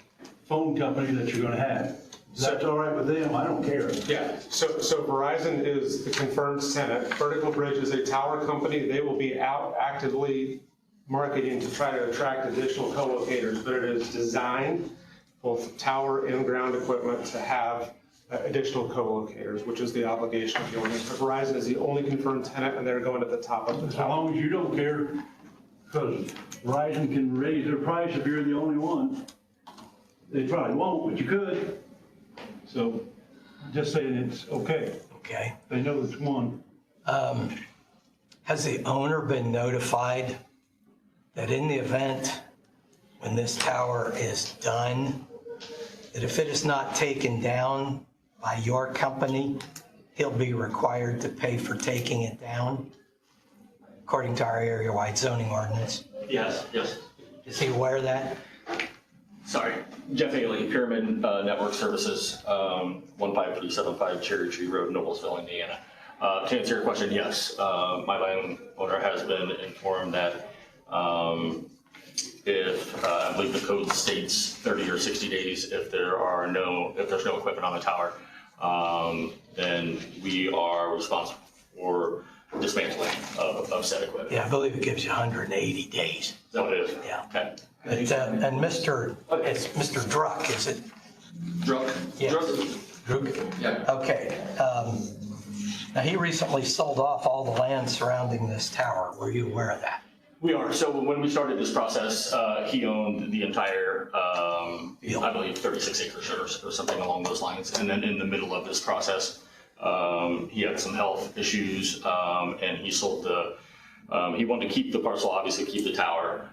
phone company that you're gonna have. If that's all right with them, I don't care. Yeah, so Verizon is the confirmed tenant. Vertical Bridge is a tower company. They will be out actively marketing to try to attract additional co-locators, but it is designed, both tower and ground equipment, to have additional co-locators, which is the obligation of the ordinance. But Verizon is the only confirmed tenant, and they're going at the top of the As tower. long as you don't care, because Verizon can raise their price if you're the only one. They probably won't, but you could. So, I'm just saying it's okay. Okay. They know it's one. Has the owner been notified that in the event when this tower is done, that if it is not taken down by your company, he'll be required to pay for taking it down, according to our area-wide zoning ordinance? Yes. Is he aware of that? Sorry, Jeff Haley, Pyramid Network Services, 15375 Cherry Tree Road, Noblesville, Indiana. To answer your question, yes, my landowner has been informed that if I believe the code states 30 or 60 days, if there's no equipment on the tower, then we are responsible for dismantling of said equipment. Yeah, I believe it gives you 180 days. Is that what it is? Yeah. Okay. It's Mr. Druck, is it? Druck? Yes. Druck? Yeah. Okay. Now, he recently sold off all the land surrounding this tower. Were you aware of that? We are. So when we started this process, he owned the entire, I believe, 36 acres or something along those lines. And then in the middle of this process, he had some health issues, and he sold he wanted to keep the parcel, obviously keep the tower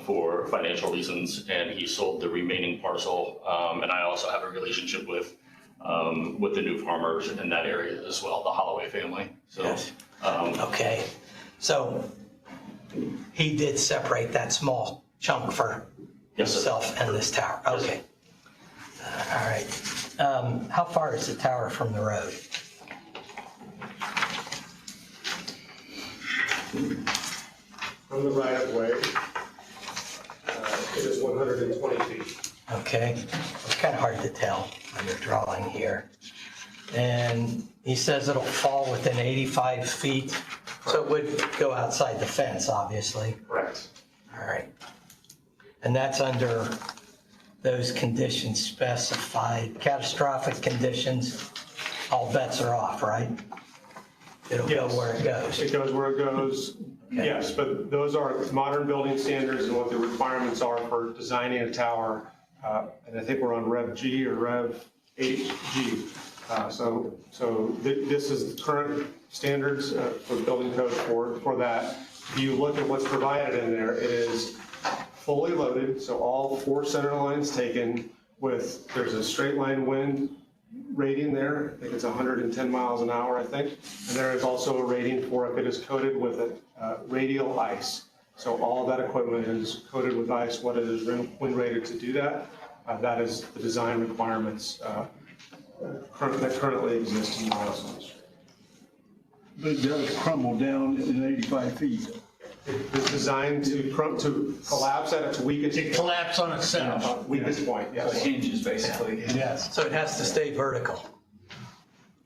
for financial reasons, and he sold the remaining parcel. And I also have a relationship with the new farmers in that area as well, the Holloway family. So, yes. Okay. So he did separate that small chunk for himself and this tower. Okay. All right. How far is the tower from the road? From the right of way, it is 120 feet. Okay. It's kind of hard to tell on your drawing here. And he says it'll fall within 85 feet. So it would go outside the fence, obviously. Correct. All right. And that's under those conditions specified, catastrophic conditions, all bets are off, right? It'll go where it goes. It goes where it goes, yes, but those are modern building standards and what the requirements are for designing a tower. And I think we're on Rev G or Rev 8G. This is the current standards for building code for that. If you look at what's provided in there, it is fully loaded, so all 4 center lines taken with, there's a straight line wind rating there. I think it's 110 miles an hour, I think. And there is also a rating for if it is coated with radial ice. So all of that equipment is coated with ice, what it is wind rated to do that. That is the design requirements that currently exist in the West. But it does crumble down in 85 feet. It's designed to collapse at its weakest. To collapse on itself. Weakest point, yes. So it hinges, basically. Yes. So it has to stay vertical.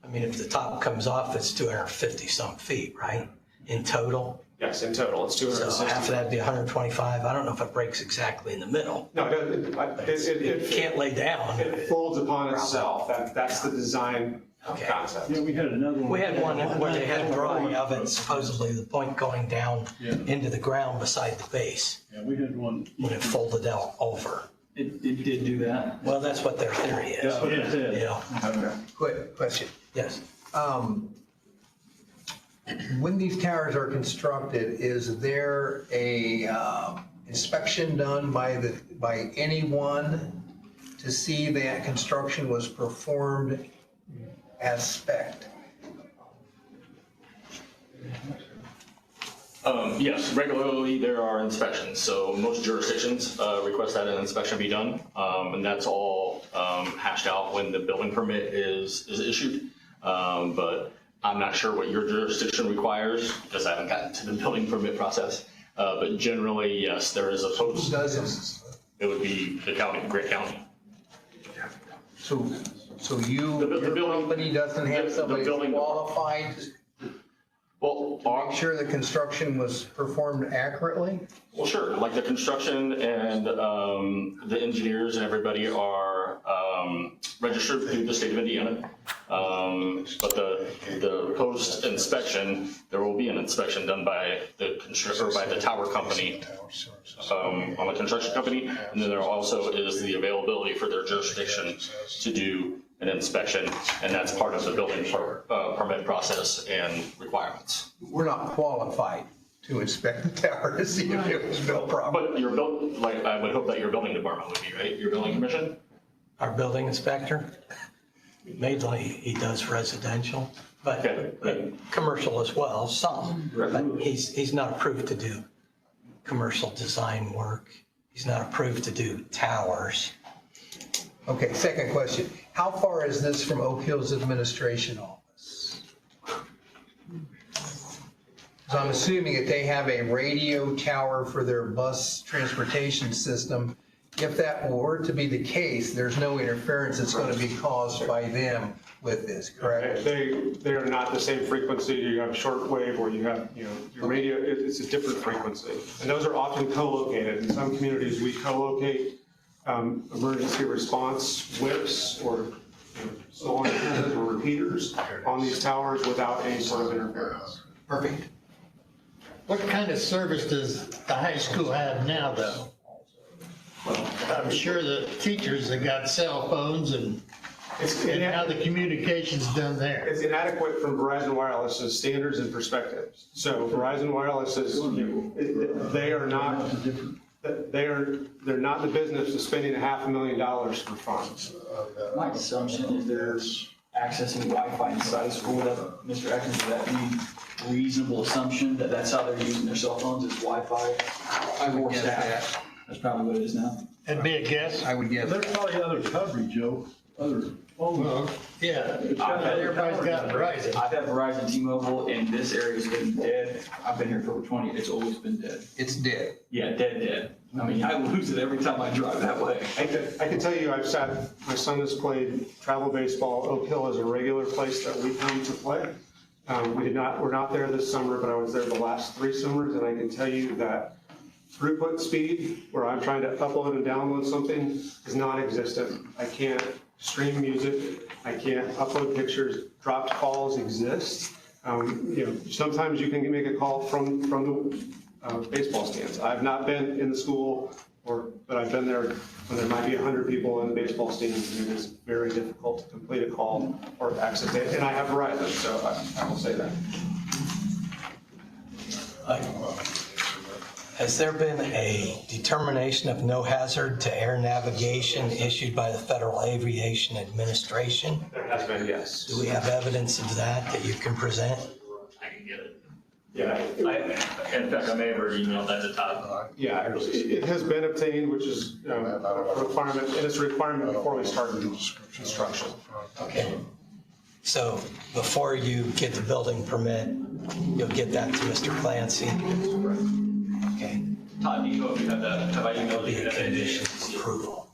I mean, if the top comes off, it's 250 some feet, right? In total? Yes, in total, it's 260. So half of that'd be 125. I don't know if it breaks exactly in the middle. No, it can't lay down. It folds upon itself. That's the design concept. Yeah, we had another one. We had one where they had a drawing of it, supposedly the point going down into the ground beside the base. Yeah, we had one. When it folded out over. It did do that? Well, that's what their theory is. That's what it said. Yeah. Okay. Quick question. Yes. When these towers are constructed, is there a inspection done by anyone to see that construction was performed as spec'd? Yes, regularly there are inspections. So most jurisdictions request that an inspection be done. And that's all hashed out when the building permit is issued. But I'm not sure what your jurisdiction requires because I haven't gotten to the building permit process. But generally, yes, there is a post. Who does this? It would be the county, Grant County. So your company doesn't have somebody qualified to make sure the construction was performed accurately? Well, sure. Like the construction and the engineers and everybody are registered through the state of Indiana. But the post inspection, there will be an inspection done by the tower company on the construction company, and then there also is the availability for their jurisdiction to do an inspection, and that's part of the building permit process and requirements. We're not qualified to inspect the tower to see if it was built properly. But your I would hope that your building department would be, right? Your building commission? Our building inspector, mainly he does residential, but commercial as well, some. But he's not approved to do commercial design work. He's not approved to do towers. Okay, second question. How far is this from Oak Hill's administration office? So I'm assuming that they have a radio tower for their bus transportation system. If that were to be the case, there's no interference that's going to be caused by them with this, correct? They are not the same frequency. You have shortwave or you have, your radio, it's a different frequency. And those are often co-located. In some communities, we co-locate emergency response whips or small antennas or repeaters on these towers without any sort of interference. Perfect. What kind of service does the high school have now, though? I'm sure the teachers have got cell phones and how the communication's done there. It's inadequate from Verizon Wireless's standards and perspectives. So Verizon Wireless is, they're not in the business of spending $500,000 for funds. My assumption is there's accessing Wi-Fi inside of school. That, Mr. Atkins, would that be reasonable assumption that that's how they're using their cell phones is Wi-Fi? I would guess that. That's probably what it is now. That'd be a guess. I would guess. There's probably other coverage, Joe, other phones. Yeah, everybody's got Verizon. I've had Verizon, T-Mobile, and this area's been dead. I've been here for over 20, it's always been dead. It's dead. Yeah, dead. I mean, I lose it every time I drive that way. I can tell you, my son has played travel baseball. Oak Hill is a regular place that we come to play. We're not there this summer, but I was there the last 3 summers, and I can tell you that throughput speed, where I'm trying to upload and download something, is non-existent. I can't stream music. I can't upload pictures. Dropped calls exist. Sometimes you can make a call from the baseball stands. I've not been in the school, but I've been there when there might be 100 people in the baseball stands, and it is very difficult to complete a call or access it. And I have Verizon, so I will say that. Has there been a determination of no hazard to air navigation issued by the Federal Aviation Administration? There has been, yes. Do we have evidence of that you can present? I can get it. Yeah. In fact, I may have already emailed that to Todd. Yeah, it has been obtained, which is a requirement, and it's a requirement before we start construction. Okay. So before you get the building permit, you'll get that to Mr. Clancy? Okay. Todd, do you know if you have that? Have I emailed you that? Condition of approval.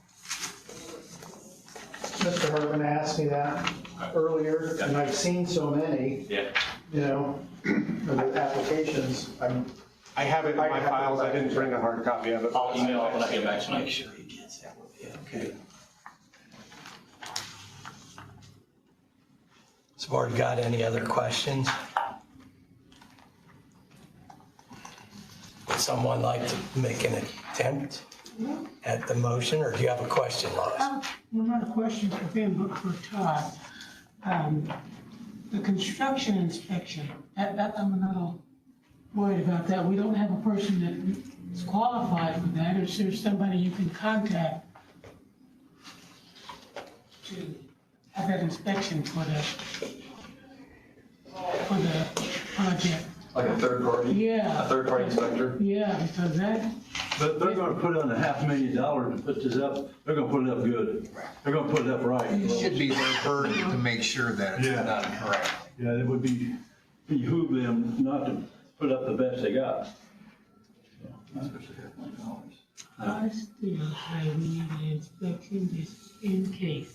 Mr. Herman asked me that earlier, and I've seen so many, of applications. I have it in my files. I didn't bring a hard copy of it. I'll email it when I get back tonight. Make sure he gets that with you. Okay. Has the board got any other questions? Would someone like to make an attempt at the motion, or do you have a question, Lois? Well, not a question for him, but for Todd. The construction inspection, I'm a little worried about that. We don't have a person that is qualified for that. Is there somebody you can contact to have that inspection for the project. Like a third party? Yeah. A third party inspector? Yeah, because that, But they're gonna put on $500,000 to put this up, they're gonna put it up good. They're gonna put it up right. It should be their burden to make sure that it's Yeah. done correctly. Yeah, it would behoove them not to put up the best they got. I still say we need an inspection just in case.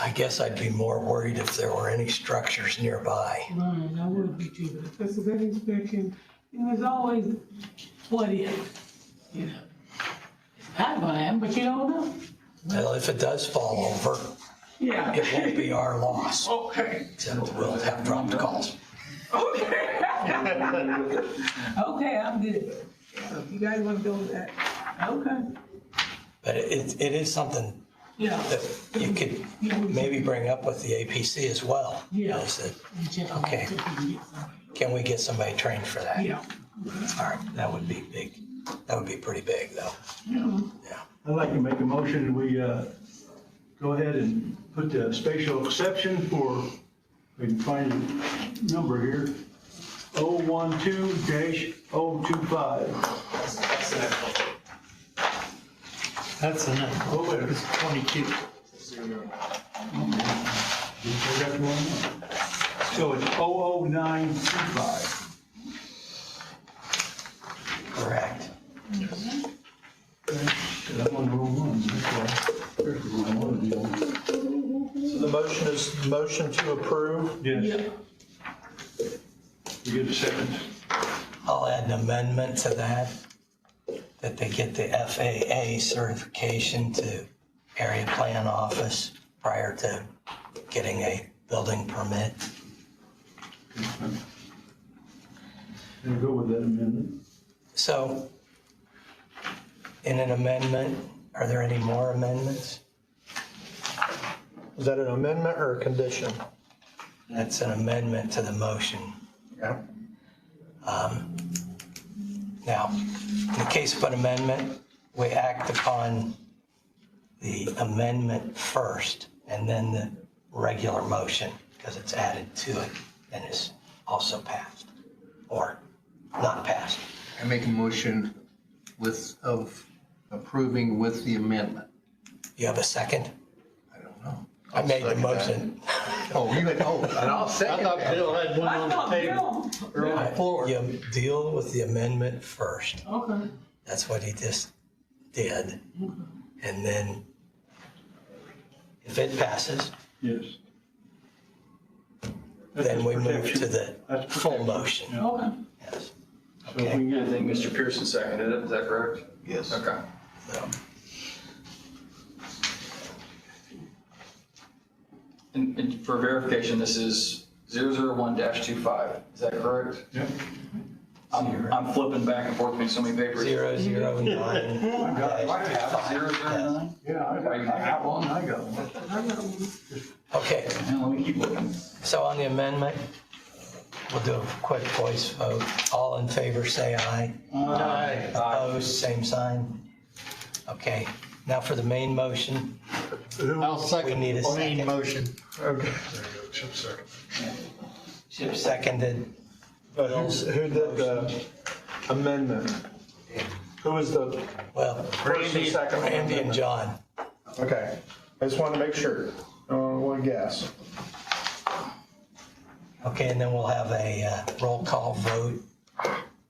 I guess I'd be more worried if there were any structures nearby. Right, I would be too, but because of that inspection, there's always what if, you know. It's not gonna happen, but you don't know. Well, if it does fall over, Yeah. it won't be our loss. Okay. Except we'll have dropped calls. Okay. Okay, I'm good. So if you guys wanna go with that, okay. But it is something Yeah. that you could maybe bring up with the APC as well. Yeah. Is that, We check on okay, that, see if we can get somebody. can we get somebody trained for that? Yeah. All right, that would be big. That would be pretty big, though. I'd like to make a motion, and we go ahead and put the spatial exception for, we can find a number here, 012-025. That's enough. Oh, wait. It's 22. So it's 00925. Correct. I'm on the wrong one, that's why. There's the wrong one. So the motion is motion to approve? Yes. You get a second? I'll add an amendment to that they get the FAA certification to area plan office prior to getting a building permit. And go with that amendment. So, in an amendment, are there any more amendments? Is that an amendment or a condition? That's an amendment to the motion. Yeah. Now, in the case of an amendment, we act upon the amendment first and then the regular motion because it's added to it and is also passed or not passed. I make a motion of approving with the amendment. You have a second? I don't know. I made the motion. Oh, you had, and I'll second I thought that. Bill had one on the table, or on the floor. You deal with the amendment first. Okay. That's what he just did. And then if it passes, Yes. then we move to the That's full motion. Okay. Yes. So if we can get, I think Mr. Pearson seconded it, is that correct? Yes. Okay. So, And for verification, this is 001-25, is that correct? Yep. I'm flipping back and forth between so many papers. 009. Do I have 009? Yeah, I got one, I got one. Okay, And let me keep looking. so on the amendment, we'll do a quick voice vote. All in favor, say aye. Aye. Opposed, same sign. Okay, now for the main motion. I'll second We need a the main second. motion. Okay. There you go, Chip second. Chip seconded. But who did the amendment? Who was the Well, first and second? Randy and John. Okay, I just wanted to make sure. I don't want to guess. Okay, and then we'll have a roll call vote.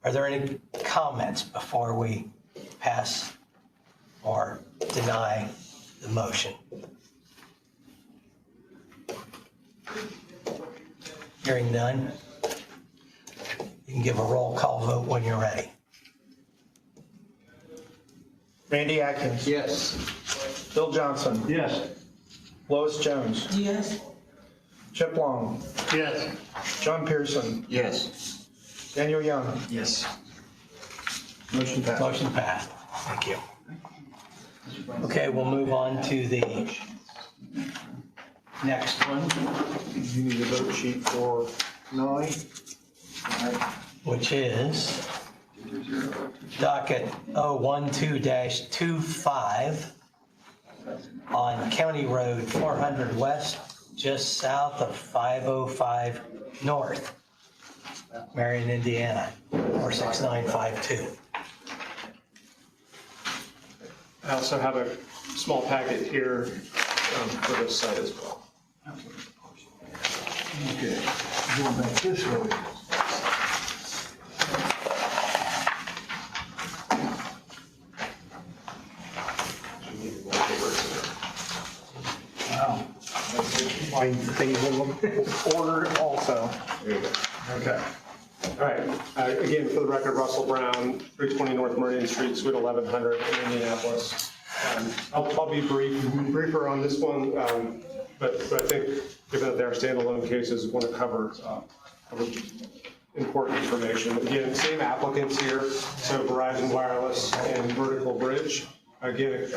Are there any comments before we pass or deny the motion? Hearing none, you can give a roll call vote when you're ready. Randy Atkins. Yes. Bill Johnson. Yes. Lois Jones. Yes. Chip Long. Yes. John Pearson. Yes. Daniel Young. Yes. Motion passed. Motion passed. Thank you. Okay, we'll move on to the next one, You need a vote sheet for 9. which is docket 012-25. County Road 400 West, just south of 505 North, Marion, Indiana, 46952. I also have a small packet here for this site as well. Okay, going back this way. Wow. Things in order also. There you go. Okay. All right. Again, for the record, Russell Brown, 320 North Meridian Street, Suite 1100 in Indianapolis. I'll be briefer on this one, but I think given that they're standalone cases, we want to cover important information. Again, same applicants here, so Verizon Wireless and Vertical Bridge. Again,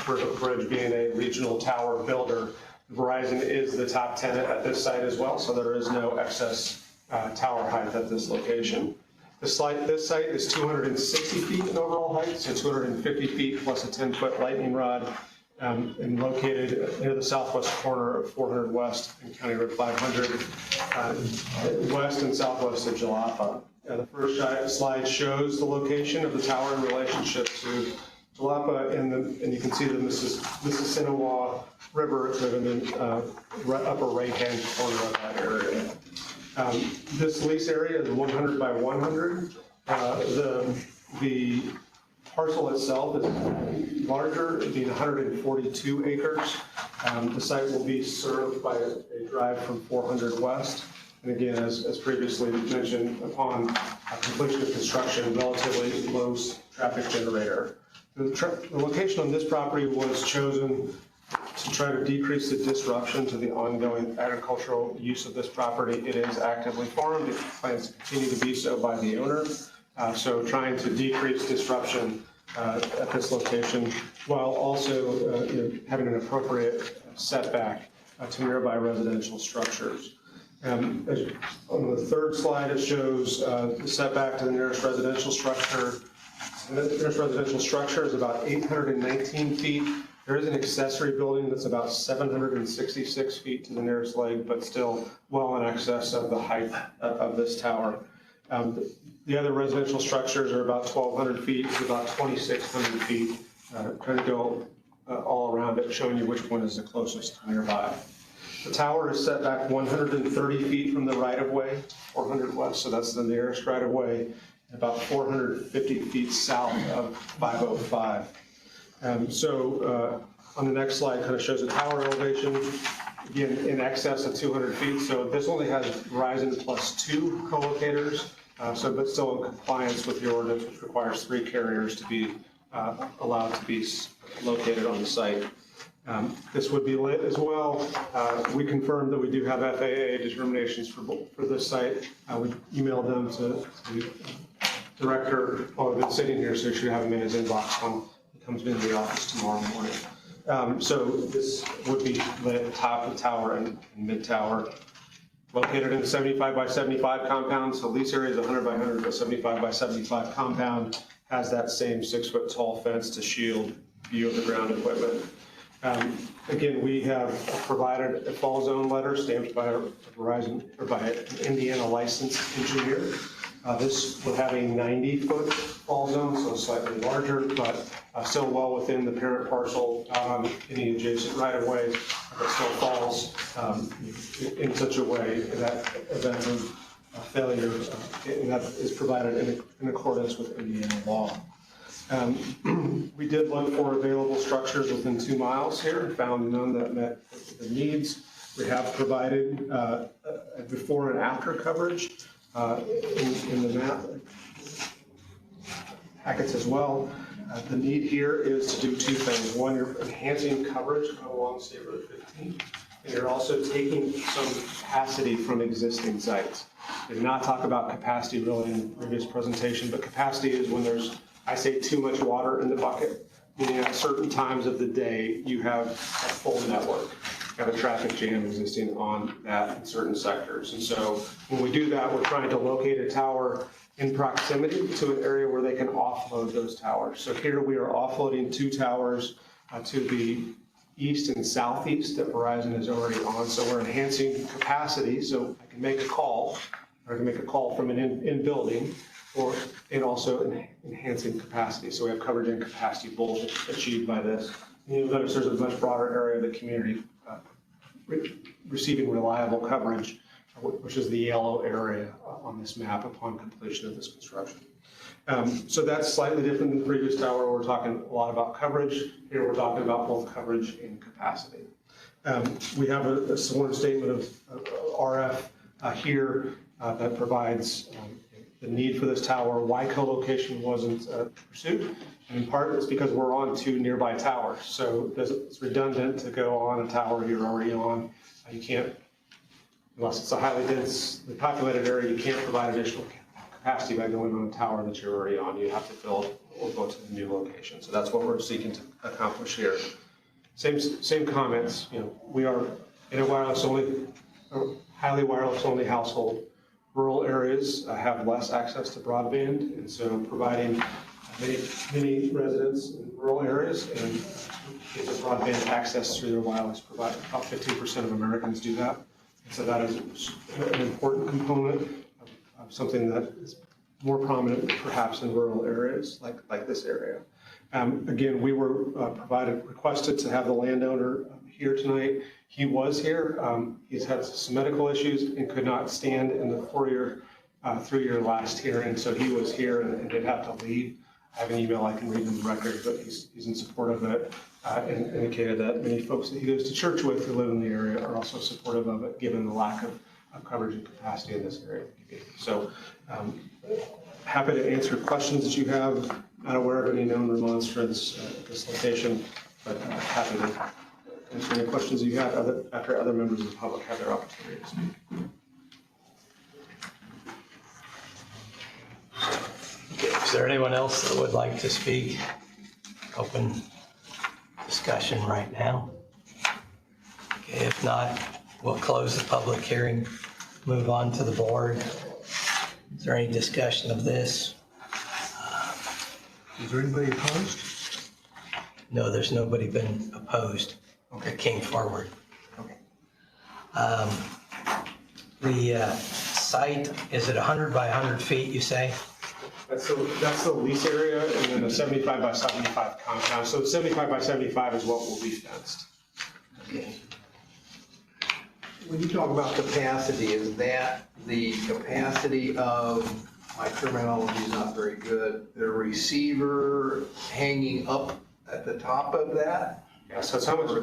Vertical Bridge being a regional tower builder. Verizon is the top tenant at this site as well, so there is no excess tower height at this location. This site is 260 feet in overall height, so 250 feet plus a 10-foot lightning rod, and located near the southwest corner of 400 West and County Road 500, west and southwest of Jalapa. The first slide shows the location of the tower in relationship to Jalapa, and you can see the Mississinawa River is in the upper right-hand corner of that area. This lease area is 100 by 100. The parcel itself is larger, being 142 acres. The site will be served by a drive from 400 West. And again, as previously mentioned, upon completion of construction, relatively low traffic generator. The location on this property was chosen to try to decrease the disruption to the ongoing agricultural use of this property. It is actively farmed. It plans to continue to be so by the owner. So trying to decrease disruption at this location while also having an appropriate setback to nearby residential structures. On the third slide, it shows the setback to the nearest residential structure. The nearest residential structure is about 819 feet. There is an accessory building that's about 766 feet to the nearest leg, but still well in excess of the height of this tower. The other residential structures are about 1,200 feet to about 2,600 feet. Trying to go all around it, showing you which one is the closest nearby. The tower is set back 130 feet from the right-of-way, 400 West, so that's the nearest right-of-way, about 450 feet south of 505. On the next slide, kind of shows the tower elevation, again, in excess of 200 feet. So this only has Verizon plus 2 co-locators, but still in compliance with the ordinance, which requires 3 carriers to be allowed to be located on the site. This would be lit as well. We confirmed that we do have FAA determinations for this site. We emailed them to the director while we've been sitting here, so you should have him in his inbox when he comes into the office tomorrow morning. So this would be lit at the top of the tower and mid-tower. Located in a 75 by 75 compound, so lease area is 100 by 100, but 75 by 75 compound has that same 6-foot tall fence to shield view of the ground equipment. Again, we have provided a fall zone letter stamped by Verizon or by an Indiana licensed engineer. This will have a 90-foot fall zone, so slightly larger, but still well within the parent parcel, not on any adjacent right-of-way, but still falls in such a way that event of failure, and that is provided in accordance with Indiana law. We did look for available structures within 2 miles here and found none that met the needs. We have provided a before and after coverage in the map packets as well. The need here is to do 2 things. One, you're enhancing coverage along State Road 15, and you're also taking some capacity from existing sites. We did not talk about capacity really in the previous presentation, but capacity is when there's, I say, too much water in the bucket, meaning at certain times of the day you have a full network. You have a traffic jam existing on that in certain sectors. And so when we do that, we're trying to locate a tower in proximity to an area where they can offload those towers. So here we are offloading 2 towers to the east and southeast that Verizon is already on. So we're enhancing capacity, so I can make a call, or I can make a call from an in-building, and also enhancing capacity. So we have coverage and capacity both achieved by this. And you'll notice there's a much broader area of the community receiving reliable coverage, which is the yellow area on this map upon completion of this construction. So that's slightly different than the previous tower. We're talking a lot about coverage. Here we're talking about both coverage and capacity. We have a sworn statement of RF here that provides the need for this tower, why co-location wasn't pursued. And in part, it's because we're on 2 nearby towers. So it's redundant to go on a tower you're already on. You can't, unless it's a highly densely populated area, you can't provide additional capacity by going on a tower that you're already on. You have to build or go to the new location. So that's what we're seeking to accomplish here. Same comments. We are in a highly wireless only household. Rural areas have less access to broadband, and so providing many residents in rural areas and get the broadband access through their wireless provider. About 15% of Americans do that. And so that is an important component of something that is more prominent perhaps in rural areas like this area. Again, we were requested to have the landowner here tonight. He was here. He's had some medical issues and could not stand in the 3-year last hearing, so he was here and did have to leave. I have an email I can read in the record, but he's in support of it and indicated that many folks that he goes to church with who live in the area are also supportive of it, given the lack of coverage and capacity in this area. So happy to answer questions that you have. Not aware of any known remonstrance at this location, but happy to answer any questions you have after other members of the public have their opportunity to speak. Is there anyone else that would like to speak? Open discussion right now. Okay, if not, we'll close the public hearing, move on to the board. Is there any discussion of this? Is there anybody opposed? No, there's nobody been opposed. Okay, came forward. Okay. The site, is it 100 by 100 feet, you say? That's the lease area, and then a 75 by 75 compound. So 75 by 75 is what will be fenced. Okay. When you talk about capacity, is that the capacity of, my terminology is not very good, the receiver hanging up at the top of that? Yeah, so it's how much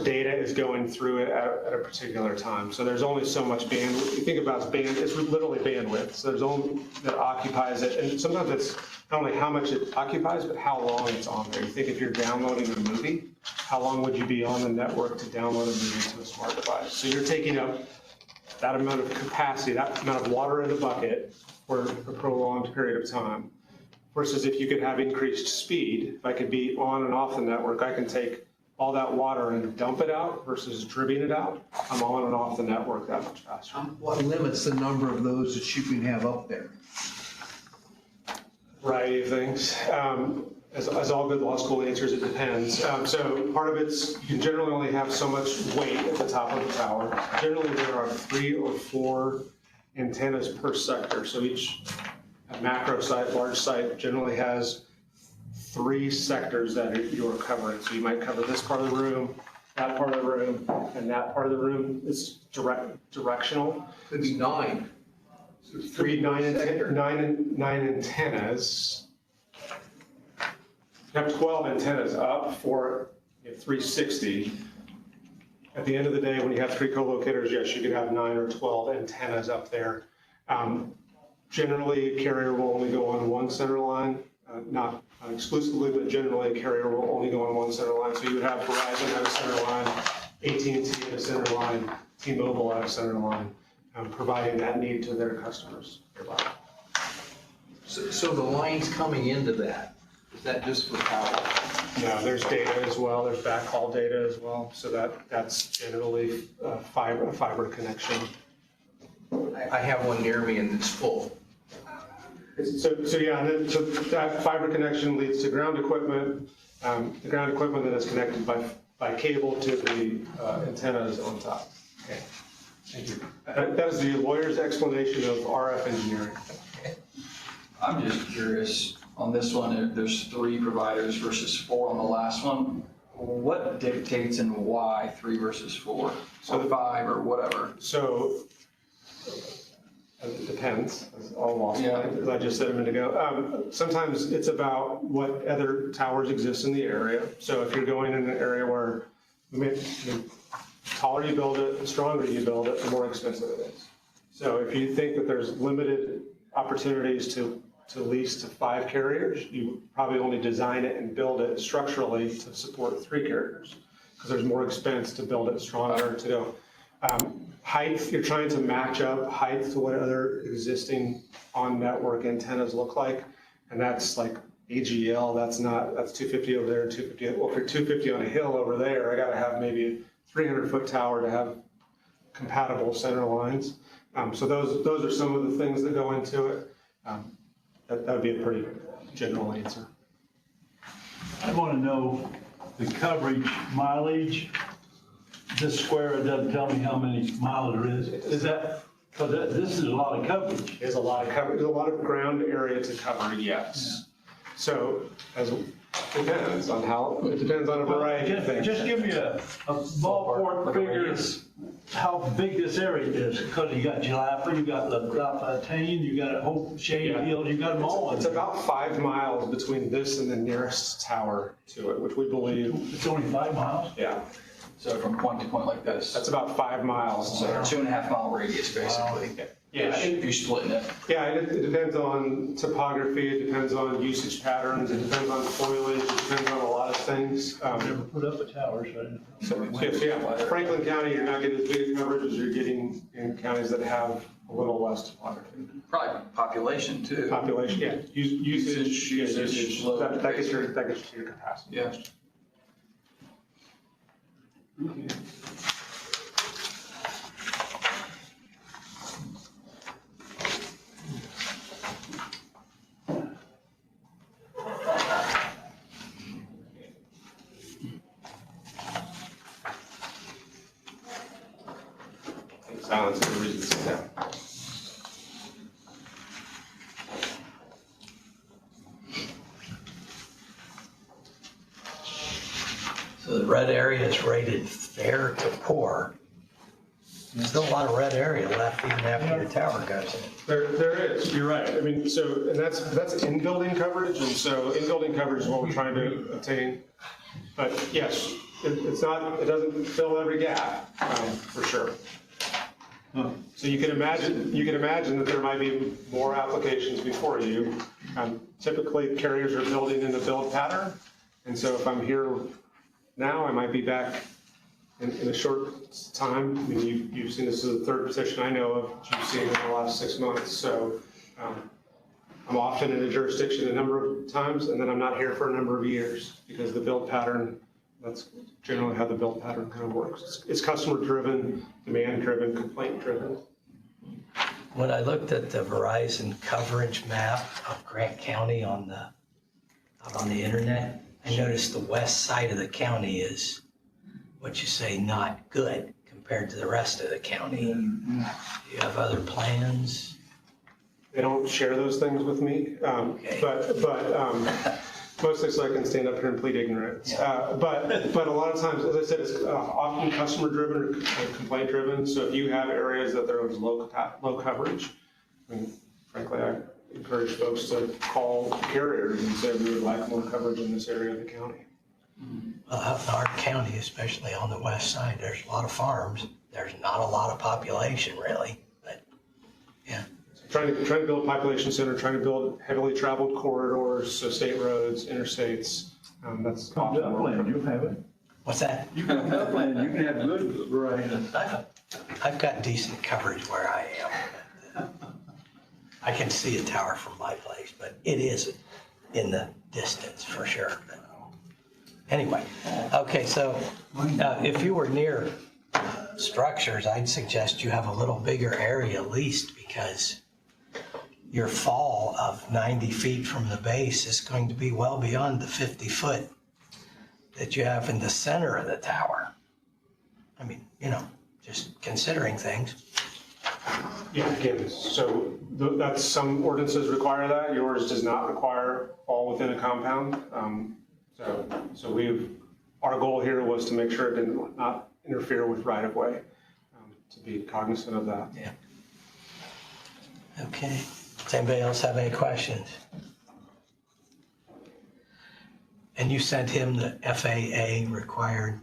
data is going through it at a particular time. So there's only so much bandwidth. You think about it's literally bandwidth. So there's only that occupies it, and sometimes it's not only how much it occupies, but how long it's on there. You think if you're downloading a movie, how long would you be on the network to download a movie to a smart device? So you're taking up that amount of capacity, that amount of water in a bucket for a prolonged period of time. Versus if you could have increased speed, if I could be on and off the network, I can take all that water and dump it out versus dribbing it out. I'm on and off the network that much faster. What limits the number of those that you can have up there? Variety of things. As all good law school answers, it depends. So part of it's, you can generally only have so much weight at the top of the tower. Generally, there are 3 or 4 antennas per sector. So each macro site, large site, generally has 3 sectors that you're covering. So you might cover this part of the room, that part of the room, and that part of the room. It's directional. Could be 9. So 9 antennas. You have 12 antennas up for 360. At the end of the day, when you have 3 co-locators, yes, you could have 9 or 12 antennas up there. Generally, a carrier will only go on one center line, not exclusively, but generally a carrier will only go on one center line. So you would have Verizon at a center line, AT&T at a center line, T-Mobile at a center line, providing that need to their customers. So the lines coming into that, is that just for power? No, there's data as well. There's backhaul data as well. So that's generally a fiber connection. I have one near me and it's full. So that fiber connection leads to ground equipment. The ground equipment that is connected by by cable to the antennas on top. Okay, thank you. That is the lawyer's explanation of RF engineering. I'm just curious, on this one, there's 3 providers versus 4 on the last one. What dictates and why 3 versus 4, or 5 or whatever? So it depends, as I just said a minute ago. Sometimes it's about what other towers exist in the area. So if you're going in an area where the taller you build it, the stronger you build it, the more expensive it is. So if you think that there's limited opportunities to lease to 5 carriers, you probably only design it and build it structurally to support 3 carriers, because there's more expense to build it stronger to go. Height, you're trying to match up height to what other existing on-network antennas look like, and that's like AGL, that's 250 over there and 250. Well, if you're 250 on a hill over there, I gotta have maybe a 300-foot tower to have compatible center lines. So those are some of the things that go into it. That would be a pretty general answer. I want to know the coverage mileage. This square, it doesn't tell me how many miles there is. Is that, because this is a lot of coverage. There's a lot of coverage, there's a lot of ground area to cover, yes. So it depends on a variety of things. Just give me a ballpark figure how big this area is, because you got Jalapa, you got La Fontaine, you got Hope Shade Hills, you got them all. It's about 5 miles between this and the nearest tower to it, which we believe. It's only 5 miles? Yeah. So from point to point like this? That's about 5 miles. So a 2.5 mile radius, basically. Wow. Yeah. If you're splitting it. Yeah, it depends on topography, it depends on usage patterns, it depends on foliage, it depends on a lot of things. Never put up a tower, so yeah, Franklin County, you're not getting as big a coverage as you're getting in counties that have a little less topography. Probably population too. Population, yeah. Usage. That gets you to your capacity. Yeah. Silence is the reason to sit down. So the red area is rated fair to poor. There's still a lot of red area left even after your tower goes in. There is, you're right. I mean, so, and that's in-building coverage, and so in-building coverage is what we're trying to attain. But yes, it doesn't fill every gap, for sure. So you can imagine that there might be more applications before you. Typically, carriers are building in the build pattern, and so if I'm here now, I might be back in a short time. I mean, you've seen this as the 3rd petition I know of that you've seen in the last 6 months. So I'm often in a jurisdiction a number of times, and then I'm not here for a number of years because the build pattern. That's generally how the build pattern kind of works. It's customer-driven, demand-driven, complaint-driven. When I looked at the Verizon coverage map of Grant County out on the internet, I noticed the west side of the county is, what you say, not good compared to the rest of the county. Do you have other plans? They don't share those things with me, Okay. but mostly so I can stand up here and plead ignorance. But a lot of times, as I said, it's often customer-driven or complaint-driven. So if you have areas that there is low coverage, I mean, frankly, I encourage folks to call carriers and say we would like more coverage in this area of the county. Well, out in our county, especially on the west side, there's a lot of farms. There's not a lot of population, really, but yeah. Trying to build a population center, trying to build heavily traveled corridors, so state roads, interstates. That's often upland, you have it. What's that? You can have upland, you can have good variety. I've got decent coverage where I am. I can see a tower from my place, but it is in the distance for sure. Anyway, okay, so if you were near structures, I'd suggest you have a little bigger area leased, because your fall of 90 feet from the base is going to be well beyond the 50-foot that you have in the center of the tower. I mean, just considering things. Yeah, again, so that's, some ordinances require that, yours does not require all within a compound. So our goal here was to make sure it did not interfere with right-of-way, to be cognizant of that. Yeah. Okay. Does anybody else have any questions? And you sent him the FAA required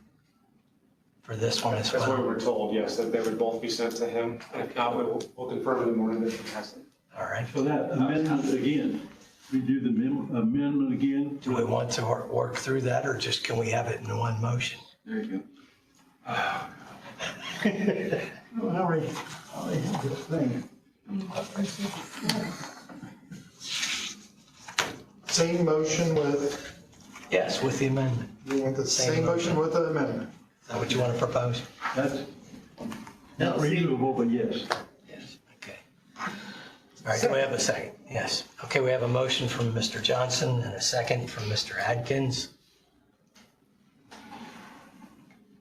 for this one as That's what we well? were told, yes, that they would both be sent to him. If not, we'll confirm in the morning that he has them. All right. So that amendment again, we do the amendment again? Do we want to work through that, or just can we have it in one motion? There you go. I already have this thing. Same motion with, Yes, with the amendment. you want the same motion with the amendment? Is that what you want to propose? That's not reasonable, but yes. Yes. Okay. All right, do we have a second? Yes. Okay, we have a motion from Mr. Johnson and a second from Mr. Adkins.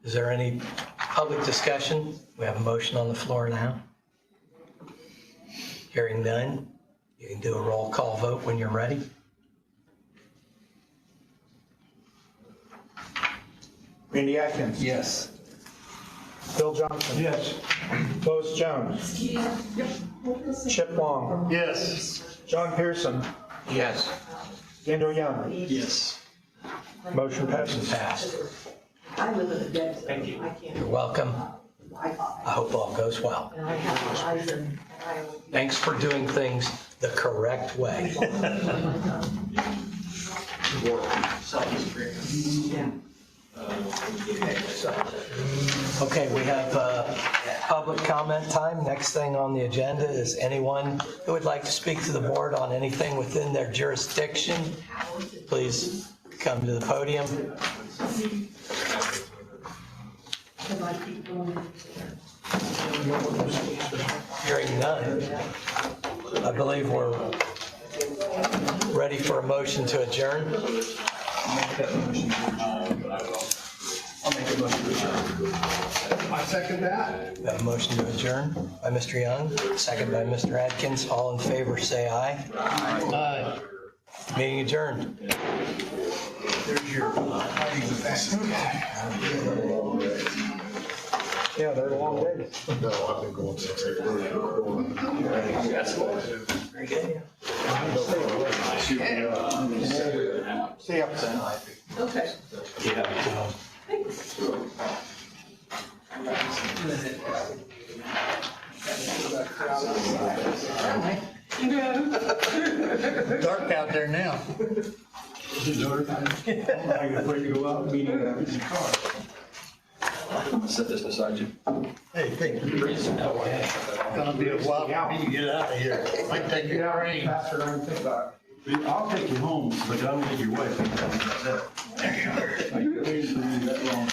Is there any public discussion? We have a motion on the floor now. Hearing none, you can do a roll call vote when you're ready. Randy Atkins. Yes. Bill Johnson. Yes. Lois Jones. Chip Long. Yes. John Pearson. Yes. Daniel Young. Yes. Motion passes. Passed. I live in a dead zone. Thank you. I can't. You're welcome. I hope all goes well. And I have eyes and I would. Thanks for doing things the correct way. Okay, we have public comment time. Next thing on the agenda is anyone who would like to speak to the board on anything within their jurisdiction. Please come to the podium. Hearing none, I believe we're ready for a motion to adjourn. I'll make a motion to adjourn. I second that. We have a motion to adjourn by Mr. Young, second by Mr. Adkins. All in favor, say aye. Aye. Meeting adjourned. There's your Yeah, they're long days. No, I've been going since 8:30. Very good. See ya. Okay. Dark out there now. I can wait to go out meeting in the car. I'm gonna set this beside you. Hey, thank you. It's gonna be a while for me to get out of here. Might take your train. Faster than I think about it. I'll take you home, but I don't think your wife can come. There you are. I can wait for you that long.